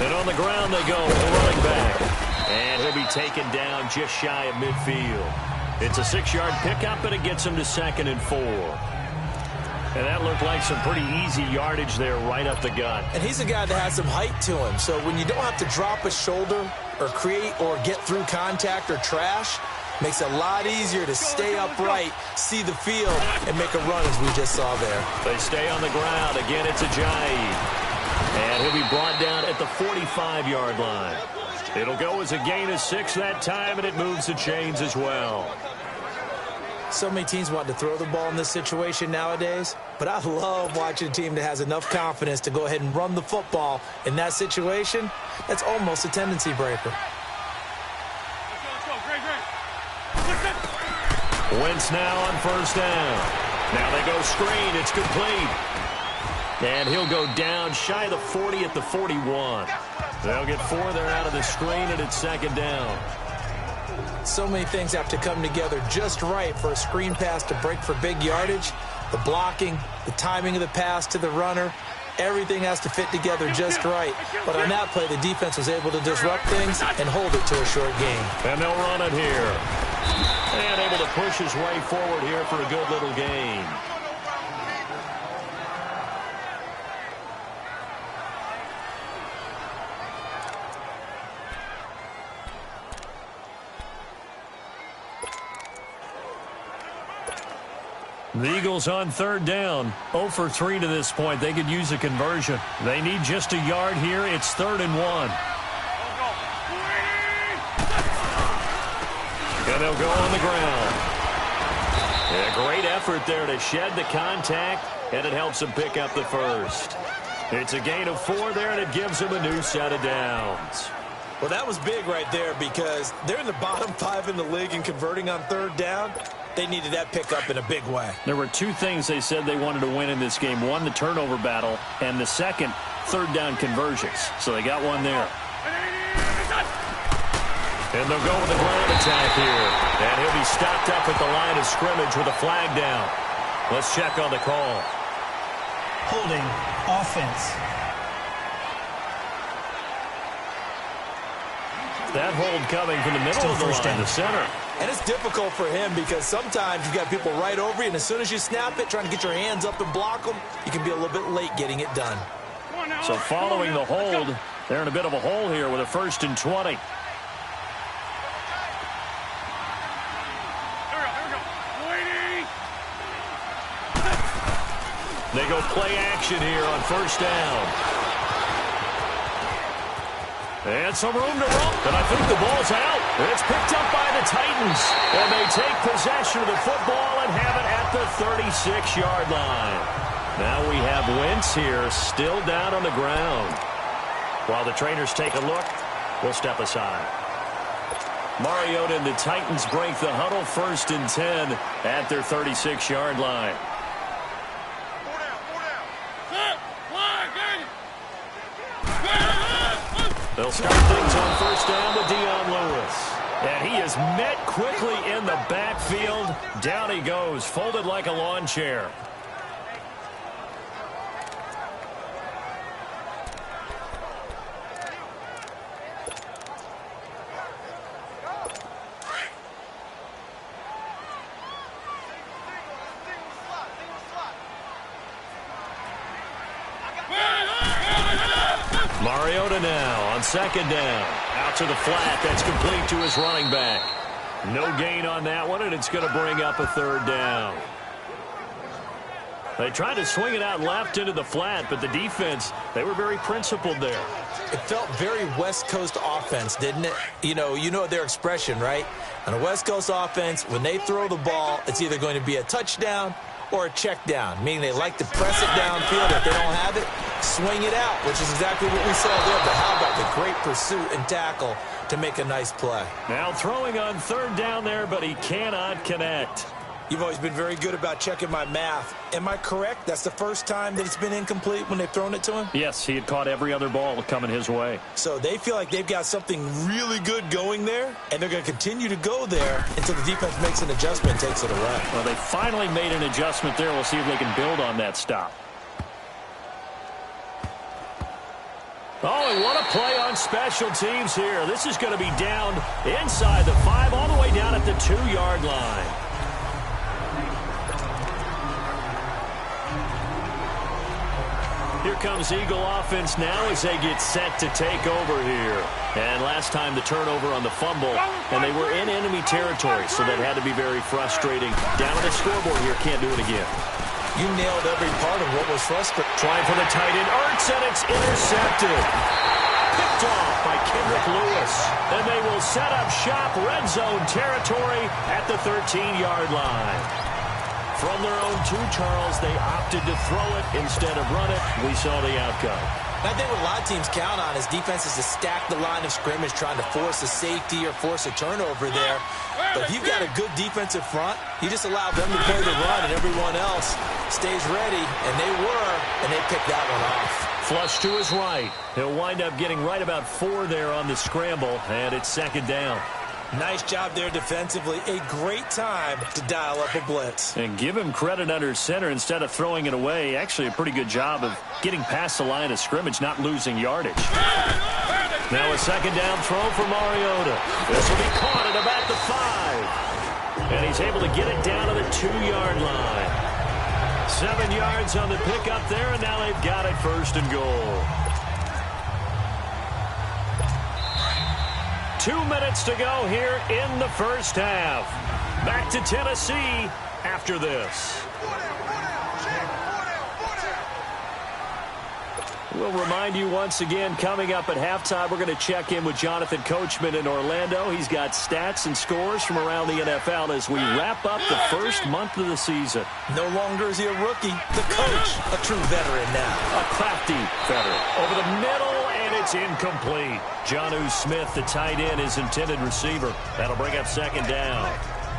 And on the ground they go, the running back. And he'll be taken down just shy of midfield. It's a 6-yard pickup, and it gets him to 2nd and 4. And that looked like some pretty easy yardage there right up the gut. And he's a guy that has some height to him. So when you don't have to drop a shoulder or create or get through contact or trash, makes it a lot easier to stay upright, see the field, and make a run as we just saw there. They stay on the ground. Again, it's Ajayi. And he'll be brought down at the 45-yard line. It'll go as a gain of 6 that time, and it moves the chains as well. So many teams want to throw the ball in this situation nowadays, but I love watching a team that has enough confidence to go ahead and run the football in that situation. That's almost a tendency breaker. Wentz now on 1st down. Now they go screen. It's complete. And he'll go down shy of the 40 at the 41. They'll get 4 there out of the screen, and it's 2nd down. So many things have to come together just right for a screen pass to break for big yardage. The blocking, the timing of the pass to the runner, everything has to fit together just right. But on that play, the defense was able to disrupt things and hold it to a short gain. And they'll run it here. And able to push his way forward here for a good little gain. The Eagles on 3rd down, 0 for 3 to this point. They could use a conversion. They need just a yard here. It's 3rd and 1. And they'll go on the ground. Yeah, great effort there to shed the contact, and it helps them pick up the first. It's a gain of 4 there, and it gives them a new set of downs. Well, that was big right there because they're in the bottom 5 in the league in converting on 3rd down. They needed that pickup in a big way. There were 2 things they said they wanted to win in this game. One, the turnover battle, and the second, 3rd down conversions. So they got one there. And they'll go with the ground attack here. And he'll be stopped up at the line of scrimmage with a flag down. Let's check on the call. Holding, offense. That hold coming from the middle of the line, the center. And it's difficult for him because sometimes you've got people right over you, and as soon as you snap it, trying to get your hands up and block them, you can be a little bit late getting it done. So following the hold, they're in a bit of a hole here with a 1st and 20. They go play action here on 1st down. And some room to run. And I think the ball's out. It's picked up by the Titans. And they take possession of the football and have it at the 36-yard line. Now we have Wentz here still down on the ground. While the trainers take a look, we'll step aside. Mariota and the Titans break the huddle, 1st and 10 at their 36-yard line. They'll start things on 1st down with Dion Lewis. And he is met quickly in the backfield. Down he goes, folded like a lawn chair. Mariota now on 2nd down. Out to the flat. That's complete to his running back. No gain on that one, and it's going to bring up a 3rd down. They tried to swing it out left into the flat, but the defense, they were very principled there. It felt very West Coast offense, didn't it? You know their expression, right? On a West Coast offense, when they throw the ball, it's either going to be a touchdown or a check down, meaning they like to press it downfield. If they don't have it, swing it out, which is exactly what we saw there. But how about the great pursuit and tackle to make a nice play? Now throwing on 3rd down there, but he cannot connect. You've always been very good about checking my math. Am I correct? That's the first time that it's been incomplete when they've thrown it to him? Yes, he had caught every other ball coming his way. So they feel like they've got something really good going there, and they're going to continue to go there until the defense makes an adjustment and takes it away. Well, they finally made an adjustment there. We'll see if they can build on that stop. Oh, and what a play on special teams here. This is going to be down inside the 5, all the way down at the 2-yard line. Here comes Eagle offense now as they get set to take over here. And last time the turnover on the fumble, and they were in enemy territory, so that had to be very frustrating. Down on the scoreboard here, can't do it again. You nailed every part of what was frustrating. Trying for the tight end, Ertz, and it's intercepted. Picked off by Kendrick Lewis. And they will set up shop, red zone territory at the 13-yard line. From their own 2, Charles, they opted to throw it instead of run it. We saw the outcome. I think what a lot of teams count on is defenses to stack the line of scrimmage, trying to force a safety or force a turnover there. But if you've got a good defensive front, you just allow them to play the run and everyone else stays ready. And they were, and they picked that one off. Flush to his right. He'll wind up getting right about 4 there on the scramble, and it's 2nd down. Nice job there defensively. A great time to dial up a blitz. And give him credit under center instead of throwing it away. Actually, a pretty good job of getting past the line of scrimmage, not losing yardage. Now a 2nd down throw for Mariota. This will be caught at about the 5. And he's able to get it down to the 2-yard line. 7 yards on the pickup there, and now they've got it 1st and goal. 2 minutes to go here in the 1st half. Back to Tennessee after this. We'll remind you once again, coming up at halftime, we're going to check in with Jonathan Coachman in Orlando. He's got stats and scores from around the NFL as we wrap up the 1st month of the season. No longer is he a rookie. The coach, a true veteran now. A crafty veteran. Over the middle, and it's incomplete. Jonnu Smith, the tight end, his intended receiver. That'll bring up 2nd down.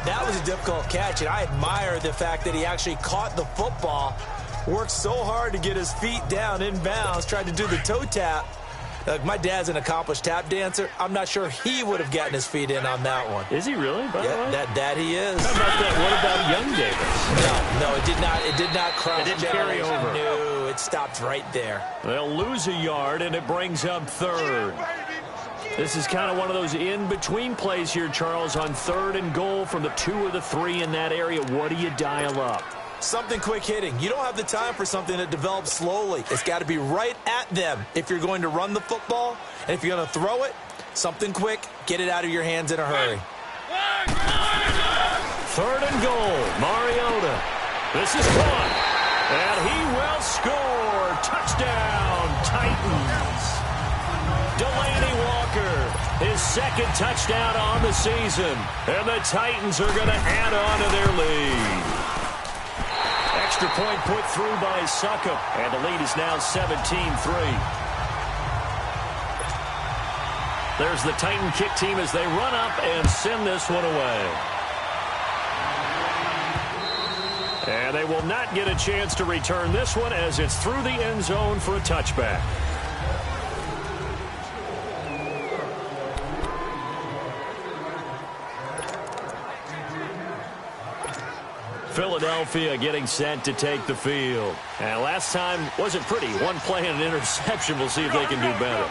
That was a difficult catch, and I admire the fact that he actually caught the football. Worked so hard to get his feet down inbounds, tried to do the toe tap. My dad's an accomplished tap dancer. I'm not sure he would have gotten his feet in on that one. Is he really? Yeah, that he is. How about that? What about young Davis? No, it did not. It did not cross. It didn't carry over. No, it stopped right there. They'll lose a yard, and it brings up 3rd. This is kind of one of those in-between plays here, Charles, on 3rd and goal from the 2 or the 3 in that area. What do you dial up? Something quick hitting. You don't have the time for something that develops slowly. It's got to be right at them if you're going to run the football. And if you're going to throw it, something quick, get it out of your hands in a hurry. 3rd and goal, Mariota. This is caught, and he will score. Touchdown, Titans. Delaney Walker, his 2nd touchdown on the season. And the Titans are going to add on to their lead. Extra point put through by Succop, and the lead is now 17-3. There's the Titan kick team as they run up and send this one away. And they will not get a chance to return this one as it's through the end zone for a touchback. Philadelphia getting set to take the field. And last time wasn't pretty. One play and an interception. We'll see if they can do better.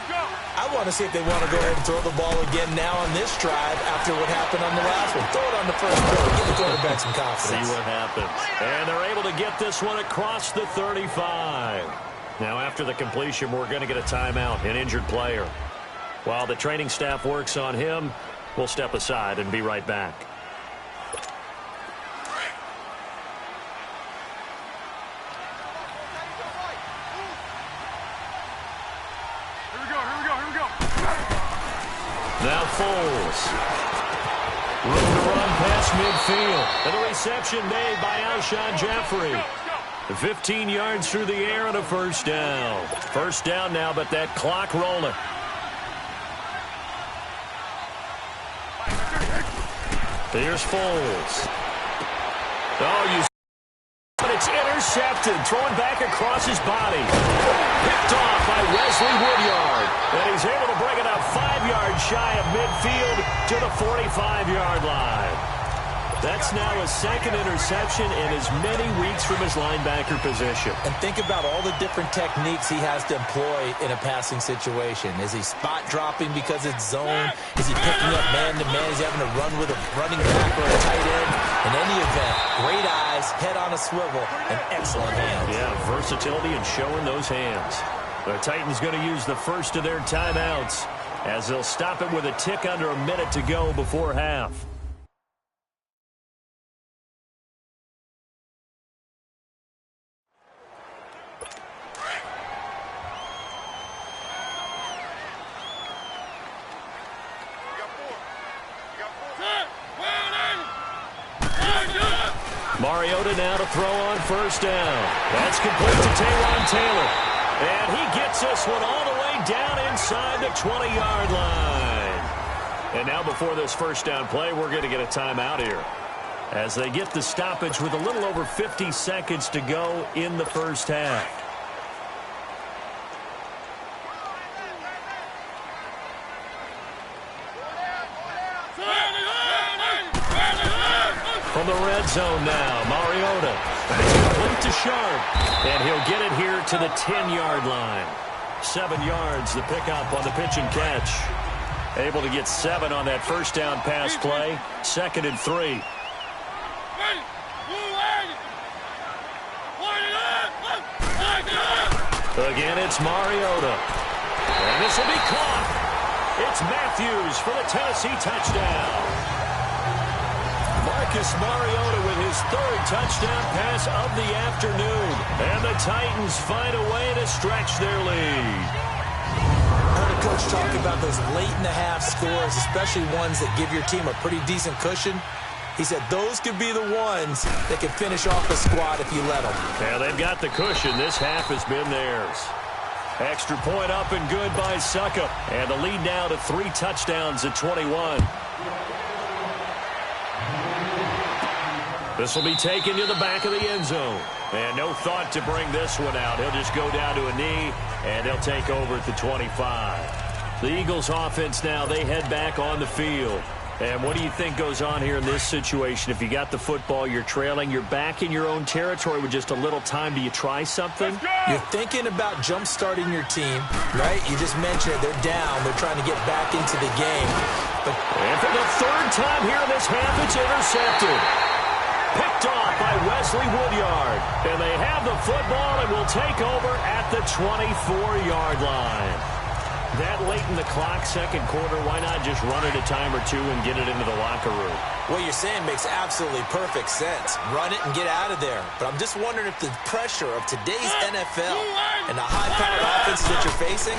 I want to see if they want to go ahead and throw the ball again now on this drive after what happened on the last one. Throw it on the first play. Give the quarterback some confidence. See what happens. And they're able to get this one across the 35. Now after the completion, we're going to get a timeout, an injured player. While the training staff works on him, we'll step aside and be right back. Now Foles. Room to run past midfield. And the reception made by Alshon Jeffrey. 15 yards through the air and a first down. First down now, but that clock rolling. Here's Foles. But it's intercepted. Throwing back across his body. Picked off by Wesley Woodyard. And he's able to bring it up 5 yards shy of midfield to the 45-yard line. That's now his second interception in as many weeks from his linebacker position. And think about all the different techniques he has to employ in a passing situation. Is he spot dropping because it's zone? Is he picking up man-to-man? Is he having to run with a running back or a tight end? In any event, great eyes, head on a swivel, and excellent hands. Yeah, versatility and showing those hands. The Titans going to use the first of their timeouts as they'll stop it with a tick under a minute to go before half. Mariota now to throw on first down. That's complete to Taywan Taylor. And he gets this one all the way down inside the 20-yard line. And now before this first down play, we're going to get a timeout here as they get the stoppage with a little over 50 seconds to go in the first half. From the red zone now, Mariota. That's complete to Sharp. And he'll get it here to the 10-yard line. 7 yards, the pickup on the pitch and catch. Able to get 7 on that first down pass play. 2nd and 3. Again, it's Mariota. And this will be caught. It's Matthews for the Tennessee touchdown. Marcus Mariota with his 3rd touchdown pass of the afternoon. And the Titans find a way to stretch their lead. I heard a coach talk about those late-in-the-half scores, especially ones that give your team a pretty decent cushion. He said those could be the ones that could finish off the squad if you let them. Yeah, they've got the cushion. This half has been theirs. Extra point up and good by Suckup. And the lead now to 3 touchdowns at 21. This will be taken to the back of the end zone. And no thought to bring this one out. He'll just go down to a knee, and they'll take over at the 25. The Eagles offense now, they head back on the field. And what do you think goes on here in this situation? If you got the football, you're trailing, you're back in your own territory with just a little time. Do you try something? You're thinking about jump-starting your team, right? You just mentioned it. They're down. They're trying to get back into the game. And for the 3rd time here in this half, it's intercepted. Picked off by Wesley Woodyard. And they have the football and will take over at the 24-yard line. That late in the clock, 2nd quarter, why not just run it a time or two and get it into the locker room? What you're saying makes absolutely perfect sense. Run it and get out of there. But I'm just wondering if the pressure of today's NFL and the high-powered offenses that you're facing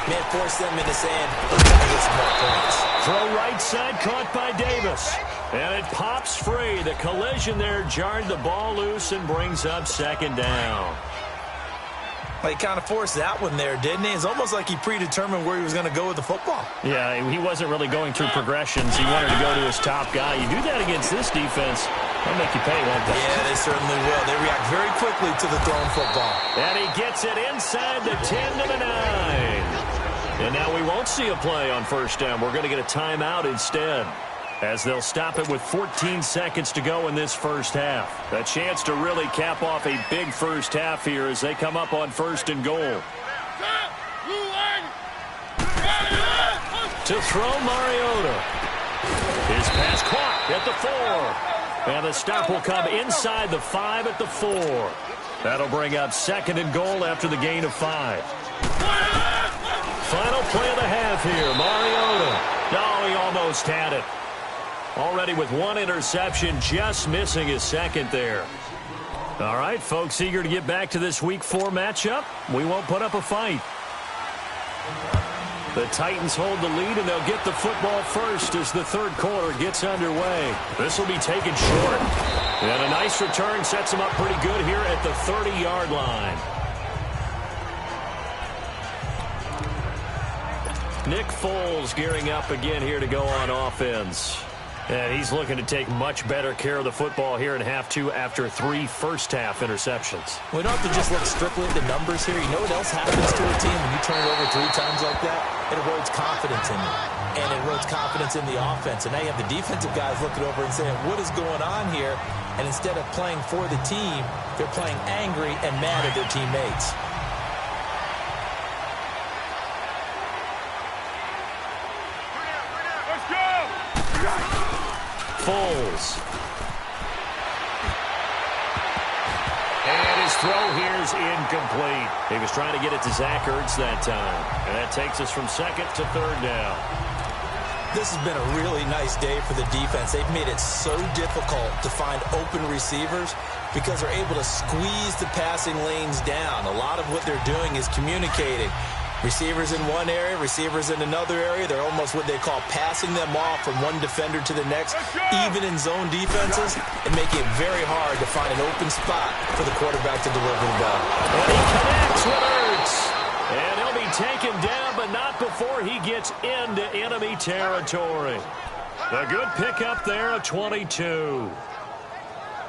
may force them into saying, let's try to get some more points. Throw right side caught by Davis. And it pops free. The collision there jarred the ball loose and brings up 2nd down. He kind of forced that one there, didn't he? It's almost like he predetermined where he was going to go with the football. Yeah, he wasn't really going through progressions. He wanted to go to his top guy. You do that against this defense, they'll make you pay, won't they? Yeah, they certainly will. They react very quickly to the thrown football. And he gets it inside the 10 to the 9. And now we won't see a play on first down. We're going to get a timeout instead, as they'll stop it with 14 seconds to go in this first half. A chance to really cap off a big first half here as they come up on first and goal. To throw Mariota. His pass caught at the 4. And the stop will come inside the 5 at the 4. That'll bring up second and goal after the gain of 5. Final play of the half here. Mariota. Oh, he almost had it. Already with one interception, just missing his second there. All right, folks, eager to get back to this Week 4 matchup. We won't put up a fight. The Titans hold the lead, and they'll get the football first as the third quarter gets underway. This will be taken short. And a nice return sets them up pretty good here at the 30-yard line. Nick Foles gearing up again here to go on offense. And he's looking to take much better care of the football here in half 2 after 3 first-half interceptions. We don't have to just look strictly at the numbers here. You know what else happens to a team when you turn it over 3 times like that? It erodes confidence in them. And it erodes confidence in the offense. And now you have the defensive guys looking over and saying, what is going on here? And instead of playing for the team, they're playing angry and mad at their teammates. Foles. And his throw here is incomplete. He was trying to get it to Zach Ertz that time. And that takes us from second to third down. This has been a really nice day for the defense. They've made it so difficult to find open receivers because they're able to squeeze the passing lanes down. A lot of what they're doing is communicating. Receivers in one area, receivers in another area. They're almost what they call passing them off from one defender to the next, even in zone defenses, and making it very hard to find an open spot for the quarterback to deliver the ball. And he connects with Ertz. And he'll be taken down, but not before he gets into enemy territory. A good pickup there of 22.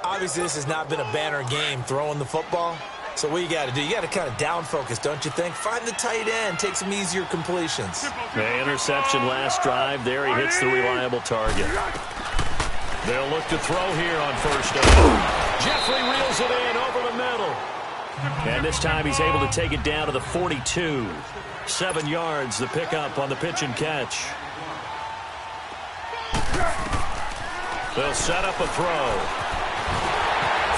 Obviously, this has not been a banner game throwing the football. So what you got to do, you got to kind of down focus, don't you think? Find the tight end, take some easier completions. The interception last drive there. He hits the reliable target. They'll look to throw here on first down. Jeffrey reels it in over the middle. And this time he's able to take it down to the 42. 7 yards, the pickup on the pitch and catch. They'll set up a throw.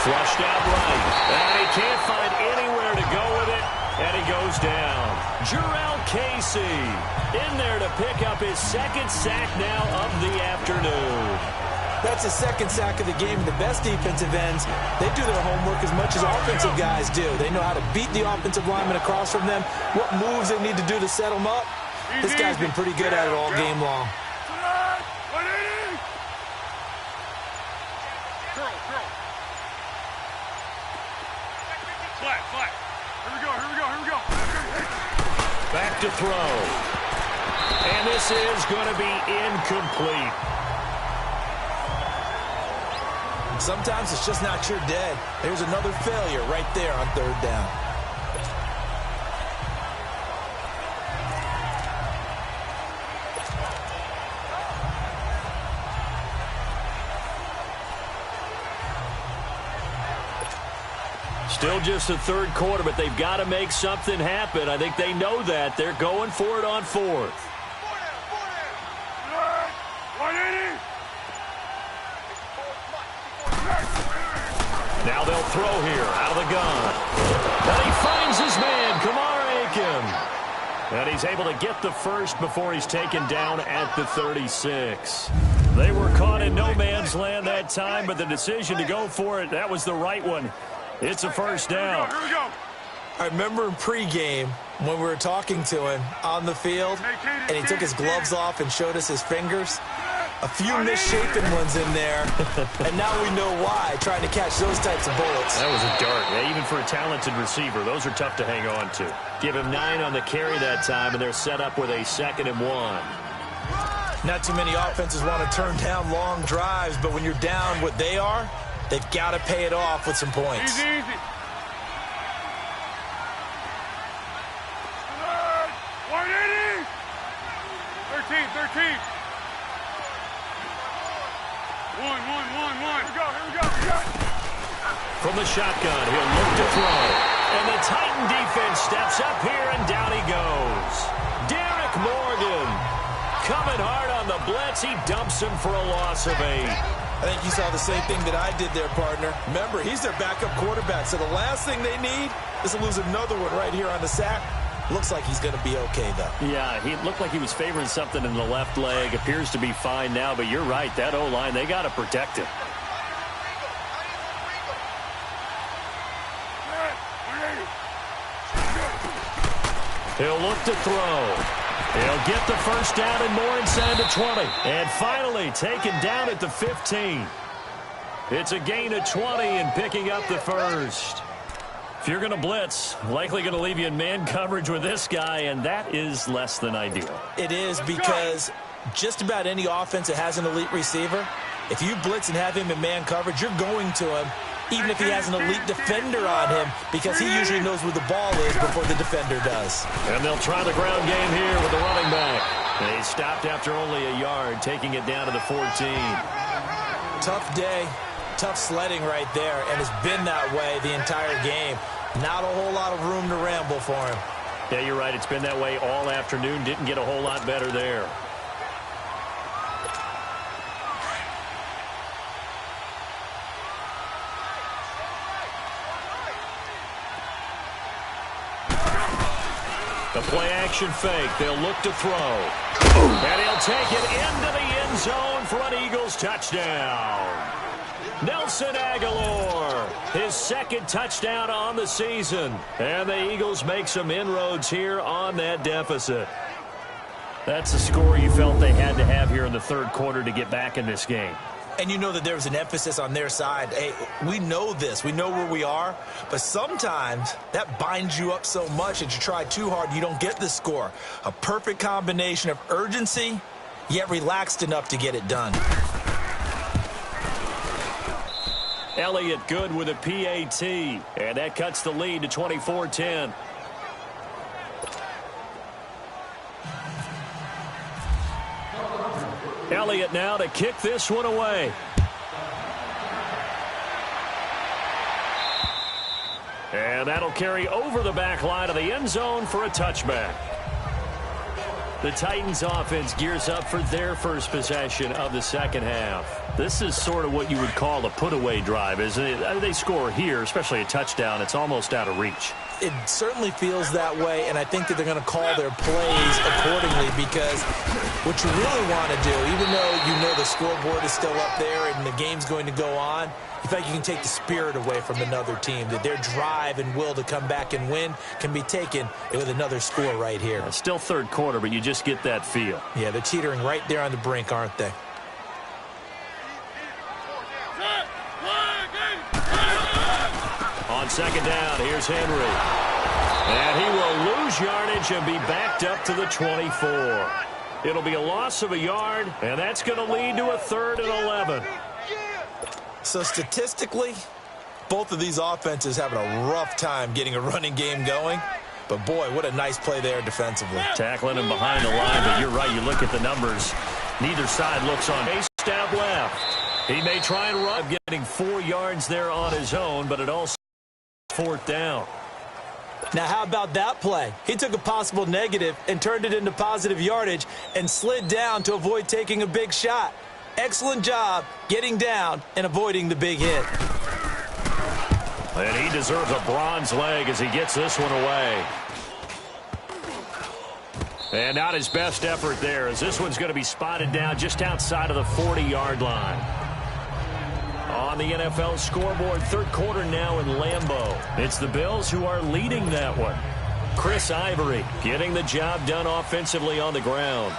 Flushed out right. And he can't find anywhere to go with it. And he goes down. Jarrell Casey in there to pick up his second sack now of the afternoon. That's his second sack of the game. The best defensive ends, they do their homework as much as offensive guys do. They know how to beat the offensive lineman across from them, what moves they need to do to set them up. This guy's been pretty good at it all game long. Back to throw. And this is going to be incomplete. Sometimes it's just not your day. There's another failure right there on third down. Still just the third quarter, but they've got to make something happen. I think they know that. They're going for it on fourth. Now they'll throw here out of the gun. And he finds his man, Kamar Aiken. And he's able to get the first before he's taken down at the 36. They were caught in no man's land that time, but the decision to go for it, that was the right one. It's a first down. Here we go. I remember in pregame when we were talking to him on the field, and he took his gloves off and showed us his fingers. A few misshapen ones in there, and now we know why, trying to catch those types of bullets. That was a dart. Yeah, even for a talented receiver, those are tough to hang on to. Give him 9 on the carry that time, and they're set up with a 2nd and 1. Not too many offenses want to turn down long drives, but when you're down what they are, they've got to pay it off with some points. Easy, easy. 180. 13. 1. Here we go. From the shotgun, he'll look to throw. And the Titan defense steps up here, and down he goes. Derek Morgan coming hard on the blitz. He dumps him for a loss of 8. I think you saw the same thing that I did there, partner. Remember, he's their backup quarterback, so the last thing they need is to lose another one right here on the sack. Looks like he's going to be okay, though. Yeah, he looked like he was favoring something in the left leg. Appears to be fine now, but you're right. That O-line, they got to protect him. He'll look to throw. He'll get the first down and more inside the 20. And finally taken down at the 15. It's a gain of 20 and picking up the first. If you're going to blitz, likely going to leave you in man coverage with this guy, and that is less than ideal. It is, because just about any offense that has an elite receiver, if you blitz and have him in man coverage, you're going to him, even if he has an elite defender on him, because he usually knows where the ball is before the defender does. And they'll try the ground game here with the running back. They stopped after only a yard, taking it down to the 14. Tough day, tough sledding right there, and it's been that way the entire game. Not a whole lot of room to ramble for him. Yeah, you're right. It's been that way all afternoon. Didn't get a whole lot better there. The play-action fake. They'll look to throw. And he'll take it into the end zone for an Eagles touchdown. Nelson Aguilar, his 2nd touchdown on the season. And the Eagles make some inroads here on that deficit. That's a score you felt they had to have here in the 3rd quarter to get back in this game. And you know that there was an emphasis on their side. Hey, we know this. We know where we are. But sometimes that binds you up so much that you try too hard and you don't get the score. A perfect combination of urgency, yet relaxed enough to get it done. Elliott good with a PAT. And that cuts the lead to 24-10. Elliott now to kick this one away. And that'll carry over the back line of the end zone for a touchback. The Titans offense gears up for their first possession of the 2nd half. This is sort of what you would call a put-away drive, isn't it? They score here, especially a touchdown. It's almost out of reach. It certainly feels that way, and I think that they're going to call their plays accordingly, because what you really want to do, even though you know the scoreboard is still up there and the game's going to go on, in fact, you can take the spirit away from another team, that their drive and will to come back and win can be taken with another score right here. It's still 3rd quarter, but you just get that feel. Yeah, they're teetering right there on the brink, aren't they? On 2nd down, here's Henry. And he will lose yardage and be backed up to the 24. It'll be a loss of a yard, and that's going to lead to a 3rd and 11. So statistically, both of these offenses having a rough time getting a running game going. But, boy, what a nice play there defensively. Tackling him behind the line, but you're right. You look at the numbers. Neither side looks on a stab left. He may try and run, getting 4 yards there on his own, but it also 4th down. Now, how about that play? He took a possible negative and turned it into positive yardage and slid down to avoid taking a big shot. Excellent job getting down and avoiding the big hit. And he deserves a bronze leg as he gets this one away. And not his best effort there, as this one's going to be spotted down just outside of the 40-yard line. On the NFL scoreboard, 3rd quarter now in Lambeau. It's the Bills who are leading that one. Chris Ivory getting the job done offensively on the ground.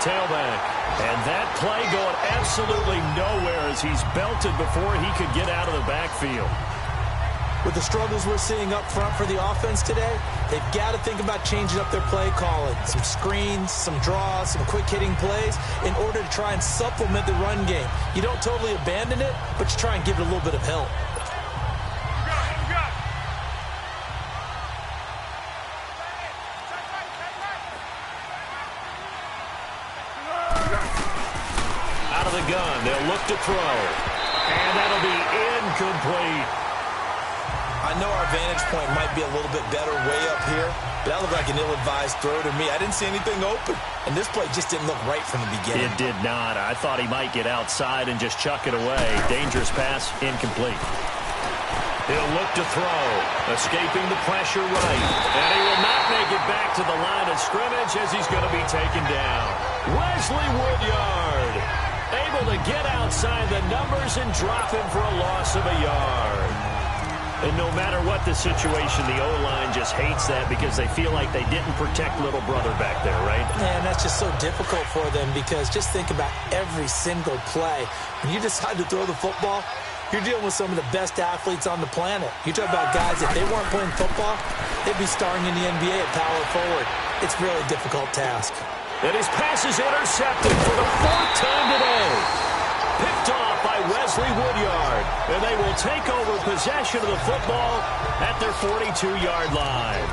tailback. And that play going absolutely nowhere as he's belted before he could get out of the backfield. With the struggles we're seeing up front for the offense today, they've got to think about changing up their play calling. Some screens, some draws, some quick-hitting plays in order to try and supplement the run game. You don't totally abandon it, but you try and give it a little bit of help. Out of the gun, they'll look to throw. And that'll be incomplete. I know our vantage point might be a little bit better way up here, but that looked like an ill-advised throw to me. I didn't see anything open, and this play just didn't look right from the beginning. It did not. I thought he might get outside and just chuck it away. Dangerous pass, incomplete. He'll look to throw, escaping the pressure right. And he will not make it back to the line of scrimmage as he's going to be taken down. Wesley Woodyard able to get outside the numbers and drop him for a loss of a yard. And no matter what the situation, the O-line just hates that because they feel like they didn't protect little brother back there, right? Man, that's just so difficult for them because just think about every single play. When you decide to throw the football, you're dealing with some of the best athletes on the planet. You talk about guys, if they weren't playing football, they'd be starring in the NBA at power forward. It's really a difficult task. And his pass is intercepted for the fourth time today. Picked off by Wesley Woodyard. And they will take over possession of the football at their 42-yard line.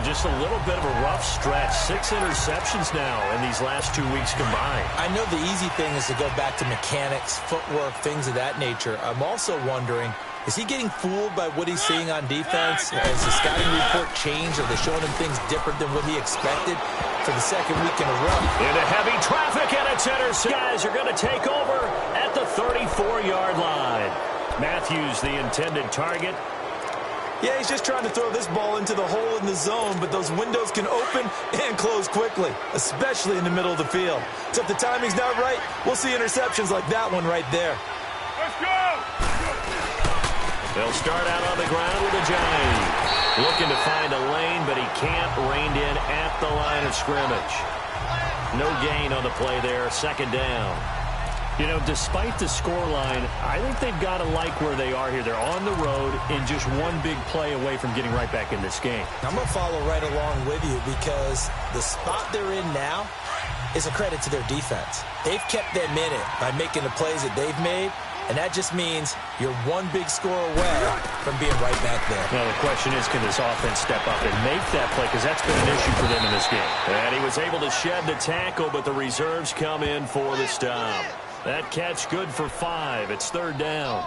Just a little bit of a rough stretch. 6 interceptions now in these last 2 weeks combined. I know the easy thing is to go back to mechanics, footwork, things of that nature. I'm also wondering, is he getting fooled by what he's seeing on defense? Has the scouting report changed? Are they showing him things different than what he expected for the second week in a row? Into heavy traffic, and it's intercepted. Guys are going to take over at the 34-yard line. Matthews, the intended target. Yeah, he's just trying to throw this ball into the hole in the zone, but those windows can open and close quickly, especially in the middle of the field. So if the timing's not right, we'll see interceptions like that one right there. Let's go! They'll start out on the ground with a Johnny. Looking to find a lane, but he can't. Reined in at the line of scrimmage. No gain on the play there. Second down. You know, despite the scoreline, I think they've got to like where they are here. They're on the road and just one big play away from getting right back in this game. I'm going to follow right along with you because the spot they're in now is a credit to their defense. They've kept them in it by making the plays that they've made, and that just means you're one big score away from being right back there. Now, the question is, can this offense step up and make that play? Because that's been an issue for them in this game. And he was able to shed the tackle, but the reserves come in for the stop. That catch good for 5. It's third down.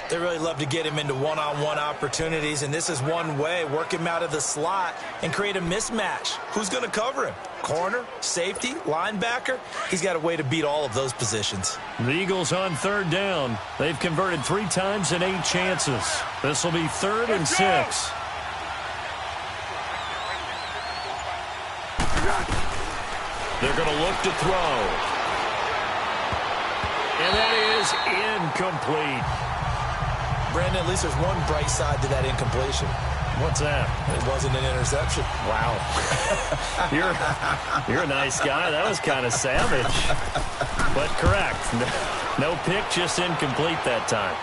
They really love to get him into one-on-one opportunities, and this is one way. Work him out of the slot and create a mismatch. Who's going to cover him? Corner, safety, linebacker? He's got a way to beat all of those positions. The Eagles on third down. They've converted 3 times in 8 chances. This will be 3rd and 6. They're going to look to throw. And that is incomplete. Brandon, at least there's one bright side to that incompletion. What's that? It wasn't an interception. Wow. You're a nice guy. That was kind of savage. But correct. No pick, just incomplete that time.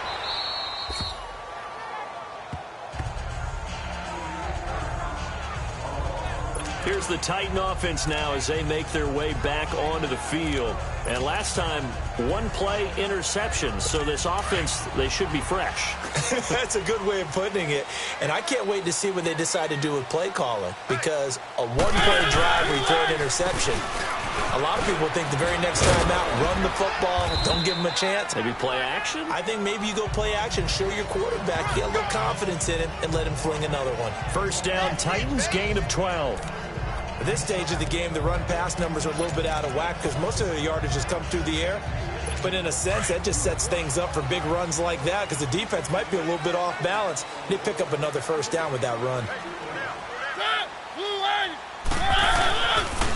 Here's the Titan offense now as they make their way back onto the field. And last time, 1 play interception. So this offense, they should be fresh. That's a good way of putting it. And I can't wait to see what they decide to do with play calling. Because a 1-play drive where you throw an interception, a lot of people think the very next time out, run the football, don't give them a chance. Maybe play action? I think maybe you go play action, show your quarterback, get a little confidence in him, and let him fling another one. First down, Titans, gain of 12. At this stage of the game, the run-pass numbers are a little bit out of whack because most of their yardage has come through the air. But in a sense, that just sets things up for big runs like that because the defense might be a little bit off balance. They pick up another first down with that run.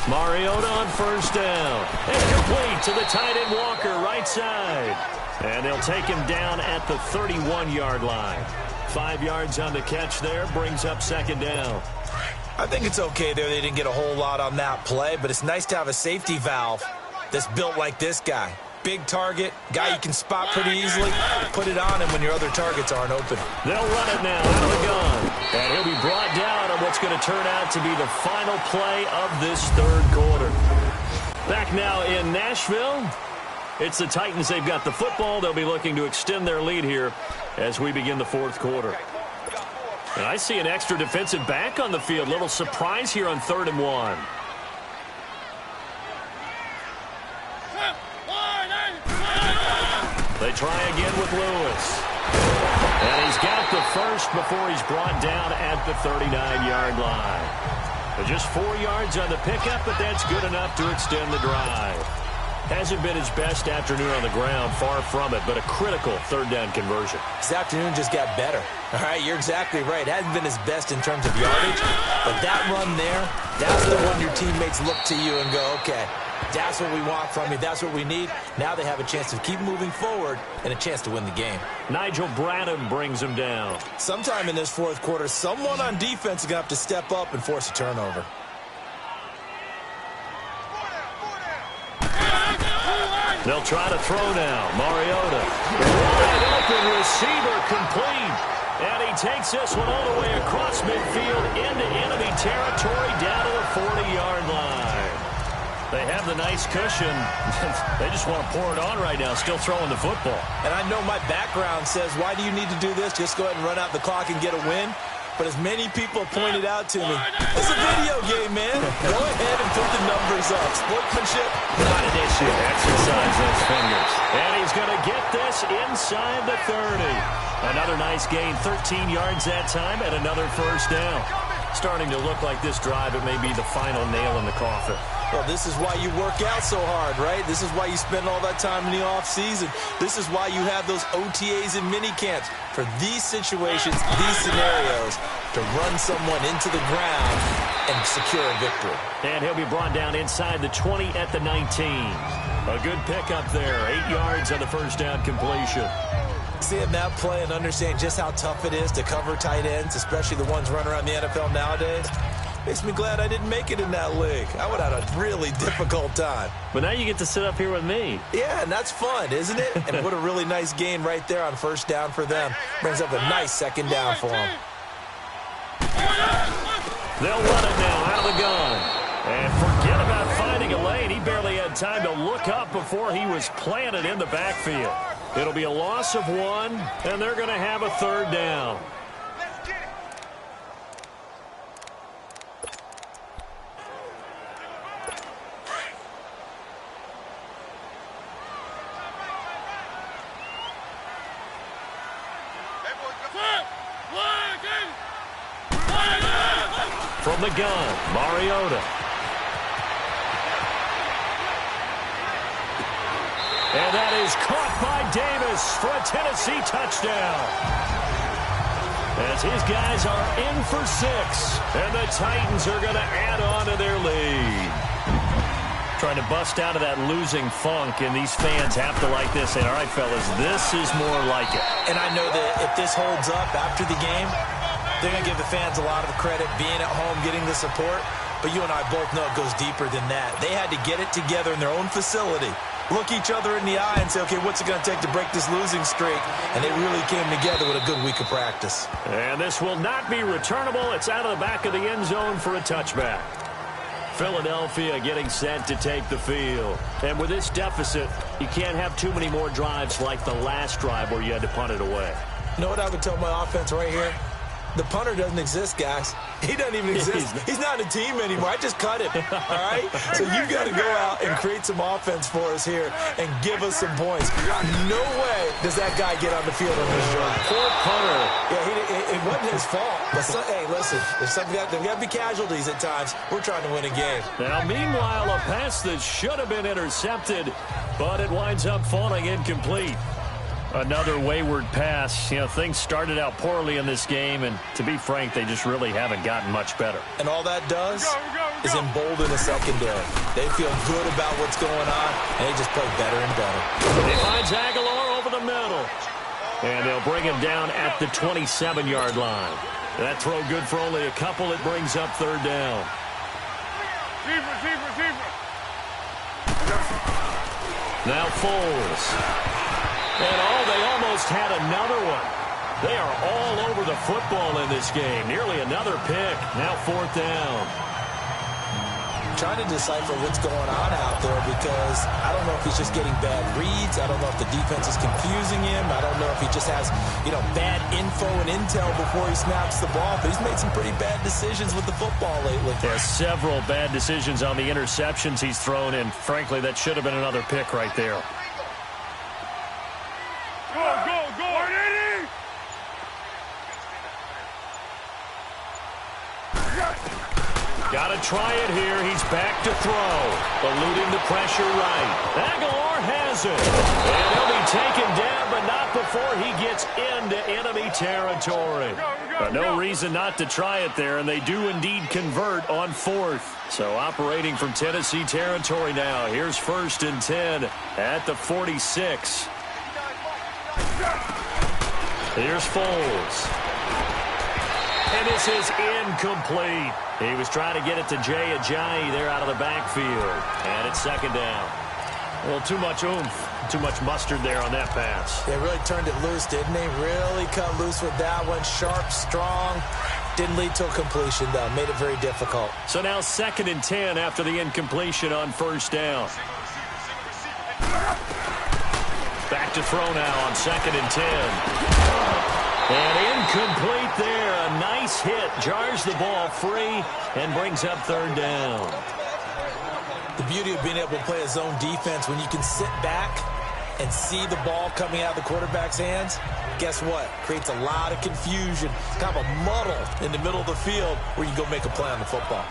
Mariota on first down. And complete to the tight end Walker, right side. And they'll take him down at the 31-yard line. 5 yards on the catch there, brings up second down. I think it's okay there. They didn't get a whole lot on that play, but it's nice to have a safety valve that's built like this guy. Big target, guy you can spot pretty easily. Put it on him when your other targets aren't open. They'll run it now out of the gun. And he'll be brought down on what's going to turn out to be the final play of this third quarter. Back now in Nashville. It's the Titans. They've got the football. They'll be looking to extend their lead here as we begin the fourth quarter. And I see an extra defensive back on the field. Little surprise here on 3rd and 1. They try again with Lewis. And he's got the first before he's brought down at the 39-yard line. But just 4 yards on the pickup, but that's good enough to extend the drive. Hasn't been his best afternoon on the ground, far from it, but a critical 3rd down conversion. His afternoon just got better. All right, you're exactly right. Hasn't been his best in terms of yardage, but that run there, that's the one your teammates look to you and go, okay, that's what we want from you. That's what we need. Now they have a chance to keep moving forward and a chance to win the game. Nigel Bradham brings him down. Sometime in this fourth quarter, someone on defense is going to have to step up and force a turnover. They'll try to throw now. Mariota. Wide open receiver complete. And he takes this one all the way across midfield into enemy territory down to the 40-yard line. They have the nice cushion. They just want to pour it on right now, still throwing the football. And I know my background says, why do you need to do this? Just go ahead and run out the clock and get a win. But as many people pointed out to me, it's a video game, man. Go ahead and put the numbers up. Sportsmanship, not an issue. Exercise those fingers. And he's going to get this inside the 30. Another nice gain, 13 yards that time, and another first down. Starting to look like this drive, it may be the final nail in the coffin. Well, this is why you work out so hard, right? This is why you spend all that time in the offseason. This is why you have those OTAs and mini camps. For these situations, these scenarios, to run someone into the ground and secure a victory. And he'll be brought down inside the 20 at the 19. A good pickup there, 8 yards on the first down completion. Seeing that play and understand just how tough it is to cover tight ends, especially the ones running around the NFL nowadays, makes me glad I didn't make it in that league. I would have had a really difficult time. But now you get to sit up here with me. Yeah, and that's fun, isn't it? And what a really nice gain right there on first down for them. Brings up a nice second down for them. They'll run it now out of the gun. And forget about finding a lane. He barely had time to look up before he was planted in the backfield. It'll be a loss of 1, and they're going to have a 3rd down. From the gun, Mariota. And that is caught by Davis for a Tennessee touchdown. As his guys are in for 6, and the Titans are going to add on to their lead. Trying to bust out of that losing funk, and these fans have to like this. And all right, fellas, this is more like it. And I know that if this holds up after the game, they're going to give the fans a lot of credit, being at home, getting the support. But you and I both know it goes deeper than that. They had to get it together in their own facility, look each other in the eye and say, okay, what's it going to take to break this losing streak? And they really came together with a good week of practice. And this will not be returnable. It's out of the back of the end zone for a touchback. Philadelphia getting set to take the field. And with this deficit, you can't have too many more drives like the last drive where you had to punt it away. You know what I would tell my offense right here? The punter doesn't exist, guys. He doesn't even exist. He's not a team anymore. I just cut him, all right? So you got to go out and create some offense for us here and give us some points. No way does that guy get on the field on this drive. Poor punter. Yeah, it wasn't his fault. But hey, listen, there's got to be casualties at times. We're trying to win a game. Now, meanwhile, a pass that should have been intercepted, but it winds up falling incomplete. Another wayward pass. You know, things started out poorly in this game, and to be frank, they just really haven't gotten much better. And all that does is embolden the secondary. They feel good about what's going on, and they just play better and better. He finds Aguilar over the middle. And they'll bring him down at the 27-yard line. That throw good for only a couple. It brings up third down. Receiver. Now Foles. And they almost had another one. They are all over the football in this game. Nearly another pick. Now fourth down. Trying to decipher what's going on out there because I don't know if he's just getting bad reads. I don't know if the defense is confusing him. I don't know if he just has, bad info and intel before he snaps the ball. But he's made some pretty bad decisions with the football lately. There's several bad decisions on the interceptions he's thrown, and frankly, that should have been another pick right there. Go! Got to try it here. He's back to throw. Eluding the pressure right. Aguilar has it. And he'll be taken down, but not before he gets into enemy territory. No reason not to try it there, and they do indeed convert on fourth. So operating from Tennessee territory now. Here's 1st and 10 at the 46. Here's Foles. And this is incomplete. He was trying to get it to Jay Ajayi there out of the backfield. And it's second down. A little too much oomph, too much mustard there on that pass. They really turned it loose, didn't they? Really cut loose with that one. Sharp, strong. Didn't lead to a completion, though. Made it very difficult. So now 2nd and 10 after the incompletion on first down. Back to throw now on 2nd and 10. And incomplete there. A nice hit. Jars the ball free and brings up third down. The beauty of being able to play a zone defense when you can sit back and see the ball coming out of the quarterback's hands, guess what? Creates a lot of confusion. It's kind of a muddle in the middle of the field where you go make a play on the football.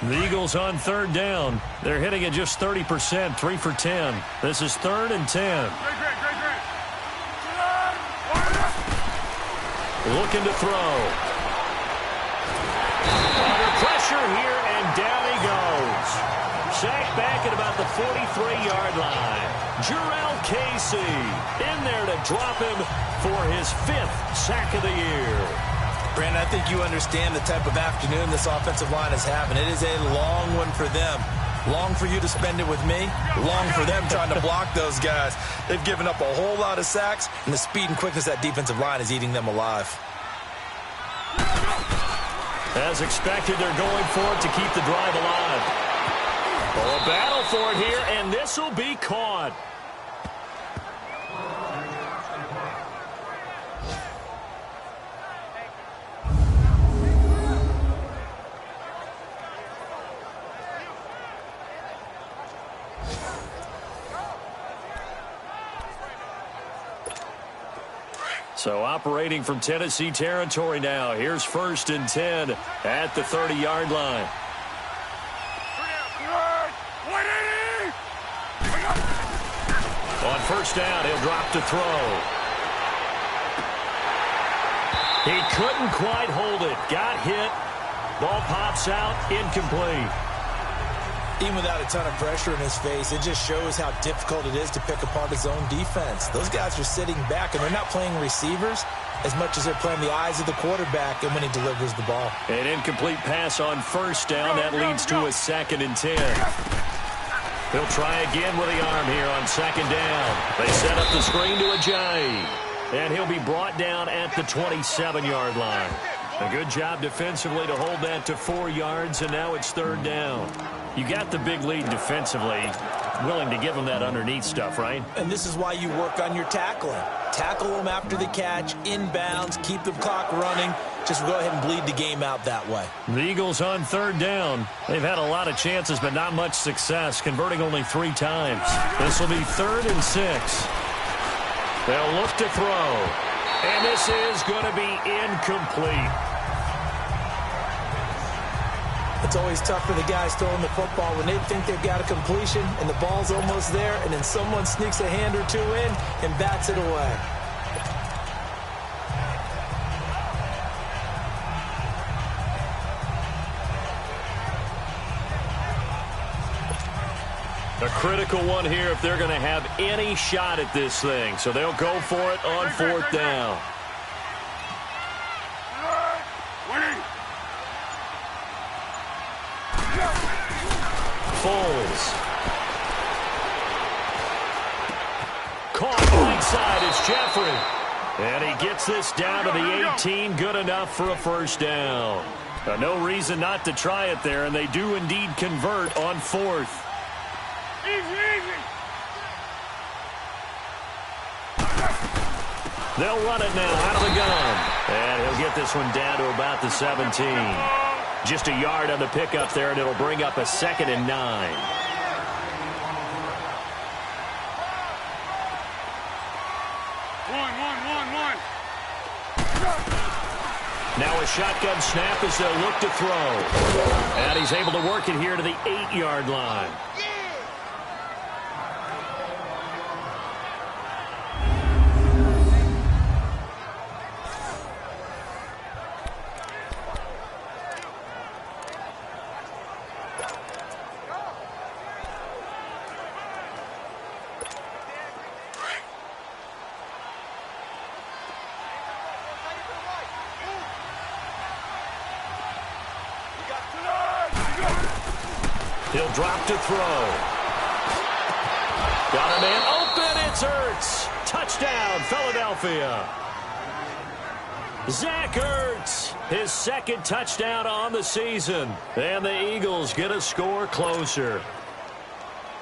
The Eagles on third down. They're hitting at just 30%, 3 for 10. This is 3rd and 10. Looking to throw. Under pressure here, and down he goes. Sacked back at about the 43-yard line. Jurrell Casey in there to drop him for his 5th sack of the year. Brandon, I think you understand the type of afternoon this offensive line is having. It is a long one for them. Long for you to spend it with me. Long for them trying to block those guys. They've given up a whole lot of sacks, and the speed and quickness of that defensive line is eating them alive. As expected, they're going for it to keep the drive alive. Oh, a battle for it here, and this will be caught. So operating from Tennessee territory now. Here's 1st and 10 at the 30-yard line. On first down, he'll drop to throw. He couldn't quite hold it. Got hit. Ball pops out. Incomplete. Even without a ton of pressure in his face, it just shows how difficult it is to pick apart his own defense. Those guys are sitting back, and they're not playing receivers as much as they're playing the eyes of the quarterback and when he delivers the ball. An incomplete pass on first down. That leads to a 2nd and 10. He'll try again with the arm here on 2nd down. They set up the screen to Ajayi, and he'll be brought down at the 27-yard line. A good job defensively to hold that to 4 yards, and now it's 3rd down. You got the big lead defensively. Willing to give them that underneath stuff, right? And this is why you work on your tackling. Tackle them after the catch, inbounds, keep the clock running. Just go ahead and bleed the game out that way. The Eagles on 3rd down. They've had a lot of chances, but not much success, converting only 3 times. This will be 3rd and 6. They'll look to throw. And this is going to be incomplete. It's always tough for the guys throwing the football when they think they've got a completion and the ball's almost there, and then someone sneaks a hand or 2 in and bats it away. A critical one here if they're going to have any shot at this thing. So they'll go for it on 4th down. inside. It's Jeffrey. And he gets this down to the 18. Good enough for a first down. No reason not to try it there, and they do indeed convert on fourth. Easy. They'll run it now out of the gun. And he'll get this one down to about the 17. Just a yard on the pickup there, and it'll bring up a 2nd and 9. One. Now a shotgun snap as they'll look to throw. And he's able to work it here to the 8-yard line. He'll drop to throw. Got a man open. It's Ertz. Touchdown, Philadelphia. Zach Ertz, his 2nd touchdown on the season. And the Eagles get a score closer.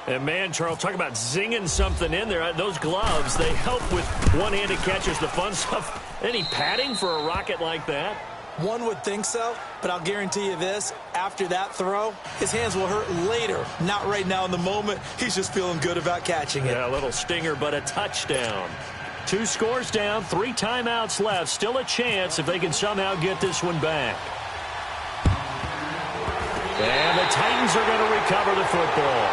And, man, Charles, talk about zinging something in there. Those gloves, they help with one-handed catches, the fun stuff. Any padding for a rocket like that? One would think so, but I'll guarantee you this. After that throw, his hands will hurt later. Not right now in the moment. He's just feeling good about catching it. Yeah, a little stinger, but a touchdown. 2 scores down, 3 timeouts left. Still a chance if they can somehow get this one back. And the Titans are going to recover the football.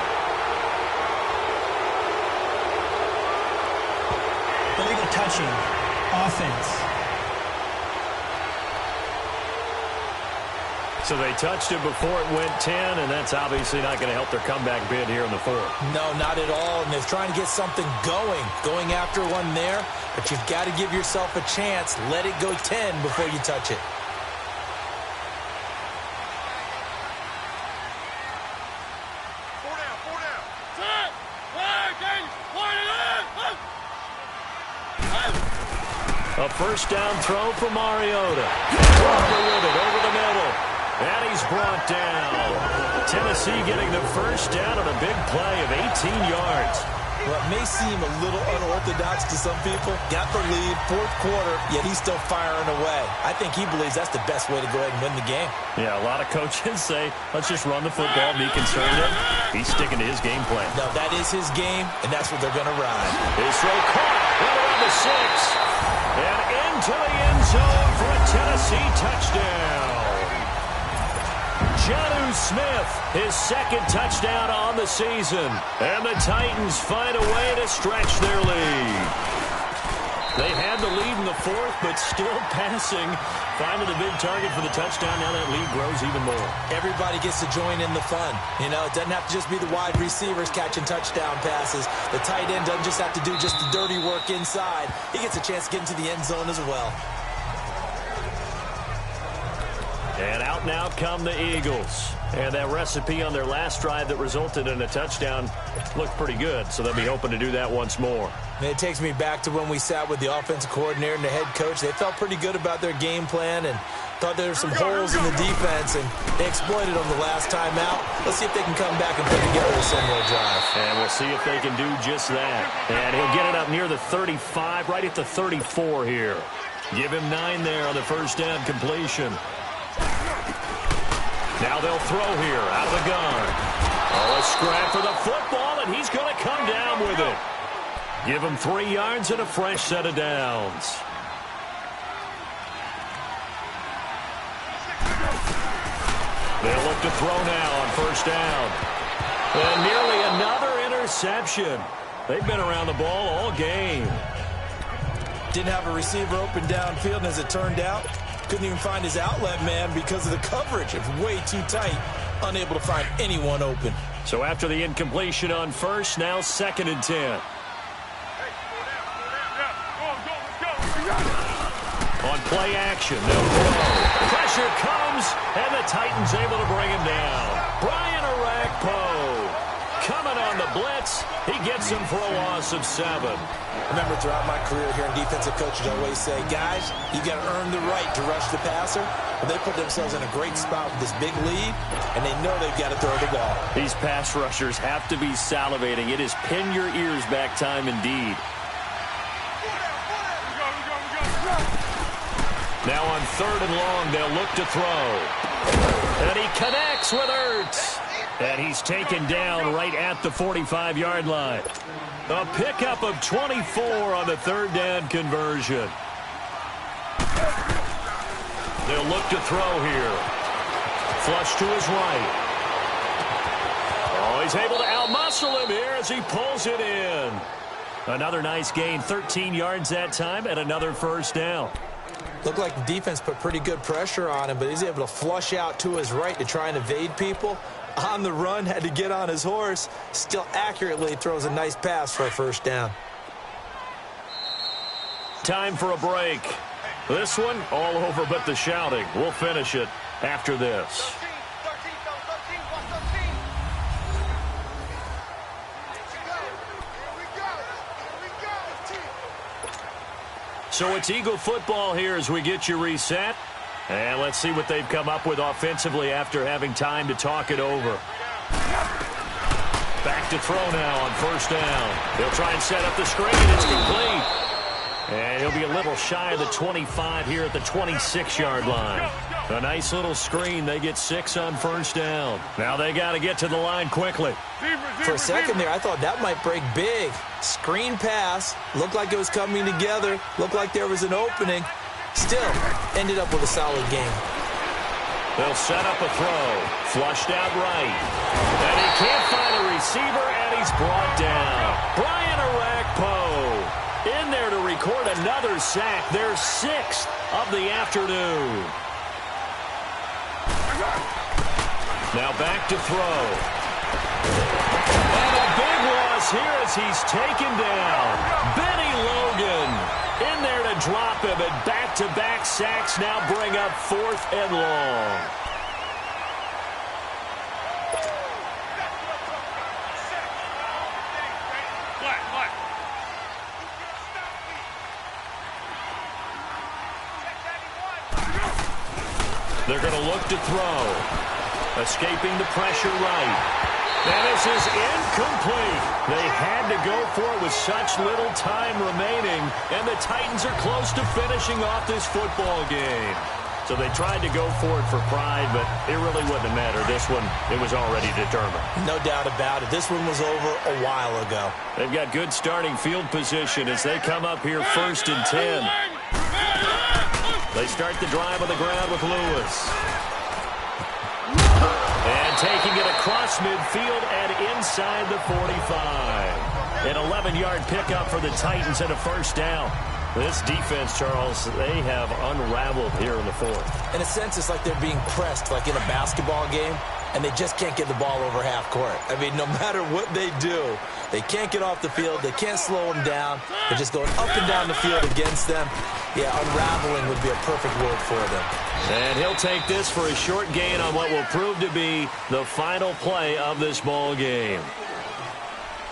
Illegal touching. Offense. So they touched it before it went 10, and that's obviously not going to help their comeback bid here in the 4th. No, not at all, and they're trying to get something going after one there, but you've got to give yourself a chance. Let it go 10 before you touch it. Four down. Set. A first down throw for Mariota. Walker with it over the middle. And he's brought down. Tennessee getting the first down on a big play of 18 yards. Well, it may seem a little unorthodox to some people. Got the lead, 4th quarter, yet he's still firing away. I think he believes that's the best way to go ahead and win the game. Yeah, a lot of coaches say, let's just run the football, be conservative. He's sticking to his game plan. No, that is his game, and that's what they're going to ride. His throw caught right around the 6. And into the end zone for a Tennessee touchdown. Jonnu Smith, his 2nd touchdown on the season. And the Titans find a way to stretch their lead. They had the lead in the 4th, but still passing. Finding the big target for the touchdown. Now that lead grows even more. Everybody gets to join in the fun. You know, it doesn't have to just be the wide receivers catching touchdown passes. The tight end doesn't just have to do just the dirty work inside. He gets a chance to get into the end zone as well. And out now come the Eagles. And that recipe on their last drive that resulted in a touchdown looked pretty good, so they'll be hoping to do that once more. And it takes me back to when we sat with the offensive coordinator and the head coach. They felt pretty good about their game plan and thought there were some holes in the defense, and they exploited them the last time out. Let's see if they can come back and put together a similar drive. And we'll see if they can do just that. And he'll get it up near the 35, right at the 34 here. Give him 9 there on the first down completion. Now they'll throw here out of the gun. Oh, a scrap for the football, and he's going to come down with it. Give him 3 yards and a fresh set of downs. They'll look to throw now on first down. And nearly another interception. They've been around the ball all game. Didn't have a receiver open downfield, and as it turned out, couldn't even find his outlet man because of the coverage. It's way too tight. Unable to find anyone open. So after the incompletion on first, now 2nd and 10. On play action, they'll throw. Pressure comes, and the Titans able to bring him down. Brian Orakpo coming on the blitz. He gets him for a loss of 7. Remember, throughout my career here in defensive coaches, I always say, guys, you got to earn the right to rush the passer. But they put themselves in a great spot with this big lead, and they know they've got to throw the ball. These pass rushers have to be salivating. It is pin your ears back time indeed. Now on 3rd and long, they'll look to throw. And he connects with Ertz. And he's taken down right at the 45-yard line. A pickup of 24 on the 3rd down conversion. They'll look to throw here. Flush to his right. Oh, he's able to outmuscle him here as he pulls it in. Another nice gain, 13 yards that time, and another 1st down. Looked like the defense put pretty good pressure on him, but he's able to flush out to his right to try and evade people. On the run, had to get on his horse. Still accurately throws a nice pass for a 1st down. Time for a break. This one, all over but the shouting. We'll finish it after this. So it's Eagle football here as we get you reset. And let's see what they've come up with offensively after having time to talk it over. Back to throw now on 1st down. He'll try and set up the screen. It's complete. And he'll be a little shy of the 25 here at the 26-yard line. A nice little screen. They get 6 on 1st down. Now they got to get to the line quickly. For a second there, I thought that might break big. Screen pass. Looked like it was coming together. Looked like there was an opening. Still, ended up with a solid game. They'll set up a throw. Flushed out right. And he can't find a receiver, and he's brought down. Brian Arakpo in there to record another sack. Their 6th of the afternoon. Now back to throw. And a big loss here as he's taken down. Benny Logan in there to drop him, and back-to-back sacks now bring up 4th and long. They're going to look to throw. Escaping the pressure right. And this is incomplete. They had to go for it with such little time remaining, and the Titans are close to finishing off this football game. So they tried to go for it for pride, but it really wouldn't have mattered. This one, it was already determined. No doubt about it. This one was over a while ago. They've got good starting field position as they come up here 1st and 10. They start the drive on the ground with Lewis. And taking it across midfield and inside the 45. An 11-yard pickup for the Titans and a 1st down. This defense, Charles, they have unraveled here in the 4th. In a sense, it's like they're being pressed like in a basketball game, and they just can't get the ball over half court. I mean, no matter what they do, they can't get off the field. They can't slow them down. They're just going up and down the field against them. Yeah, unraveling would be a perfect word for them. And he'll take this for a short gain on what will prove to be the final play of this ball game.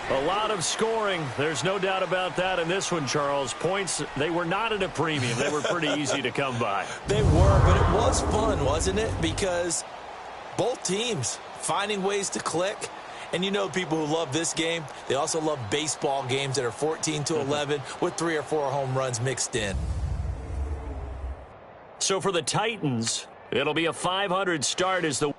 A lot of scoring. There's no doubt about that in this one, Charles. Points, they were not at a premium. They were pretty easy to come by. They were, but it was fun, wasn't it? Because both teams finding ways to click. And you know people who love this game, they also love baseball games that are 14-11 with 3 or 4 home runs mixed in. So for the Titans, it'll be a 500 start as the